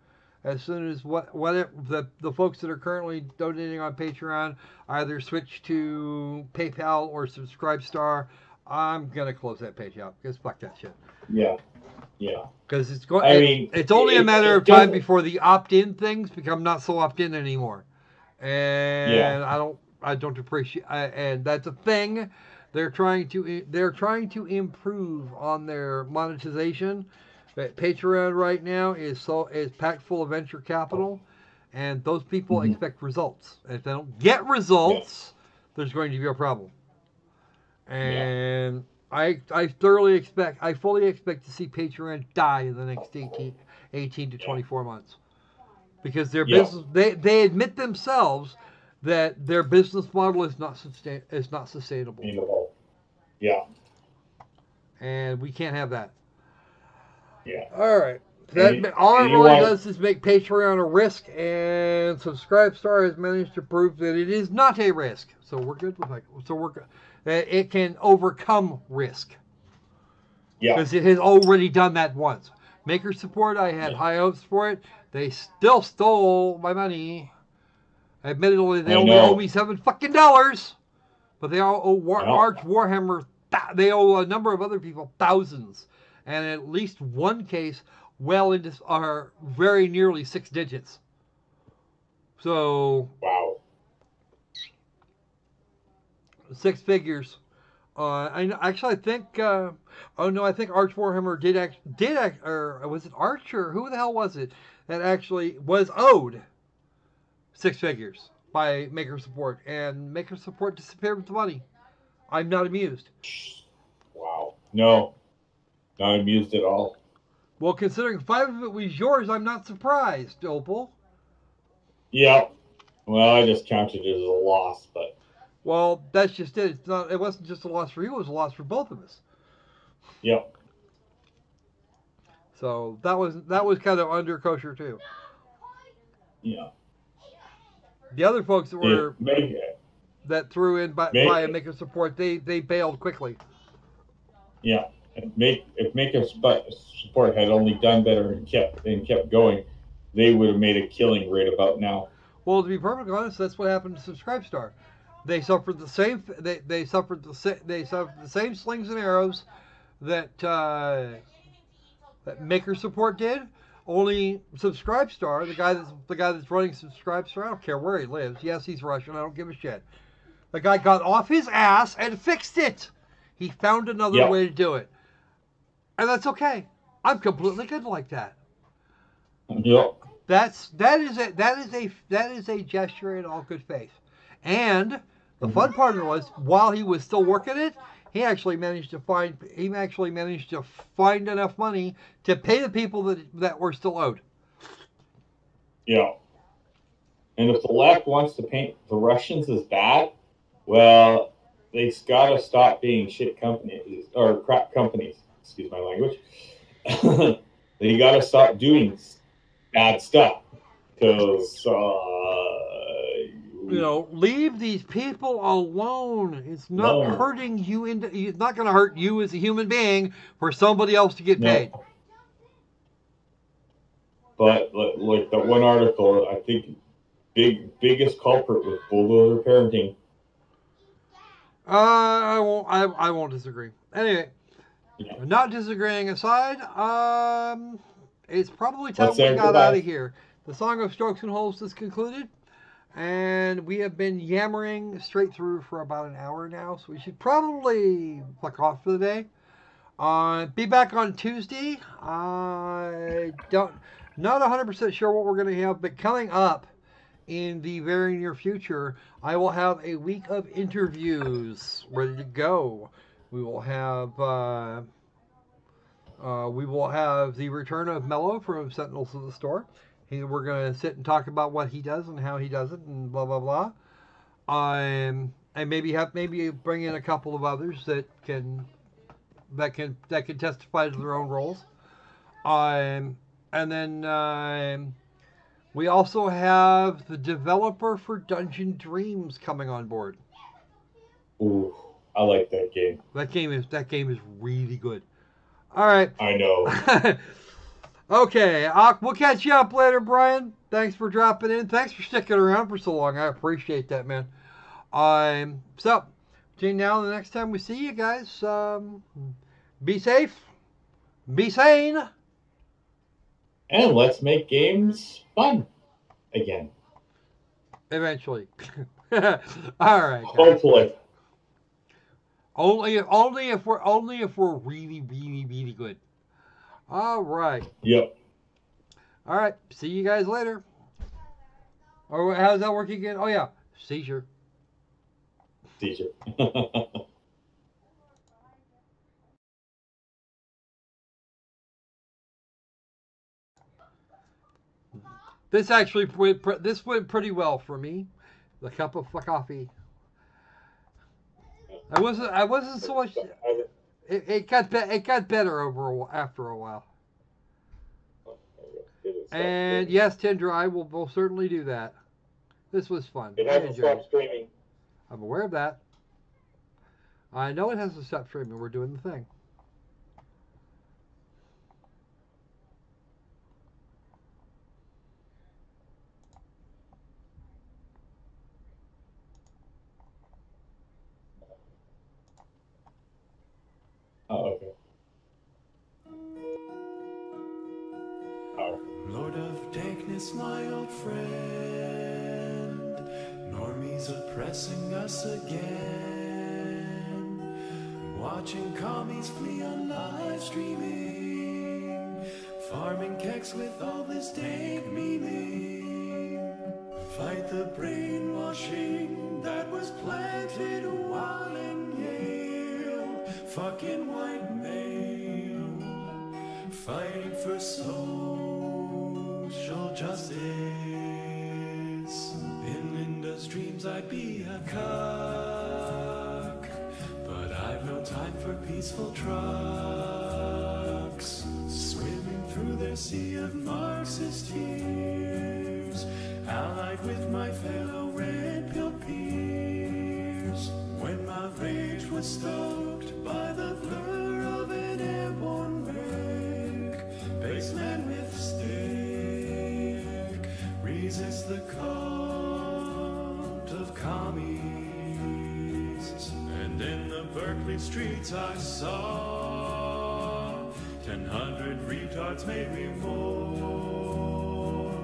folks that are currently donating on Patreon either switch to PayPal or Subscribestar. I'm gonna close that page out because fuck that shit. Yeah. Yeah. Because it's only a matter of time before the opt-in things become not so opt-in anymore, and I don't appreciate. And that's a thing. They're trying to improve on their monetization. But Patreon right now is packed full of venture capital, and those people expect results. And if they don't get results, there's going to be a problem. And I fully expect to see Patreon die in the next 18 to 24 months. Because their business, they admit themselves that their business model is not sustainable. Yeah. And we can't have that. Yeah. All right. All it really does is make Patreon a risk, and Subscribestar has managed to prove that it is not a risk. So we're good with that. So we're good. It can overcome risk. Yeah. Because it has already done that once. Maker Support, I had high hopes for it. They still stole my money. Admittedly, they only owe me $7 but they all owe Arch Warhammer. They owe a number of other people thousands, and at least one case well into are very nearly 6 digits. So wow, 6 figures. I think. I think Arch Warhammer did or was it Arch or who the hell was it that actually was owed 6 figures by Maker Support, and Maker Support disappeared with the money. I'm not amused. Wow. No. Not amused at all. Well, considering 5 of it was yours, I'm not surprised, Opal. Yeah. Well, I just counted it as a loss, but. Well, that's just it. It's not. It wasn't just a loss for you. It was a loss for both of us. Yep. So that was kind of under kosher too. Yeah. The other folks that were that threw in by a maker support, they bailed quickly. Yeah. If maker support had only done better and kept going, they would have made a killing right about now. Well, to be perfectly honest, that's what happened to Subscribestar. They suffered the same. They suffered the same slings and arrows that that maker support did. Only Subscribestar, the guy that's running Subscribestar, I don't care where he lives. Yes, he's Russian. I don't give a shit. The guy got off his ass and fixed it. He found another way to do it, and that's okay. I'm completely good like that. Yep. That is a gesture in all good faith. And the fun part of it was, while he was still working it, he actually managed to find enough money to pay the people that were still owed. Yeah. And if the left wants to paint the Russians as bad, well, they've got to stop being shit companies or crap companies. Excuse my language. They got to stop doing bad stuff because leave these people alone. It's not hurting you. It's not going to hurt you as a human being for somebody else to get paid. But like that one article, I think biggest culprit was bulldozer parenting. I won't disagree. Anyway, not disagreeing aside, it's probably time we got out of here. The Song of Strokes and Holes is concluded, and we have been yammering straight through for about an hour now, so we should probably fuck off for the day. Be back on Tuesday. Not 100% sure what we're going to have, but coming up in the very near future, I will have a week of interviews ready to go. We will have the return of Mello from Sentinels of the Store. We're going to sit and talk about what he does and how he does it and blah blah blah. And maybe bring in a couple of others that can testify to their own roles. And then we also have the developer for Dungeon Dreams coming on board. Ooh, I like that game. That game is really good. All right. I know. Okay, we'll catch you up later, Brian. Thanks for dropping in. Thanks for sticking around for so long. I appreciate that, man. So, between now and the next time we see you guys, be safe, be sane, and let's make games fun again. Eventually. All right. Guys. Hopefully. Only if we're really, really, really good. All right. Yep. All right. See you guys later. Or how's that work again? Oh yeah, seizure. Seizure. This went pretty well for me. The cup of coffee. I wasn't so much. It got better after a while. And yes, Tindra, I will certainly do that. This was fun. It hasn't stopped streaming. I'm aware of that. I know it hasn't stopped streaming. We're doing the thing. Oh, okay. Oh. Lord of Dankness, my old friend, normies oppressing us again, watching commies flee on live streaming, farming keks with all this dank meaning, fight the brainwashing that was planted while in Yale, fucking white male, fighting for social justice. dreams I'd be a cuck, but I've no time for peaceful trucks, swimming through their sea of Marxist tears, allied with my fellow red-pilled peers. When my rage was stoked by the blur of an airborne wreck, baseman with stick, resist the cult of commies. And in the Berkeley streets I saw 1,000 retards, maybe more,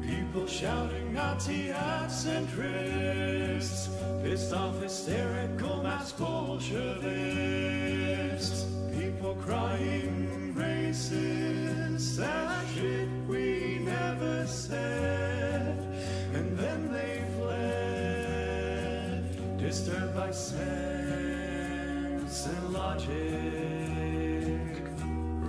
people shouting Nazi at centrists, pissed off hysterical mass Bolshevists, people crying racist, that shit we never said, and then they fled, disturbed by sense and logic.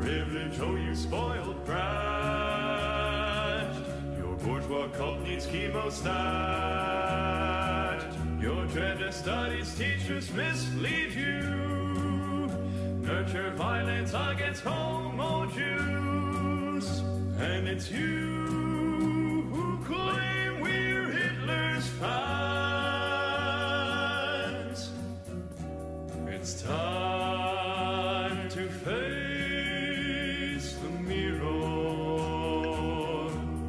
Privilege, oh you spoiled brat, your bourgeois cult needs chemostat, your gender studies teachers mislead you, nurture violence against homo Jews, and it's you who claim we're Hitler's fans. It's time to face the mirror.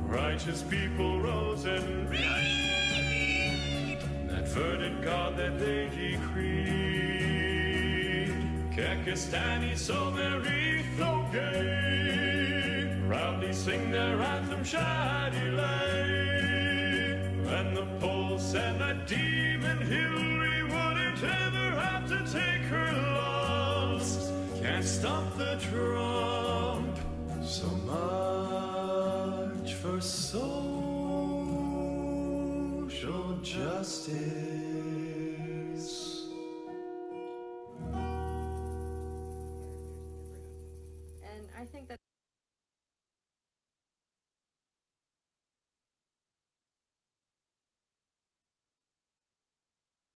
Righteous people rose and that verdict God that they decreed. Kekistani so very floating, proudly sing their anthem Shadi Lay, and the Poles said that demon Hillary wouldn't ever have to take her loss. Can't stop the Trump. So much for social justice. And I think that